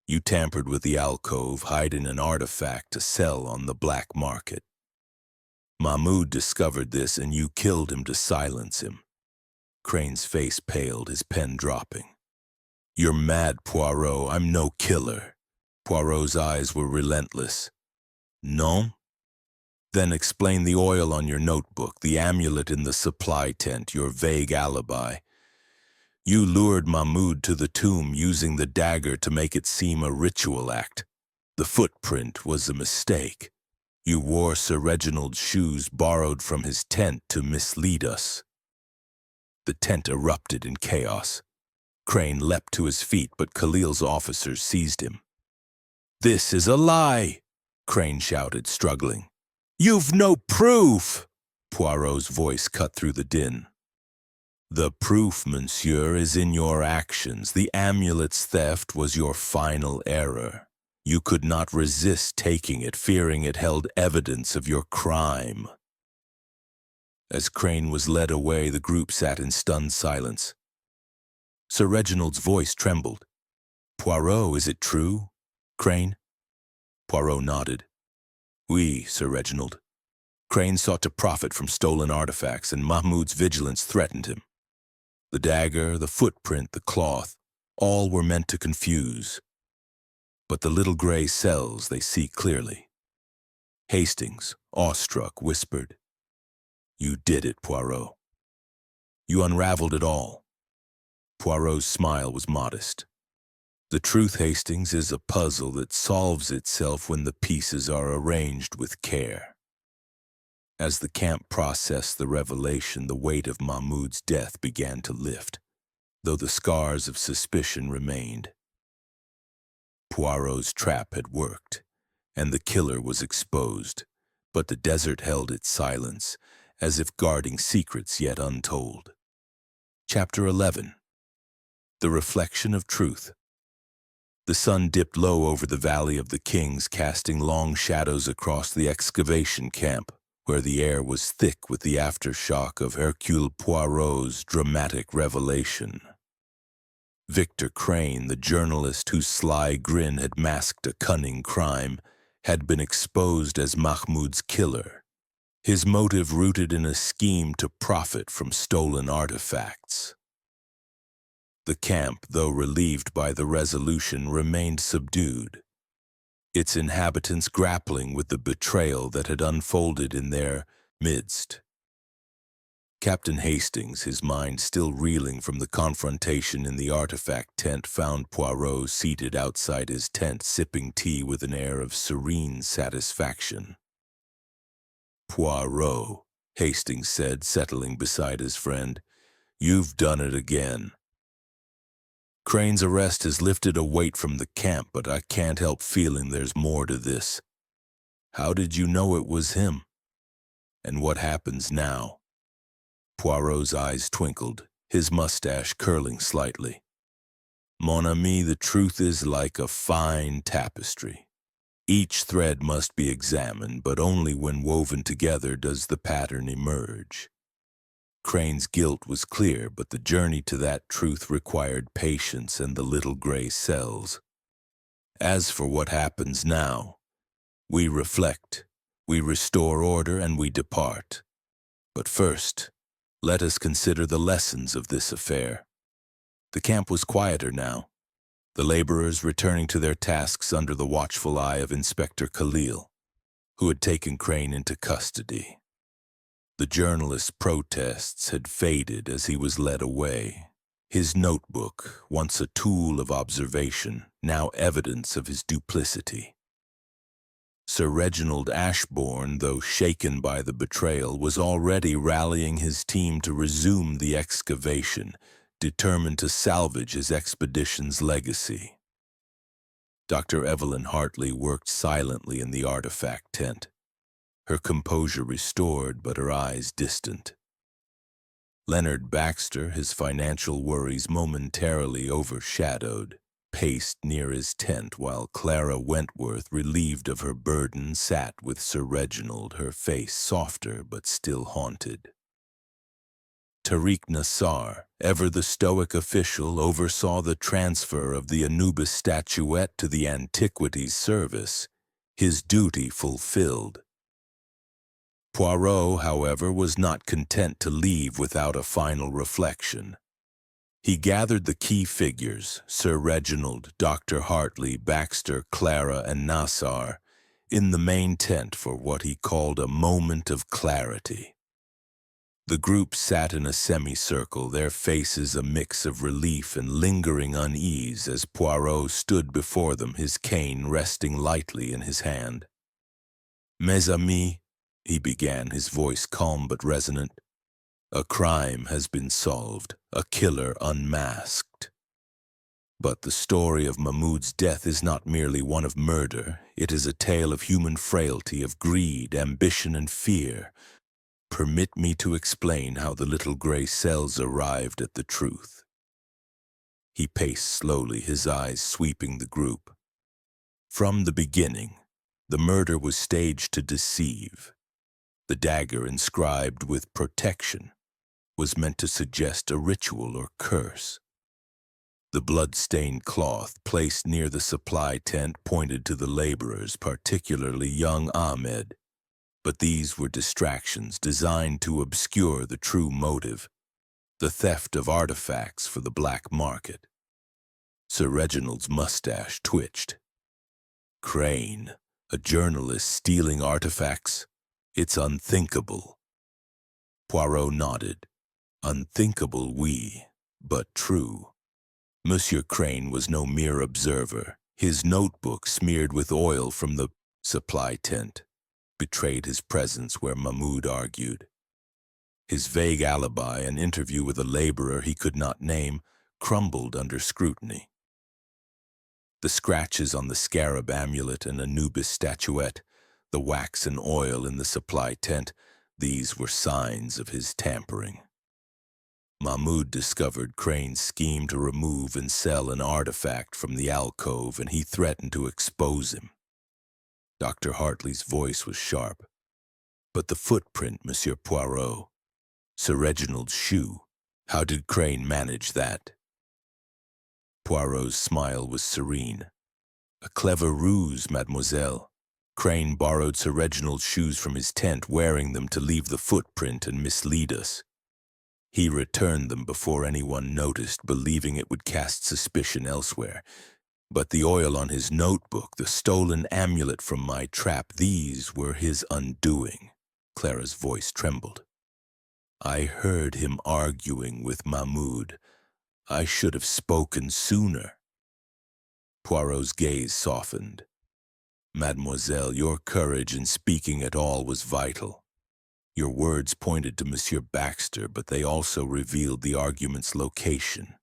You tampered with the alcove, hiding an artifact to sell on the black market. Mahmoud discovered this, and you killed him to silence him. Crane's face paled, his pen dropping. You're mad, Poirot. I'm no killer. Poirot's eyes were relentless. Non? Then explain the oil on your notebook, the amulet in the supply tent, your vague alibi. You lured Mahmoud to the tomb using the dagger to make it seem a ritual act. The footprint was a mistake. You wore Sir Reginald's shoes borrowed from his tent to mislead us. The tent erupted in chaos. Crane leapt to his feet, but Khalil's officers seized him. This is a lie, Crane shouted, struggling. You've no proof! Poirot's voice cut through the din. The proof, monsieur, is in your actions. The amulet's theft was your final error. You could not resist taking it, fearing it held evidence of your crime. As Crane was led away, the group sat in stunned silence. Sir Reginald's voice trembled. Poirot, is it true? Crane? Poirot nodded. Oui, Sir Reginald. Crane sought to profit from stolen artifacts, and Mahmoud's vigilance threatened him. The dagger, the footprint, the cloth, all were meant to confuse. But the little gray cells, they see clearly. Hastings, awestruck, whispered, You did it, Poirot. You unraveled it all. Poirot's smile was modest. The truth, Hastings, is a puzzle that solves itself when the pieces are arranged with care. As the camp processed the revelation, the weight of Mahmoud's death began to lift, though the scars of suspicion remained. Poirot's trap had worked, and the killer was exposed, but the desert held its silence, as if guarding secrets yet untold. Chapter 11. The Reflection of Truth. The sun dipped low over the Valley of the Kings, casting long shadows across the excavation camp, where the air was thick with the aftershock of Hercule Poirot's dramatic revelation. Victor Crane, the journalist whose sly grin had masked a cunning crime, had been exposed as Mahmoud's killer, his motive rooted in a scheme to profit from stolen artifacts. The camp, though relieved by the resolution, remained subdued, its inhabitants grappling with the betrayal that had unfolded in their midst. Captain Hastings, his mind still reeling from the confrontation in the artifact tent, found Poirot seated outside his tent, sipping tea with an air of serene satisfaction. "Poirot," Hastings said, settling beside his friend, "you've done it again. Crane's arrest has lifted a weight from the camp, but I can't help feeling there's more to this. How did you know it was him? And what happens now?" Poirot's eyes twinkled, his mustache curling slightly. "Mon ami, the truth is like a fine tapestry. Each thread must be examined, but only when woven together does the pattern emerge. Crane's guilt was clear, but the journey to that truth required patience and the little gray cells. As for what happens now, we reflect, we restore order, and we depart. But first, let us consider the lessons of this affair." The camp was quieter now, the laborers returning to their tasks under the watchful eye of Inspector Khalil, who had taken Crane into custody. The journalist's protests had faded as he was led away, his notebook, once a tool of observation, now evidence of his duplicity. Sir Reginald Ashbourne, though shaken by the betrayal, was already rallying his team to resume the excavation, determined to salvage his expedition's legacy. Dr. Evelyn Hartley worked silently in the artifact tent, her composure restored but her eyes distant. Leonard Baxter, his financial worries momentarily overshadowed, paced near his tent while Clara Wentworth, relieved of her burden, sat with Sir Reginald, her face softer but still haunted. Tariq Nassar, ever the stoic official, oversaw the transfer of the Anubis statuette to the Antiquities Service, his duty fulfilled. Poirot, however, was not content to leave without a final reflection. He gathered the key figures, Sir Reginald, Dr. Hartley, Baxter, Clara, and Nassar, in the main tent for what he called a moment of clarity. The group sat in a semicircle, their faces a mix of relief and lingering unease as Poirot stood before them, his cane resting lightly in his hand. "Mes amis," he began, his voice calm but resonant, "a crime has been solved, a killer unmasked. But the story of Mahmoud's death is not merely one of murder. It is a tale of human frailty, of greed, ambition, and fear. Permit me to explain how the little gray cells arrived at the truth." He paced slowly, his eyes sweeping the group. From the beginning, the murder was staged to deceive. The dagger, inscribed with protection, was meant to suggest a ritual or curse. The blood-stained cloth placed near the supply tent pointed to the laborers, particularly young Ahmed. But these were distractions designed to obscure the true motive, the theft of artifacts for the black market. Sir Reginald's mustache twitched. "Crane, a journalist stealing artifacts? It's unthinkable." Poirot nodded. "Unthinkable, oui, but true." Monsieur Crane was no mere observer. His notebook, smeared with oil from the supply tent, betrayed his presence where Mahmoud argued. His vague alibi, an interview with a laborer he could not name, crumbled under scrutiny. The scratches on the scarab amulet and Anubis statuette, the wax and oil in the supply tent, these were signs of his tampering. Mahmoud discovered Crane's scheme to remove and sell an artifact from the alcove, and he threatened to expose him. Dr. Hartley's voice was sharp. But the footprint, Monsieur Poirot, Sir Reginald's shoe, how did Crane manage that? Poirot's smile was serene. A clever ruse, mademoiselle. Crane borrowed Sir Reginald's shoes from his tent, wearing them to leave the footprint and mislead us. He returned them before anyone noticed, believing it would cast suspicion elsewhere. But the oil on his notebook, the stolen amulet from my trap, these were his undoing. Clara's voice trembled. I heard him arguing with Mahmoud. I should have spoken sooner. Poirot's gaze softened. Mademoiselle, your courage in speaking at all was vital. Your words pointed to Monsieur Baxter, but they also revealed the argument's location.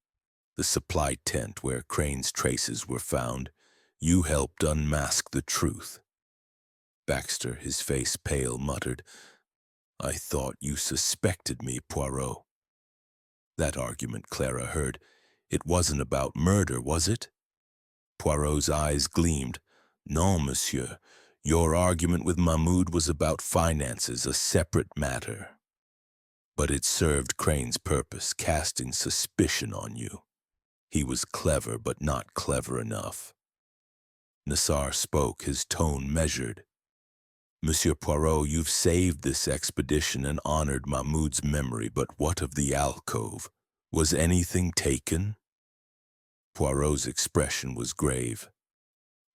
The supply tent where Crane's traces were found. You helped unmask the truth. Baxter, his face pale, muttered, I thought you suspected me, Poirot. That argument, Clara heard. It wasn't about murder, was it? Poirot's eyes gleamed. Non, monsieur. Your argument with Mahmoud was about finances, a separate matter. But it served Crane's purpose, casting suspicion on you. He was clever, but not clever enough. Nassar spoke, his tone measured. Monsieur Poirot, you've saved this expedition and honored Mahmoud's memory, but what of the alcove? Was anything taken? Poirot's expression was grave.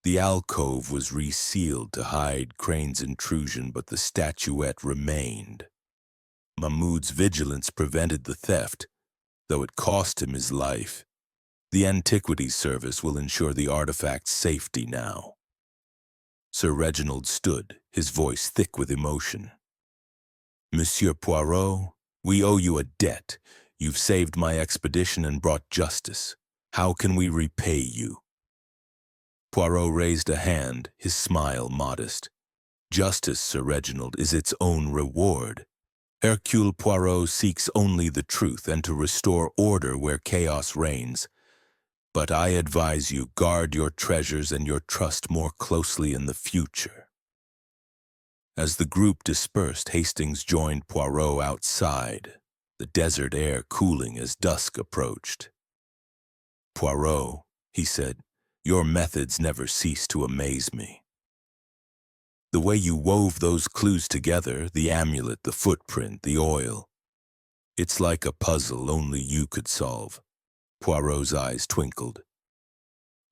The alcove was resealed to hide Crane's intrusion, but the statuette remained. Mahmoud's vigilance prevented the theft, though it cost him his life. The Antiquities Service will ensure the artifact's safety now. Sir Reginald stood, his voice thick with emotion. Monsieur Poirot, we owe you a debt. You've saved my expedition and brought justice. How can we repay you? Poirot raised a hand, his smile modest. Justice, Sir Reginald, is its own reward. Hercule Poirot seeks only the truth and to restore order where chaos reigns. But I advise you, guard your treasures and your trust more closely in the future. As the group dispersed, Hastings joined Poirot outside, the desert air cooling as dusk approached. Poirot, he said, your methods never cease to amaze me. The way you wove those clues together, the amulet, the footprint, the oil, it's like a puzzle only you could solve. Poirot's eyes twinkled.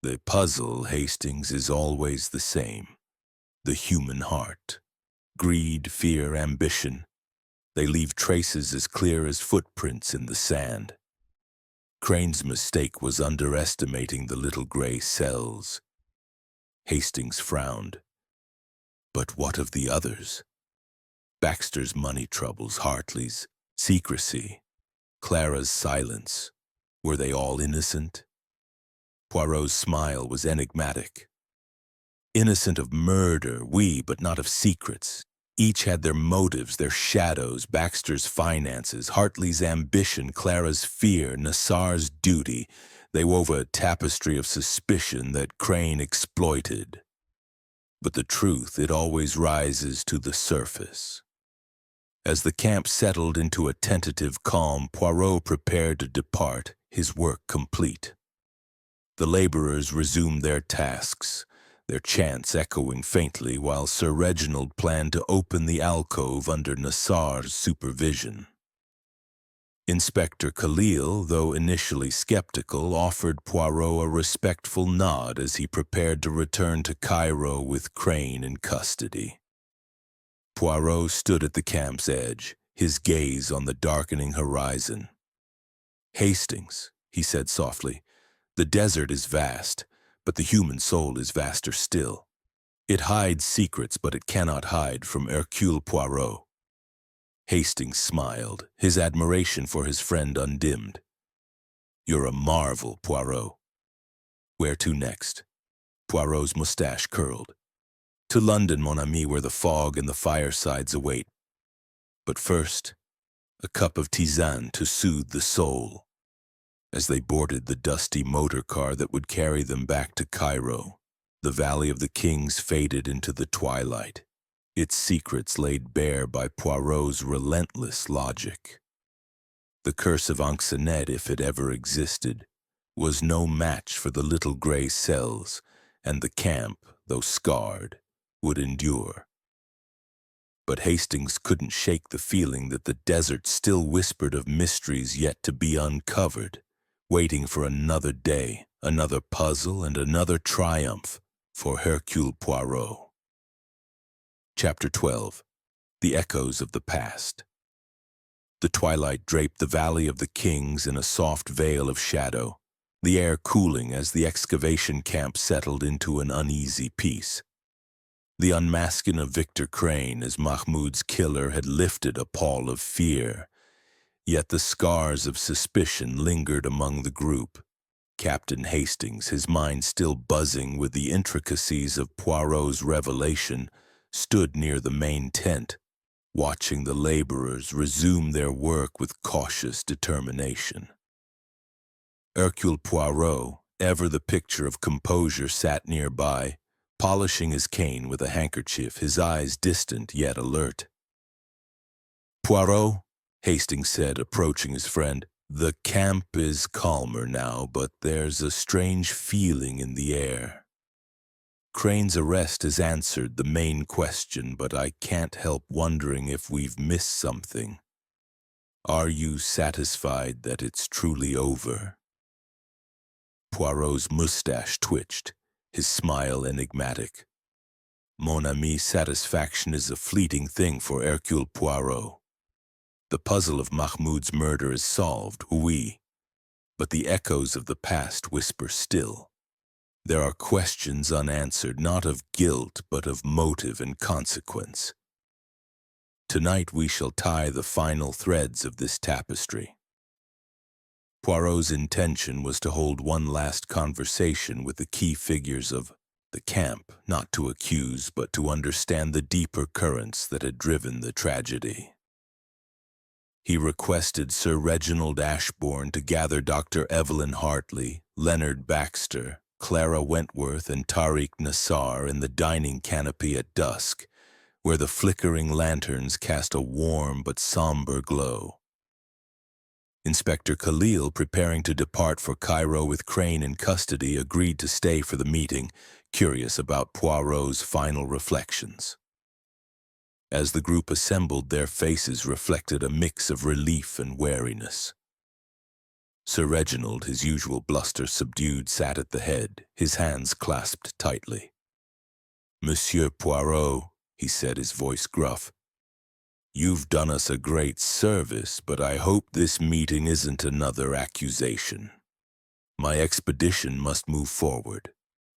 The puzzle, Hastings, is always the same. The human heart. Greed, fear, ambition. They leave traces as clear as footprints in the sand. Crane's mistake was underestimating the little gray cells. Hastings frowned. But what of the others? Baxter's money troubles, Hartley's secrecy, Clara's silence. Were they all innocent? Poirot's smile was enigmatic. Innocent of murder, oui, but not of secrets. Each had their motives, their shadows, Baxter's finances, Hartley's ambition, Clara's fear, Nassar's duty. They wove a tapestry of suspicion that Crane exploited. But the truth, it always rises to the surface. As the camp settled into a tentative calm, Poirot prepared to depart, his work complete. The laborers resumed their tasks, their chants echoing faintly, while Sir Reginald planned to open the alcove under Nassar's supervision. Inspector Khalil, though initially skeptical, offered Poirot a respectful nod as he prepared to return to Cairo with Crane in custody. Poirot stood at the camp's edge, his gaze on the darkening horizon. Hastings, he said softly, the desert is vast, but the human soul is vaster still. It hides secrets, but it cannot hide from Hercule Poirot. Hastings smiled, his admiration for his friend undimmed. You're a marvel, Poirot. Where to next? Poirot's mustache curled. To London, mon ami, where the fog and the firesides await. But first, a cup of tisane to soothe the soul. As they boarded the dusty motor car that would carry them back to Cairo, the Valley of the Kings faded into the twilight, its secrets laid bare by Poirot's relentless logic. The curse of Anxenette, if it ever existed, was no match for the little gray cells, and the camp, though scarred, would endure. But Hastings couldn't shake the feeling that the desert still whispered of mysteries yet to be uncovered, waiting for another day, another puzzle, and another triumph for Hercule Poirot. Chapter 12. The Echoes of the Past. The twilight draped the Valley of the Kings in a soft veil of shadow, the air cooling as the excavation camp settled into an uneasy peace. The unmasking of Victor Crane as Mahmoud's killer had lifted a pall of fear, yet the scars of suspicion lingered among the group. Captain Hastings, his mind still buzzing with the intricacies of Poirot's revelation, stood near the main tent, watching the laborers resume their work with cautious determination. Hercule Poirot, ever the picture of composure, sat nearby, polishing his cane with a handkerchief, his eyes distant yet alert. "Poirot," Hastings said, approaching his friend, "the camp is calmer now, but there's a strange feeling in the air. Crane's arrest has answered the main question, but I can't help wondering if we've missed something. Are you satisfied that it's truly over?" Poirot's mustache twitched, his smile enigmatic. "Mon ami, satisfaction is a fleeting thing for Hercule Poirot. The puzzle of Mahmoud's murder is solved, oui, but the echoes of the past whisper still. There are questions unanswered, not of guilt, but of motive and consequence. Tonight we shall tie the final threads of this tapestry." Poirot's intention was to hold one last conversation with the key figures of the camp, not to accuse, but to understand the deeper currents that had driven the tragedy. He requested Sir Reginald Ashbourne to gather Dr. Evelyn Hartley, Leonard Baxter, Clara Wentworth, and Tariq Nassar in the dining canopy at dusk, where the flickering lanterns cast a warm but somber glow. Inspector Khalil, preparing to depart for Cairo with Crane in custody, agreed to stay for the meeting, curious about Poirot's final reflections. As the group assembled, their faces reflected a mix of relief and wariness. Sir Reginald, his usual bluster subdued, sat at the head, his hands clasped tightly. "Monsieur Poirot," he said, his voice gruff, "you've done us a great service, but I hope this meeting isn't another accusation. My expedition must move forward."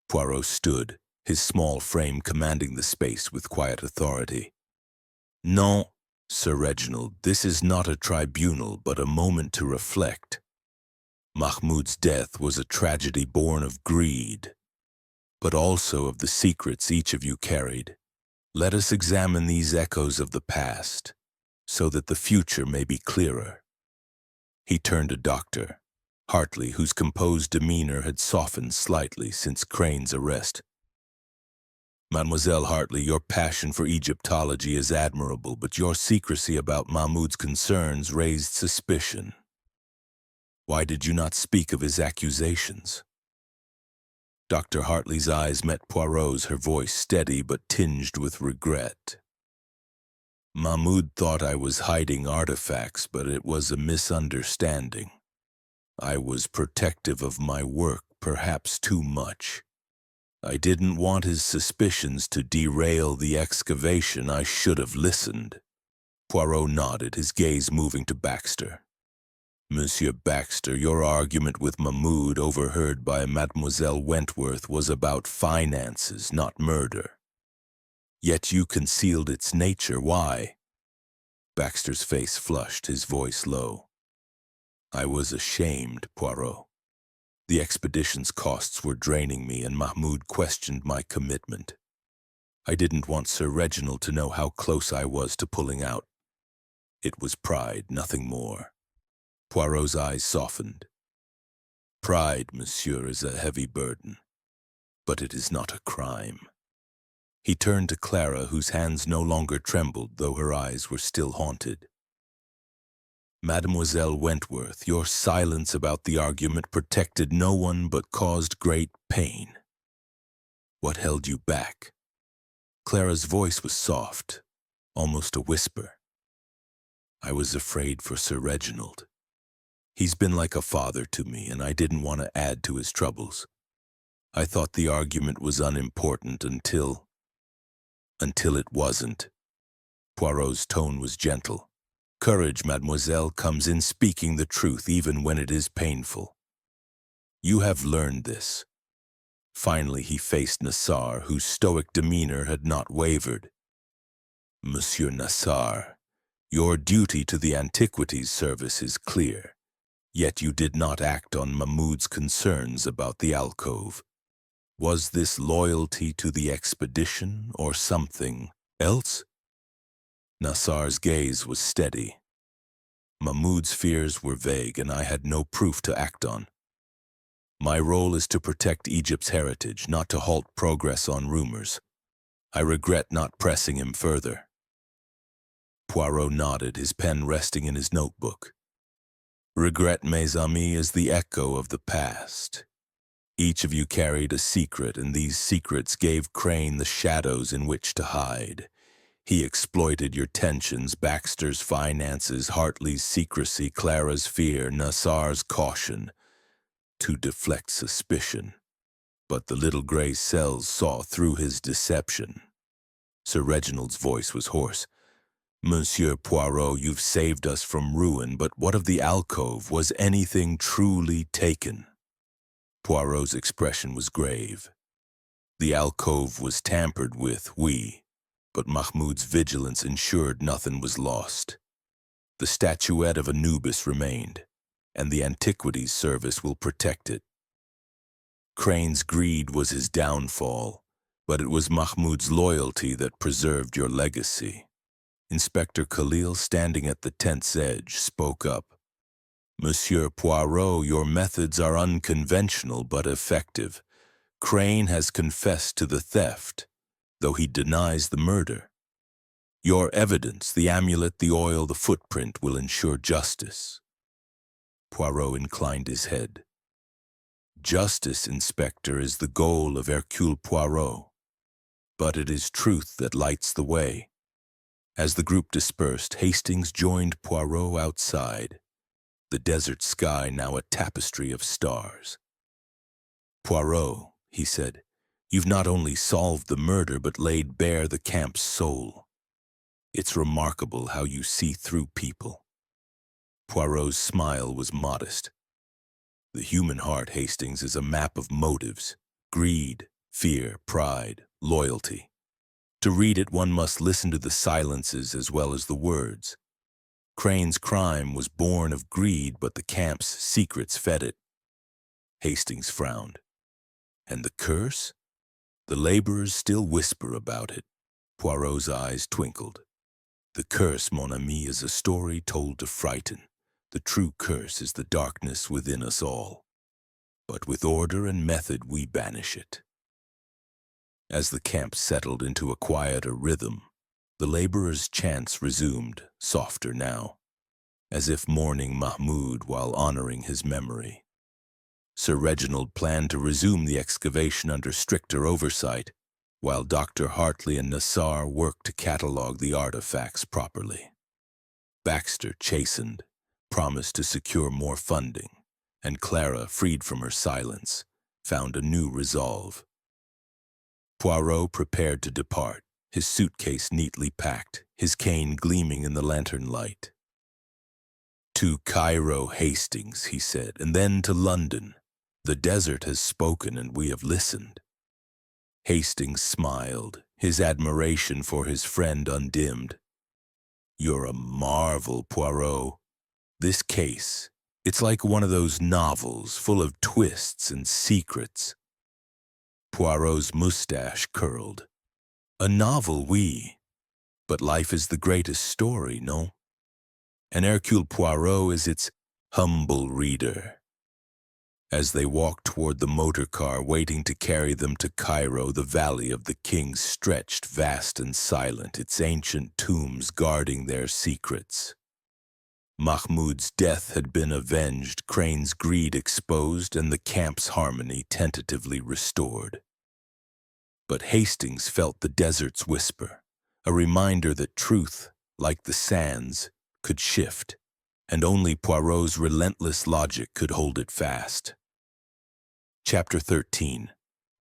Poirot stood, his small frame commanding the space with quiet authority. "Non, Sir Reginald, this is not a tribunal, but a moment to reflect. Mahmoud's death was a tragedy born of greed, but also of the secrets each of you carried. Let us examine these echoes of the past, so that the future may be clearer." He turned to Dr. Hartley, whose composed demeanor had softened slightly since Crane's arrest. "Mademoiselle Hartley, your passion for Egyptology is admirable, but your secrecy about Mahmoud's concerns raised suspicion. Why did you not speak of his accusations?" Dr. Hartley's eyes met Poirot's, her voice steady but tinged with regret. "Mahmoud thought I was hiding artifacts, but it was a misunderstanding. I was protective of my work, perhaps too much. I didn't want his suspicions to derail the excavation. I should have listened." Poirot nodded, his gaze moving to Baxter. "Monsieur Baxter, your argument with Mahmoud, overheard by Mademoiselle Wentworth, was about finances, not murder. Yet you concealed its nature. Why?" Baxter's face flushed, his voice low. "I was ashamed, Poirot. The expedition's costs were draining me, and Mahmoud questioned my commitment. I didn't want Sir Reginald to know how close I was to pulling out. It was pride, nothing more. Poirot's eyes softened. Pride, monsieur, is a heavy burden, but it is not a crime. He turned to Clara, whose hands no longer trembled, though her eyes were still haunted. Mademoiselle Wentworth, your silence about the argument protected no one but caused great pain. What held you back? Clara's voice was soft, almost a whisper. I was afraid for Sir Reginald. He's been like a father to me, and I didn't want to add to his troubles. I thought the argument was unimportant until it wasn't. Poirot's tone was gentle. Courage, mademoiselle, comes in speaking the truth even when it is painful. You have learned this. Finally, he faced Nassar, whose stoic demeanor had not wavered. Monsieur Nassar, your duty to the Antiquities Service is clear, yet you did not act on Mahmoud's concerns about the alcove. Was this loyalty to the expedition or something else? Nassar's gaze was steady. Mahmoud's fears were vague, and I had no proof to act on. My role is to protect Egypt's heritage, not to halt progress on rumors. I regret not pressing him further. Poirot nodded, his pen resting in his notebook. Regret, mes amis, is the echo of the past. Each of you carried a secret, and these secrets gave Crane the shadows in which to hide. He exploited your tensions, Baxter's finances, Hartley's secrecy, Clara's fear, Nassar's caution, to deflect suspicion. But the little gray cells saw through his deception. Sir Reginald's voice was hoarse. Monsieur Poirot, you've saved us from ruin, but what of the alcove? Was anything truly taken? Poirot's expression was grave. The alcove was tampered with, but Mahmoud's vigilance ensured nothing was lost. The statuette of Anubis remained, and the Antiquities Service will protect it. Crane's greed was his downfall, but it was Mahmoud's loyalty that preserved your legacy. Inspector Khalil, standing at the tent's edge, spoke up. Monsieur Poirot, your methods are unconventional but effective. Crane has confessed to the theft, though he denies the murder. Your evidence, the amulet, the oil, the footprint, will ensure justice. Poirot inclined his head. Justice, Inspector, is the goal of Hercule Poirot, but it is truth that lights the way. As the group dispersed, Hastings joined Poirot outside, the desert sky now a tapestry of stars. Poirot, he said, you've not only solved the murder but laid bare the camp's soul. It's remarkable how you see through people. Poirot's smile was modest. The human heart, Hastings, is a map of motives: greed, fear, pride, loyalty. To read it, one must listen to the silences as well as the words. Crane's crime was born of greed, but the camp's secrets fed it. Hastings frowned. And the curse? The laborers still whisper about it. Poirot's eyes twinkled. The curse, mon ami, is a story told to frighten. The true curse is the darkness within us all. But with order and method we banish it. As the camp settled into a quieter rhythm, the laborers' chants resumed, softer now, as if mourning Mahmoud while honoring his memory. Sir Reginald planned to resume the excavation under stricter oversight, while Dr. Hartley and Nassar worked to catalogue the artifacts properly. Baxter, chastened, promised to secure more funding, and Clara, freed from her silence, found a new resolve. Poirot prepared to depart, his suitcase neatly packed, his cane gleaming in the lantern light. To Cairo, Hastings, he said, and then to London. The desert has spoken and we have listened. Hastings smiled, his admiration for his friend undimmed. You're a marvel, Poirot. This case, It's like one of those novels full of twists and secrets. Poirot's mustache curled. A novel, oui, but life is the greatest story, no? And Hercule Poirot is its humble reader. As they walked toward the motor car waiting to carry them to Cairo, the Valley of the Kings stretched vast and silent, its ancient tombs guarding their secrets. Mahmud's death had been avenged, Crane's greed exposed, and the camp's harmony tentatively restored. But Hastings felt the desert's whisper, a reminder that truth, like the sands, could shift, and only Poirot's relentless logic could hold it fast. Chapter 13.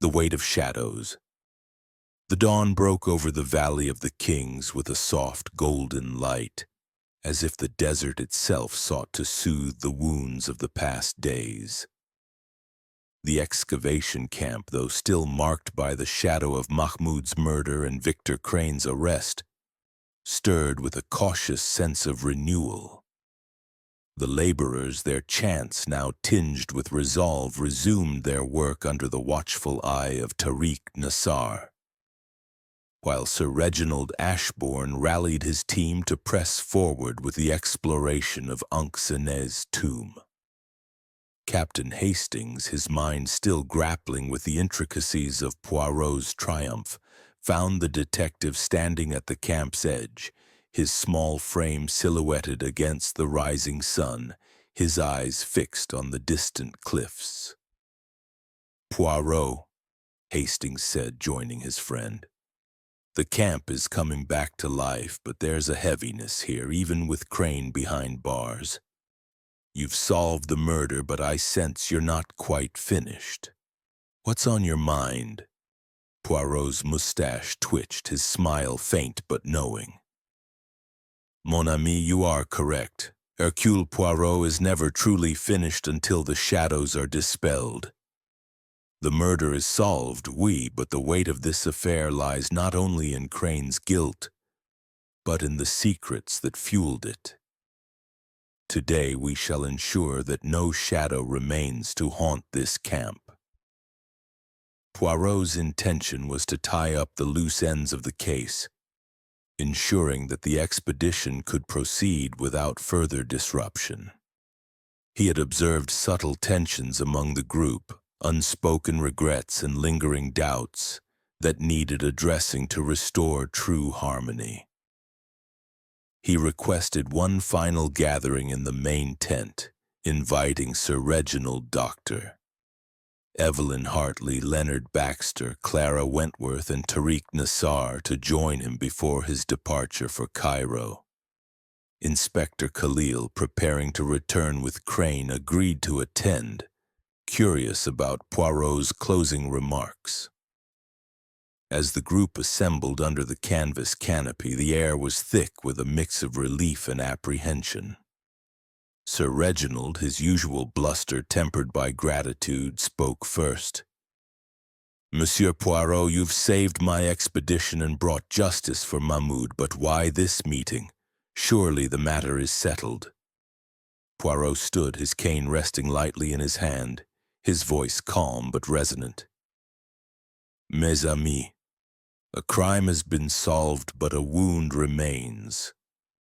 The Weight of Shadows. The dawn broke over the Valley of the Kings with a soft golden light, as if the desert itself sought to soothe the wounds of the past days. The excavation camp, though still marked by the shadow of Mahmud's murder and Victor Crane's arrest, stirred with a cautious sense of renewal. The laborers, their chants now tinged with resolve, resumed their work under the watchful eye of Tariq Nassar, while Sir Reginald Ashbourne rallied his team to press forward with the exploration of Ankh-Senez's tomb. Captain Hastings, his mind still grappling with the intricacies of Poirot's triumph, found the detective standing at the camp's edge, his small frame silhouetted against the rising sun, his eyes fixed on the distant cliffs. "Poirot," Hastings said, joining his friend. "The camp is coming back to life, but there's a heaviness here, even with Crane behind bars. You've solved the murder, but I sense you're not quite finished. What's on your mind?" Poirot's mustache twitched, his smile faint but knowing. "Mon ami, you are correct. Hercule Poirot is never truly finished until the shadows are dispelled. The murder is solved, oui, but the weight of this affair lies not only in Crane's guilt, but in the secrets that fueled it. Today we shall ensure that no shadow remains to haunt this camp." Poirot's intention was to tie up the loose ends of the case, ensuring that the expedition could proceed without further disruption. He had observed subtle tensions among the group, unspoken regrets and lingering doubts that needed addressing to restore true harmony. He requested one final gathering in the main tent, inviting Sir Reginald Doctor, Evelyn Hartley, Leonard Baxter, Clara Wentworth, and Tariq Nassar to join him before his departure for Cairo. Inspector Khalil, preparing to return with Crane, agreed to attend, curious about Poirot's closing remarks. As the group assembled under the canvas canopy, the air was thick with a mix of relief and apprehension. Sir Reginald, his usual bluster tempered by gratitude, spoke first. "Monsieur Poirot, you've saved my expedition and brought justice for Mahmud, but why this meeting? Surely the matter is settled." Poirot stood, his cane resting lightly in his hand, his voice calm but resonant. "Mes amis, a crime has been solved, but a wound remains.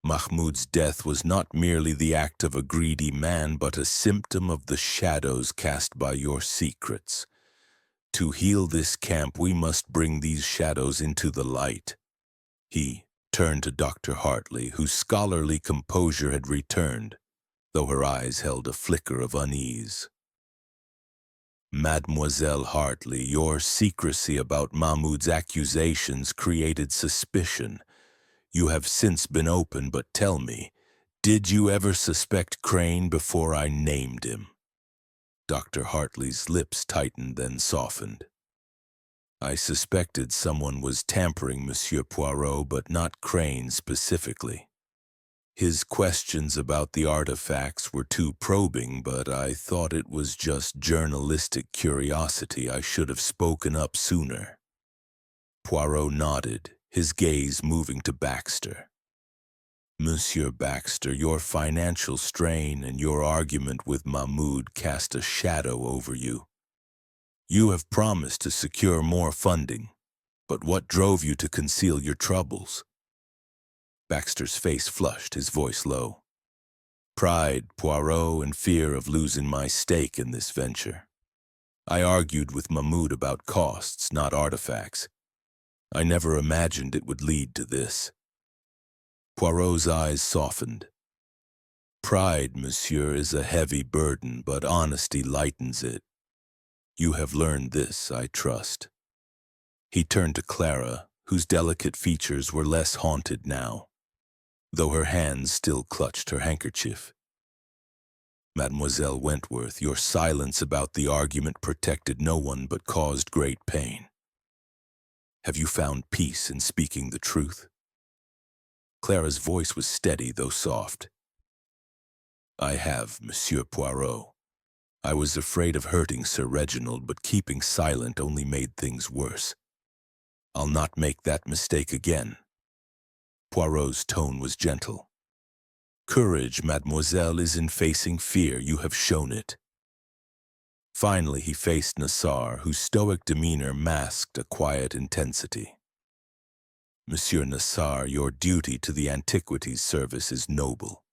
Mahmud's death was not merely the act of a greedy man, but a symptom of the shadows cast by your secrets. To heal this camp, we must bring these shadows into the light." He turned to Dr. Hartley, whose scholarly composure had returned, though her eyes held a flicker of unease. "Mademoiselle Hartley, your secrecy about Mahmud's accusations created suspicion. You have since been open, but tell me, did you ever suspect Crane before I named him?" Dr. Hartley's lips tightened, then softened. "I suspected someone was tampering Monsieur Poirot, but not Crane specifically. His questions about the artifacts were too probing, but I thought it was just journalistic curiosity. I should have spoken up sooner." Poirot nodded, his gaze moving to Baxter. Monsieur Baxter, your financial strain and your argument with Mahmoud cast a shadow over you. You have promised to secure more funding, but what drove you to conceal your troubles? Baxter's face flushed, his voice low. Pride, Poirot, and fear of losing my stake in this venture. I argued with Mahmoud about costs, not artifacts. I never imagined it would lead to this. Poirot's eyes softened. Pride, monsieur, is a heavy burden, but honesty lightens it. You have learned this, I trust. He turned to Clara, whose delicate features were less haunted now, though her hands still clutched her handkerchief. Mademoiselle Wentworth, your silence about the argument protected no one but caused great pain. Have you found peace in speaking the truth? Clara's voice was steady, though soft. I have, Monsieur Poirot. I was afraid of hurting Sir Reginald, but keeping silent only made things worse. I'll not make that mistake again. Poirot's tone was gentle. Courage, mademoiselle, is in facing fear. You have shown it. Finally, he faced Nassar, whose stoic demeanor masked a quiet intensity. Monsieur Nassar, your duty to the Antiquities Service is noble,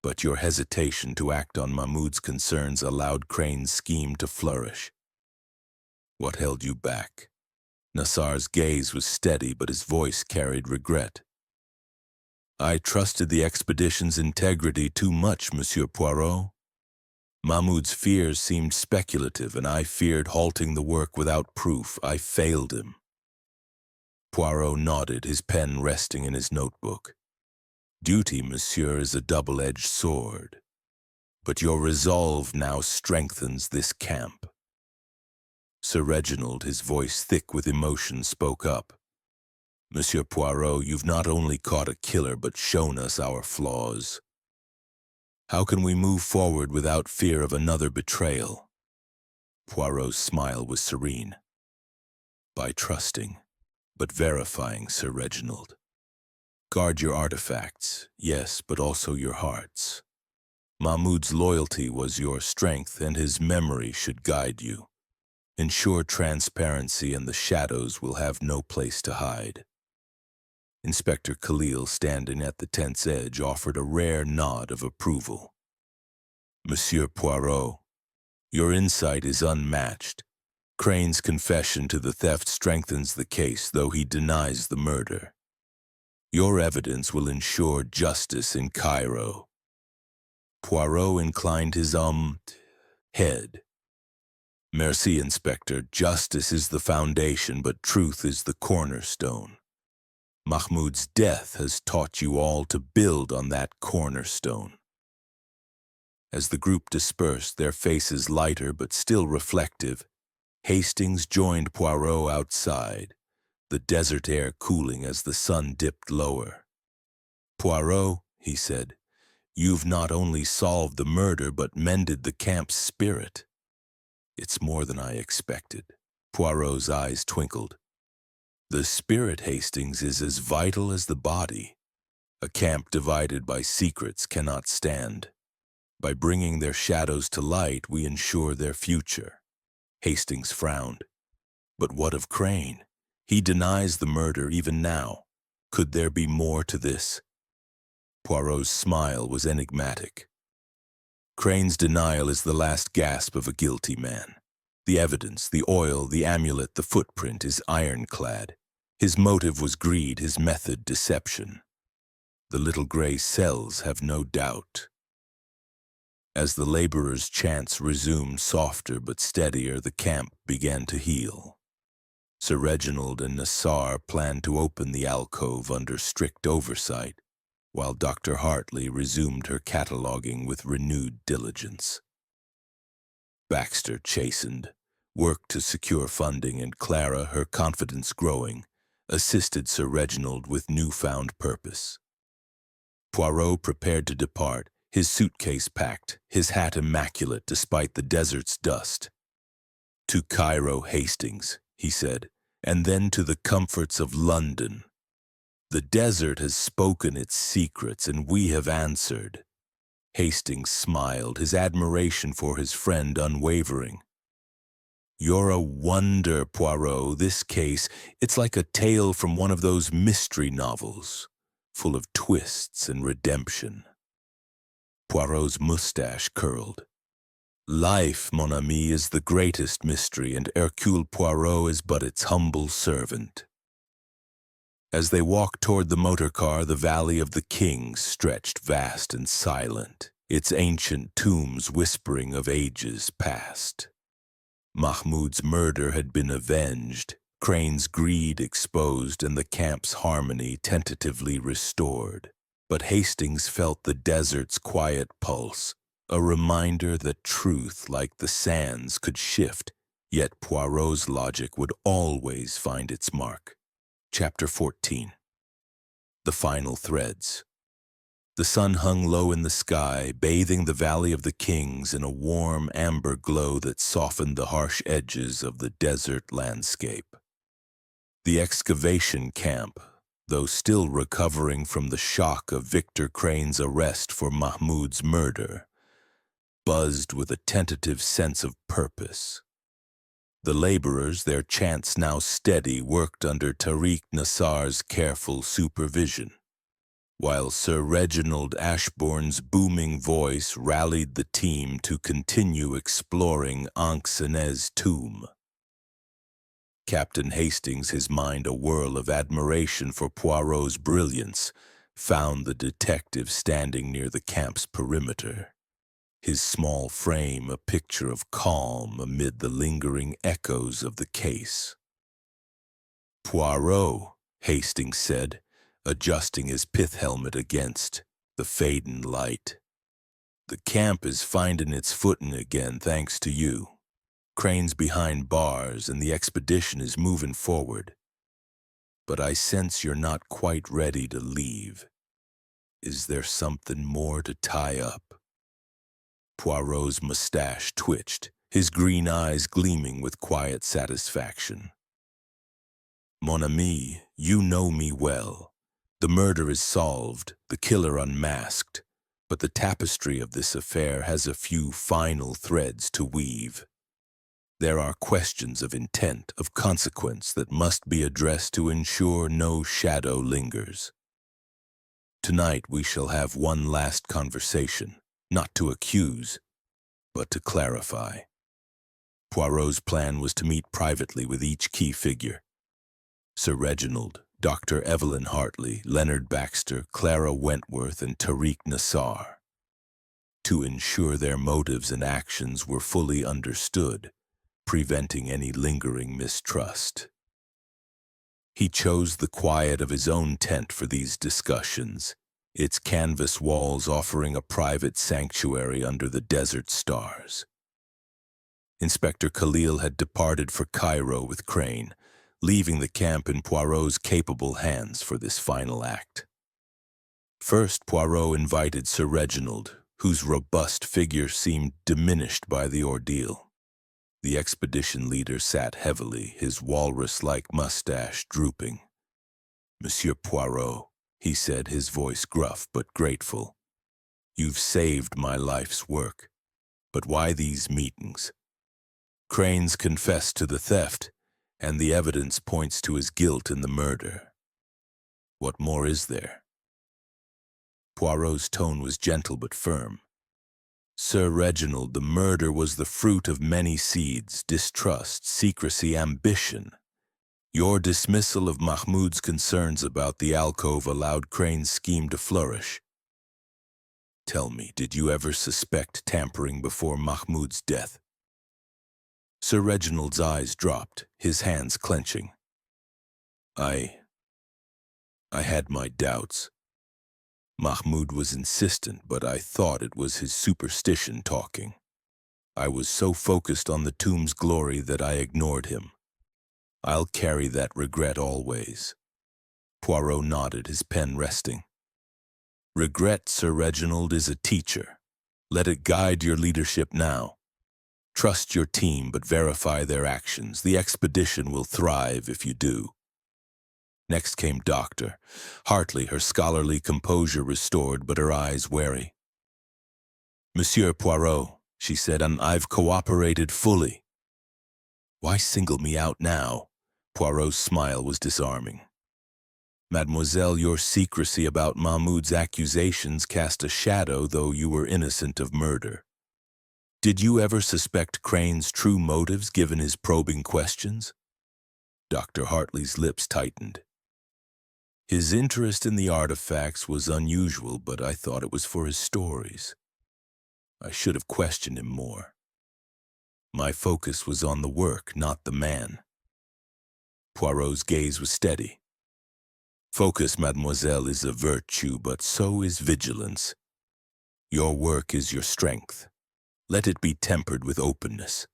but your hesitation to act on Mahmoud's concerns allowed Crane's scheme to flourish. What held you back? Nassar's gaze was steady, but his voice carried regret. I trusted the expedition's integrity too much, Monsieur Poirot. Mahmoud's fears seemed speculative, and I feared halting the work without proof. I failed him. Poirot nodded, his pen resting in his notebook. Duty, monsieur, is a double-edged sword, but your resolve now strengthens this camp. Sir Reginald, his voice thick with emotion, spoke up. Monsieur Poirot, you've not only caught a killer, but shown us our flaws. How can we move forward without fear of another betrayal? Poirot's smile was serene. By trusting, but verifying, Sir Reginald. Guard your artifacts, yes, but also your hearts. Mahmoud's loyalty was your strength, and his memory should guide you. Ensure transparency, and the shadows will have no place to hide. Inspector Khalil, standing at the tent's edge, offered a rare nod of approval. Monsieur Poirot, your insight is unmatched. Crane's confession to the theft strengthens the case, though he denies the murder. Your evidence will ensure justice in Cairo. Poirot inclined his head. Merci, Inspector. Justice is the foundation, but truth is the cornerstone. Mahmoud's death has taught you all to build on that cornerstone. As the group dispersed, their faces lighter but still reflective, Hastings joined Poirot outside, the desert air cooling as the sun dipped lower. Poirot, he said, you've not only solved the murder but mended the camp's spirit. It's more than I expected. Poirot's eyes twinkled. The spirit, Hastings, is as vital as the body. A camp divided by secrets cannot stand. By bringing their shadows to light, we ensure their future. Hastings frowned. But what of Crane? He denies the murder even now. Could there be more to this? Poirot's smile was enigmatic. Crane's denial is the last gasp of a guilty man. The evidence, the oil, the amulet, the footprint is ironclad. His motive was greed, his method deception. The little gray cells have no doubt. As the laborers' chants resumed softer but steadier, the camp began to heal. Sir Reginald and Nassar planned to open the alcove under strict oversight, while Dr. Hartley resumed her cataloging with renewed diligence. Baxter, chastened, worked to secure funding, and Clara, her confidence growing, assisted Sir Reginald with newfound purpose. Poirot prepared to depart, his suitcase packed, his hat immaculate despite the desert's dust. To Cairo, Hastings, he said, and then to the comforts of London. The desert has spoken its secrets, and we have answered. Hastings smiled, his admiration for his friend unwavering. You're a wonder, Poirot. This case, it's like a tale from one of those mystery novels, full of twists and redemption. Poirot's mustache curled. Life, mon ami, is the greatest mystery, and Hercule Poirot is but its humble servant. As they walked toward the motor car, the Valley of the Kings stretched vast and silent, its ancient tombs whispering of ages past. Mahmud's murder had been avenged, Crane's greed exposed, and the camp's harmony tentatively restored. But Hastings felt the desert's quiet pulse, a reminder that truth, like the sands, could shift, yet Poirot's logic would always find its mark. Chapter 14. The Final Threads. The sun hung low in the sky, bathing the Valley of the Kings in a warm amber glow that softened the harsh edges of the desert landscape. The excavation camp, though still recovering from the shock of Victor Crane's arrest for Mahmud's murder, buzzed with a tentative sense of purpose. The laborers, their chants now steady, worked under Tariq Nassar's careful supervision, while Sir Reginald Ashbourne's booming voice rallied the team to continue exploring Ankh-Senez's tomb. Captain Hastings, his mind a whirl of admiration for Poirot's brilliance, found the detective standing near the camp's perimeter, his small frame a picture of calm amid the lingering echoes of the case. "Poirot," Hastings said, adjusting his pith helmet against the fading light. "The camp is finding its footing again thanks to you. Crane's behind bars and the expedition is moving forward. But I sense you're not quite ready to leave. Is there something more to tie up?" Poirot's mustache twitched, his green eyes gleaming with quiet satisfaction. "Mon ami, you know me well. The murder is solved, the killer unmasked, but the tapestry of this affair has a few final threads to weave. There are questions of intent, of consequence that must be addressed to ensure no shadow lingers. Tonight we shall have one last conversation, not to accuse, but to clarify." Poirot's plan was to meet privately with each key figure. Sir Reginald, Dr. Evelyn Hartley, Leonard Baxter, Clara Wentworth, and Tariq Nassar, to ensure their motives and actions were fully understood, preventing any lingering mistrust. He chose the quiet of his own tent for these discussions, its canvas walls offering a private sanctuary under the desert stars. Inspector Khalil had departed for Cairo with Crane, leaving the camp in Poirot's capable hands for this final act. First, Poirot invited Sir Reginald, whose robust figure seemed diminished by the ordeal. The expedition leader sat heavily, his walrus-like mustache drooping. "Monsieur Poirot," he said, his voice gruff but grateful, "you've saved my life's work. But why these meetings? Crane's confessed to the theft, and the evidence points to his guilt in the murder. What more is there?" Poirot's tone was gentle but firm. "Sir Reginald, the murder was the fruit of many seeds: distrust, secrecy, ambition. Your dismissal of Mahmud's concerns about the alcove allowed Crane's scheme to flourish. Tell me, did you ever suspect tampering before Mahmud's death?" Sir Reginald's eyes dropped, his hands clenching. I had my doubts. Mahmud was insistent, but I thought it was his superstition talking. I was so focused on the tomb's glory that I ignored him. I'll carry that regret always." Poirot nodded, his pen resting. "Regret, Sir Reginald, is a teacher. Let it guide your leadership now. Trust your team, but verify their actions. The expedition will thrive if you do." Next came Doctor Hartley, her scholarly composure restored, but her eyes wary. "Monsieur Poirot," she said, "and I've cooperated fully." "Why single me out now?" Poirot's smile was disarming. "Mademoiselle, your secrecy about Mahmoud's accusations cast a shadow, though you were innocent of murder. Did you ever suspect Crane's true motives given his probing questions?" Dr. Hartley's lips tightened. "His interest in the artifacts was unusual, but I thought it was for his stories. I should have questioned him more. My focus was on the work, not the man." Poirot's gaze was steady. "Focus, mademoiselle, is a virtue, but so is vigilance. Your work is your strength. Let it be tempered with openness."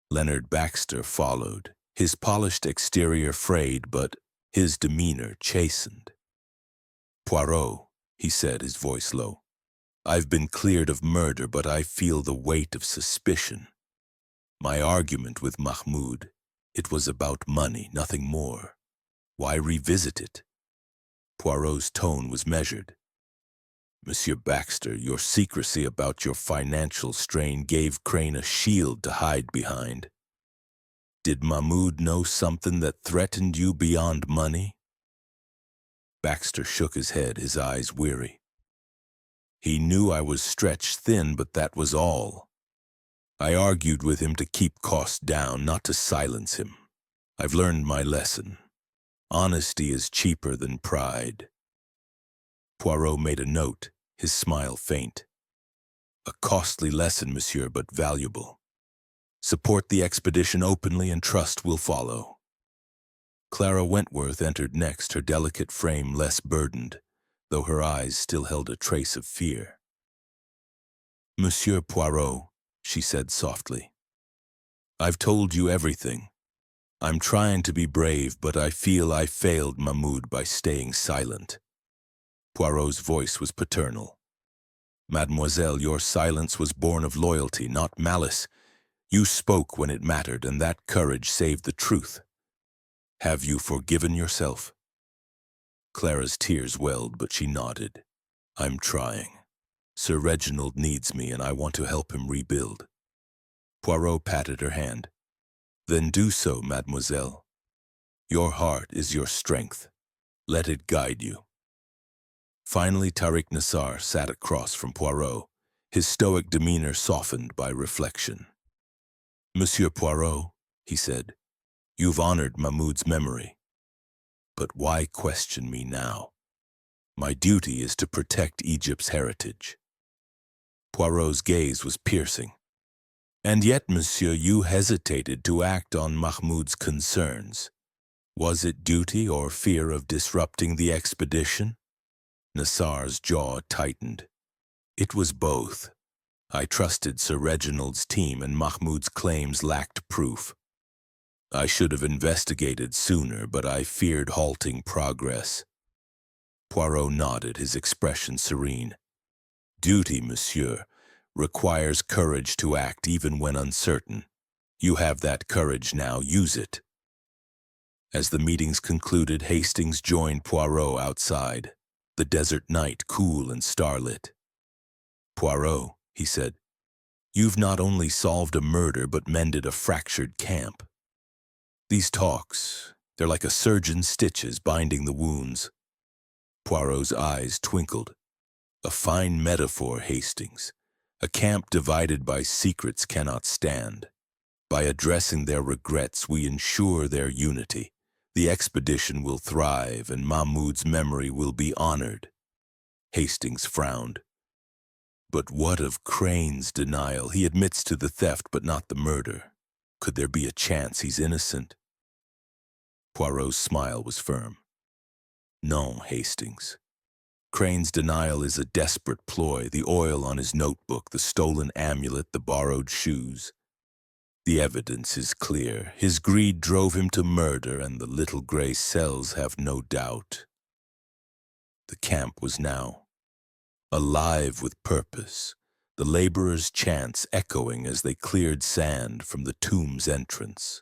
Leonard Baxter followed, his polished exterior frayed, but his demeanor chastened. "Poirot," he said, his voice low, "I've been cleared of murder, but I feel the weight of suspicion. My argument with Mahmoud, it was about money, nothing more. Why revisit it?" Poirot's tone was measured. "Monsieur Baxter, your secrecy about your financial strain gave Crane a shield to hide behind. Did Mahmoud know something that threatened you beyond money?" Baxter shook his head, his eyes weary. "He knew I was stretched thin, but that was all. I argued with him to keep costs down, not to silence him. I've learned my lesson. Honesty is cheaper than pride." Poirot made a note, his smile faint. "A costly lesson, monsieur, but valuable. Support the expedition openly and trust will follow." Clara Wentworth entered next, her delicate frame less burdened, though her eyes still held a trace of fear. "Monsieur Poirot," she said softly, "I've told you everything. I'm trying to be brave, but I feel I failed Mahmoud by staying silent." Poirot's voice was paternal. "Mademoiselle, your silence was born of loyalty, not malice. You spoke when it mattered, and that courage saved the truth. Have you forgiven yourself?" Clara's tears welled, but she nodded. "I'm trying. Sir Reginald needs me, and I want to help him rebuild." Poirot patted her hand. "Then do so, mademoiselle. Your heart is your strength. Let it guide you." Finally, Tariq Nassar sat across from Poirot, his stoic demeanor softened by reflection. "Monsieur Poirot," he said, "you've honored Mahmoud's memory. But why question me now? My duty is to protect Egypt's heritage." Poirot's gaze was piercing. "And yet, monsieur, you hesitated to act on Mahmoud's concerns. Was it duty or fear of disrupting the expedition?" Nassar's jaw tightened. "It was both. I trusted Sir Reginald's team, and Mahmoud's claims lacked proof. I should have investigated sooner, but I feared halting progress." Poirot nodded, his expression serene. "Duty, monsieur, requires courage to act even when uncertain. You have that courage now, use it." As the meetings concluded, Hastings joined Poirot outside, the desert night cool and starlit. "Poirot," he said, "you've not only solved a murder but mended a fractured camp. These talks, they're like a surgeon's stitches binding the wounds." Poirot's eyes twinkled. "A fine metaphor, Hastings. A camp divided by secrets cannot stand. By addressing their regrets, we ensure their unity. The expedition will thrive, and Mahmoud's memory will be honored." Hastings frowned. "But what of Crane's denial? He admits to the theft, but not the murder. Could there be a chance he's innocent?" Poirot's smile was firm. "No, Hastings. Crane's denial is a desperate ploy, the oil on his notebook, the stolen amulet, the borrowed shoes. The evidence is clear. His greed drove him to murder, and the little gray cells have no doubt." The camp was now alive with purpose, the laborers' chants echoing as they cleared sand from the tomb's entrance.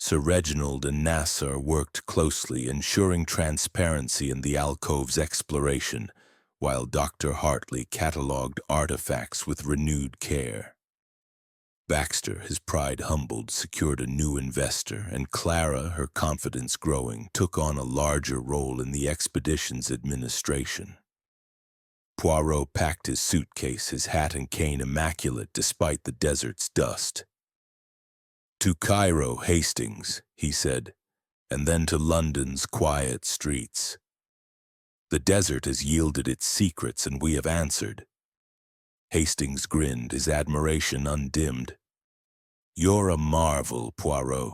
Sir Reginald and Nassar worked closely, ensuring transparency in the alcove's exploration, while Dr. Hartley catalogued artifacts with renewed care. Baxter, his pride humbled, secured a new investor, and Clara, her confidence growing, took on a larger role in the expedition's administration. Poirot packed his suitcase, his hat and cane immaculate despite the desert's dust. "To Cairo, Hastings," he said, "and then to London's quiet streets. The desert has yielded its secrets, and we have answered." Hastings grinned, his admiration undimmed. "You're a marvel, Poirot.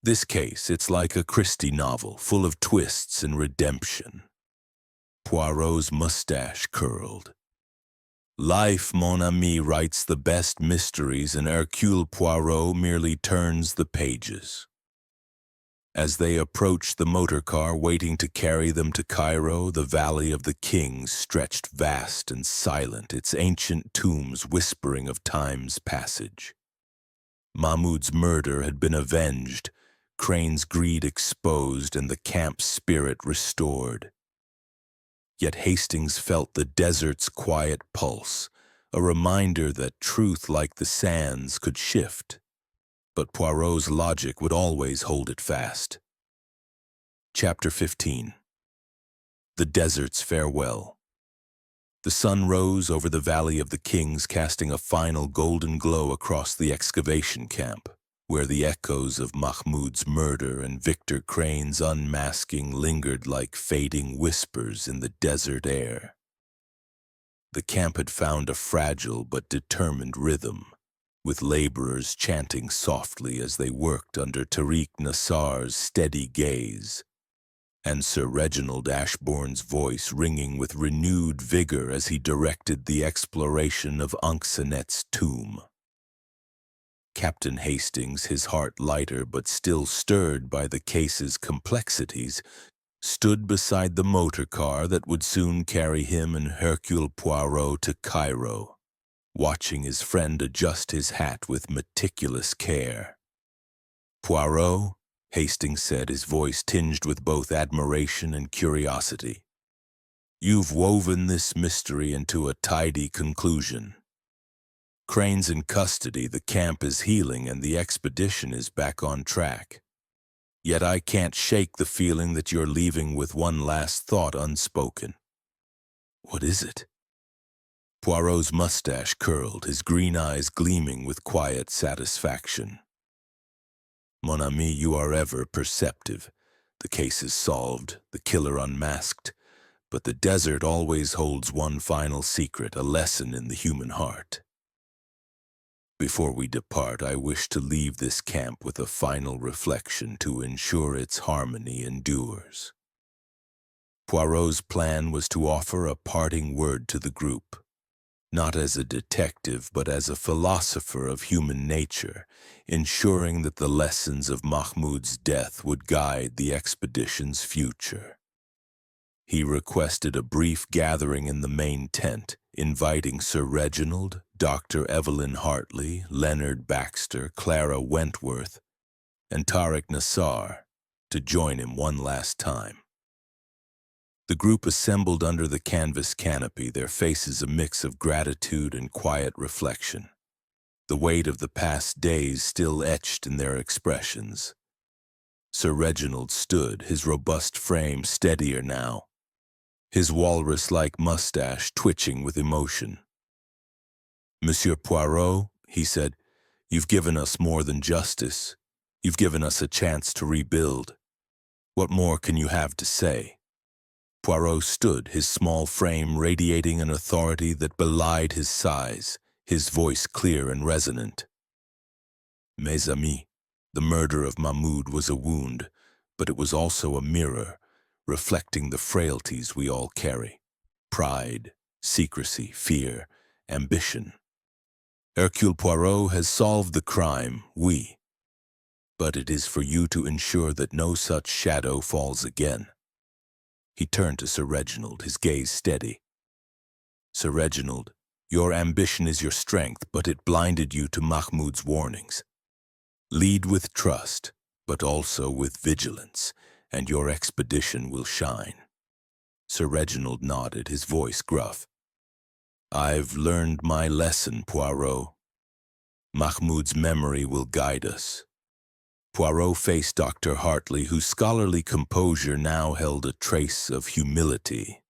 This case, it's like a Christie novel, full of twists and redemption." Poirot's mustache curled. "Life, mon ami, writes the best mysteries, and Hercule Poirot merely turns the pages." As they approached the motor car waiting to carry them to Cairo, the Valley of the Kings stretched vast and silent, its ancient tombs whispering of time's passage. Mahmud's murder had been avenged, Crane's greed exposed, and the camp's spirit restored. Yet Hastings felt the desert's quiet pulse, a reminder that truth, like the sands, could shift. But Poirot's logic would always hold it fast. Chapter 15. The Desert's Farewell. The sun rose over the Valley of the Kings, casting a final golden glow across the excavation camp, where the echoes of Mahmud's murder and Victor Crane's unmasking lingered like fading whispers in the desert air. The camp had found a fragile but determined rhythm, with laborers chanting softly as they worked under Tariq Nassar's steady gaze, and Sir Reginald Ashbourne's voice ringing with renewed vigor as he directed the exploration of Anxenet's tomb. Captain Hastings, his heart lighter but still stirred by the case's complexities, stood beside the motor car that would soon carry him and Hercule Poirot to Cairo, watching his friend adjust his hat with meticulous care. "Poirot," Hastings said, his voice tinged with both admiration and curiosity, "you've woven this mystery into a tidy conclusion. Crane's in custody, the camp is healing, and the expedition is back on track. Yet I can't shake the feeling that you're leaving with one last thought unspoken." "What is it?" Poirot's mustache curled, his green eyes gleaming with quiet satisfaction. "Mon ami, you are ever perceptive. The case is solved, the killer unmasked, but the desert always holds one final secret, a lesson in the human heart. Before we depart, I wish to leave this camp with a final reflection to ensure its harmony endures." Poirot's plan was to offer a parting word to the group, not as a detective but as a philosopher of human nature, ensuring that the lessons of Mahmud's death would guide the expedition's future. He requested a brief gathering in the main tent, inviting Sir Reginald, Dr. Evelyn Hartley, Leonard Baxter, Clara Wentworth, and Tariq Nassar to join him one last time. The group assembled under the canvas canopy, their faces a mix of gratitude and quiet reflection, the weight of the past days still etched in their expressions. Sir Reginald stood, his robust frame steadier now, his walrus-like mustache twitching with emotion. "Monsieur Poirot," he said, "you've given us more than justice. You've given us a chance to rebuild. What more can you have to say?" Poirot stood, his small frame radiating an authority that belied his size, his voice clear and resonant. "Mes amis, the murder of Mahmud was a wound, but it was also a mirror, reflecting the frailties we all carry: pride, secrecy, fear, ambition. Hercule Poirot has solved the crime, oui, but it is for you to ensure that no such shadow falls again." He turned to Sir Reginald, his gaze steady. "Sir Reginald, your ambition is your strength, but it blinded you to Mahmud's warnings. Lead with trust, but also with vigilance, and your expedition will shine." Sir Reginald nodded, his voice gruff. "I've learned my lesson, Poirot. Mahmoud's memory will guide us." Poirot faced Dr. Hartley, whose scholarly composure now held a trace of humility.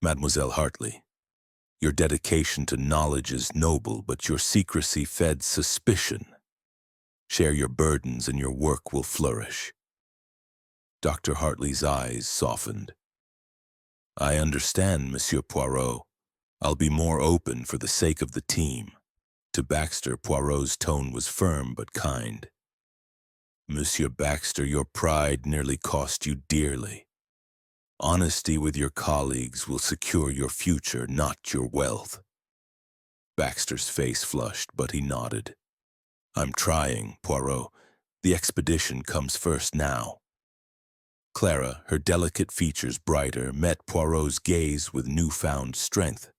"Mademoiselle Hartley, your dedication to knowledge is noble, but your secrecy fed suspicion. Share your burdens and your work will flourish." Dr. Hartley's eyes softened. "I understand, Monsieur Poirot. I'll be more open for the sake of the team." To Baxter, Poirot's tone was firm but kind. "Monsieur Baxter, your pride nearly cost you dearly. Honesty with your colleagues will secure your future, not your wealth." Baxter's face flushed, but he nodded. "I'm trying, Poirot. The expedition comes first now." Clara, her delicate features brighter, met Poirot's gaze with newfound strength.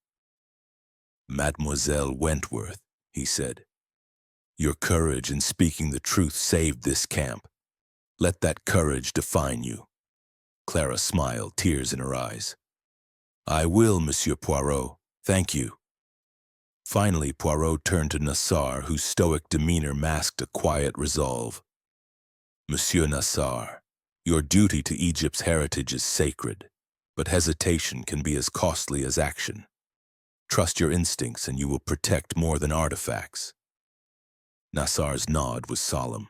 "Mademoiselle Wentworth," he said, "your courage in speaking the truth saved this camp. Let that courage define you." Clara smiled, tears in her eyes. "I will, Monsieur Poirot. Thank you." Finally, Poirot turned to Nassar, whose stoic demeanor masked a quiet resolve. "Monsieur Nassar, your duty to Egypt's heritage is sacred, but hesitation can be as costly as action. Trust your instincts and you will protect more than artifacts." Nassar's nod was solemn.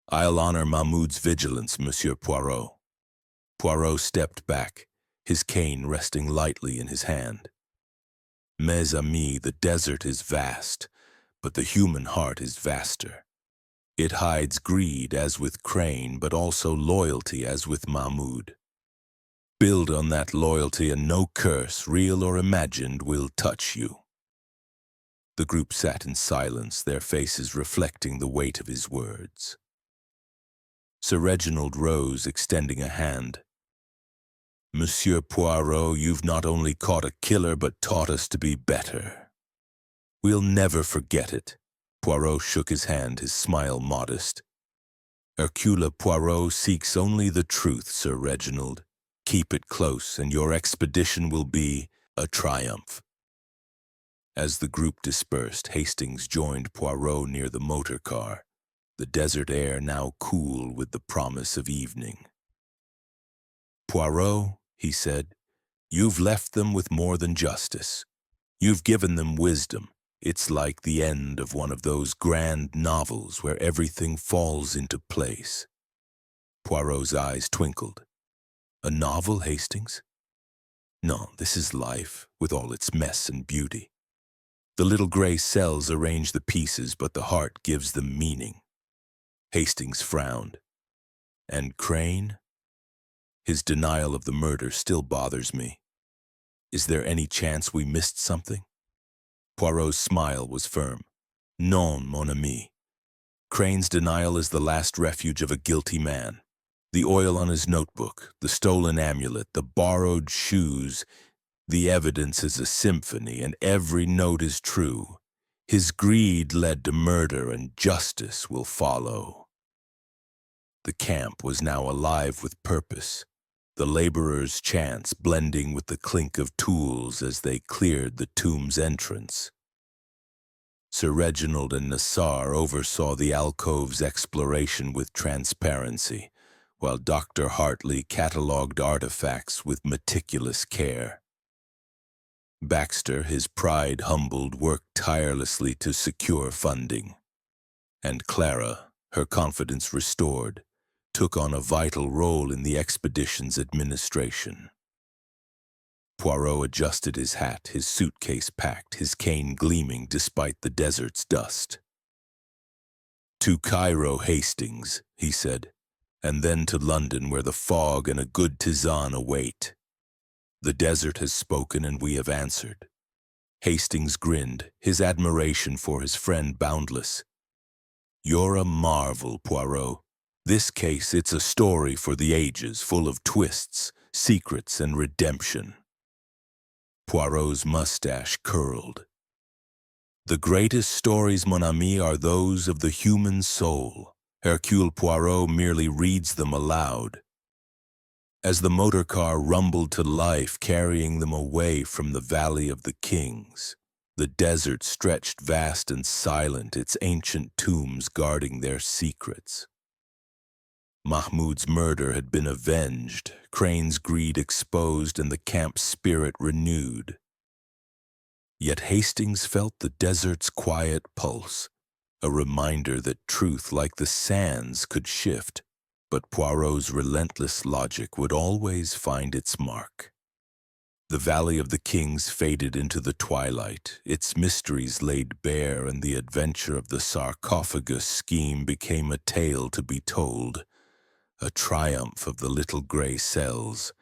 "I'll honor Mahmoud's vigilance, Monsieur Poirot." Poirot stepped back, his cane resting lightly in his hand. "Mes amis, the desert is vast, but the human heart is vaster. It hides greed as with Crane, but also loyalty as with Mahmoud. Build on that loyalty and no curse, real or imagined, will touch you." The group sat in silence, their faces reflecting the weight of his words. Sir Reginald rose, extending a hand. "Monsieur Poirot, you've not only caught a killer, but taught us to be better. We'll never forget it." Poirot shook his hand, his smile modest. "Hercule Poirot seeks only the truth, Sir Reginald. Keep it close, and your expedition will be a triumph." As the group dispersed, Hastings joined Poirot near the motor car, the desert air now cool with the promise of evening. "Poirot," he said, "you've left them with more than justice. You've given them wisdom. It's like the end of one of those grand novels where everything falls into place." Poirot's eyes twinkled. "A novel, Hastings? No, this is life, with all its mess and beauty. The little gray cells arrange the pieces, but the heart gives them meaning." Hastings frowned. "And Crane? His denial of the murder still bothers me. Is there any chance we missed something?" Poirot's smile was firm. "Non, mon ami. Crane's denial is the last refuge of a guilty man. The oil on his notebook, the stolen amulet, the borrowed shoes, the evidence is a symphony, and every note is true. His greed led to murder, and justice will follow." The camp was now alive with purpose, the laborers' chants blending with the clink of tools as they cleared the tomb's entrance. Sir Reginald and Nassar oversaw the alcove's exploration with transparency, while Dr. Hartley catalogued artifacts with meticulous care. Baxter, his pride humbled, worked tirelessly to secure funding. And Clara, her confidence restored, took on a vital role in the expedition's administration. Poirot adjusted his hat, his suitcase packed, his cane gleaming despite the desert's dust. "To Cairo, Hastings," he said, "and then to London, where the fog and a good tisane await. The desert has spoken and we have answered." Hastings grinned, his admiration for his friend boundless. "You're a marvel, Poirot. This case, it's a story for the ages, full of twists, secrets, and redemption." Poirot's mustache curled. "The greatest stories, mon ami, are those of the human soul. Hercule Poirot merely reads them aloud. As the motor car rumbled to life, carrying them away from the Valley of the Kings, the desert stretched vast and silent, its ancient tombs guarding their secrets. Mahmud's murder had been avenged, Crane's greed exposed, and the camp's spirit renewed. Yet Hastings felt the desert's quiet pulse, a reminder that truth, like the sands, could shift, but Poirot's relentless logic would always find its mark. The Valley of the Kings faded into the twilight, its mysteries laid bare, and the adventure of the sarcophagus scheme became a tale to be told, a triumph of the little gray cells,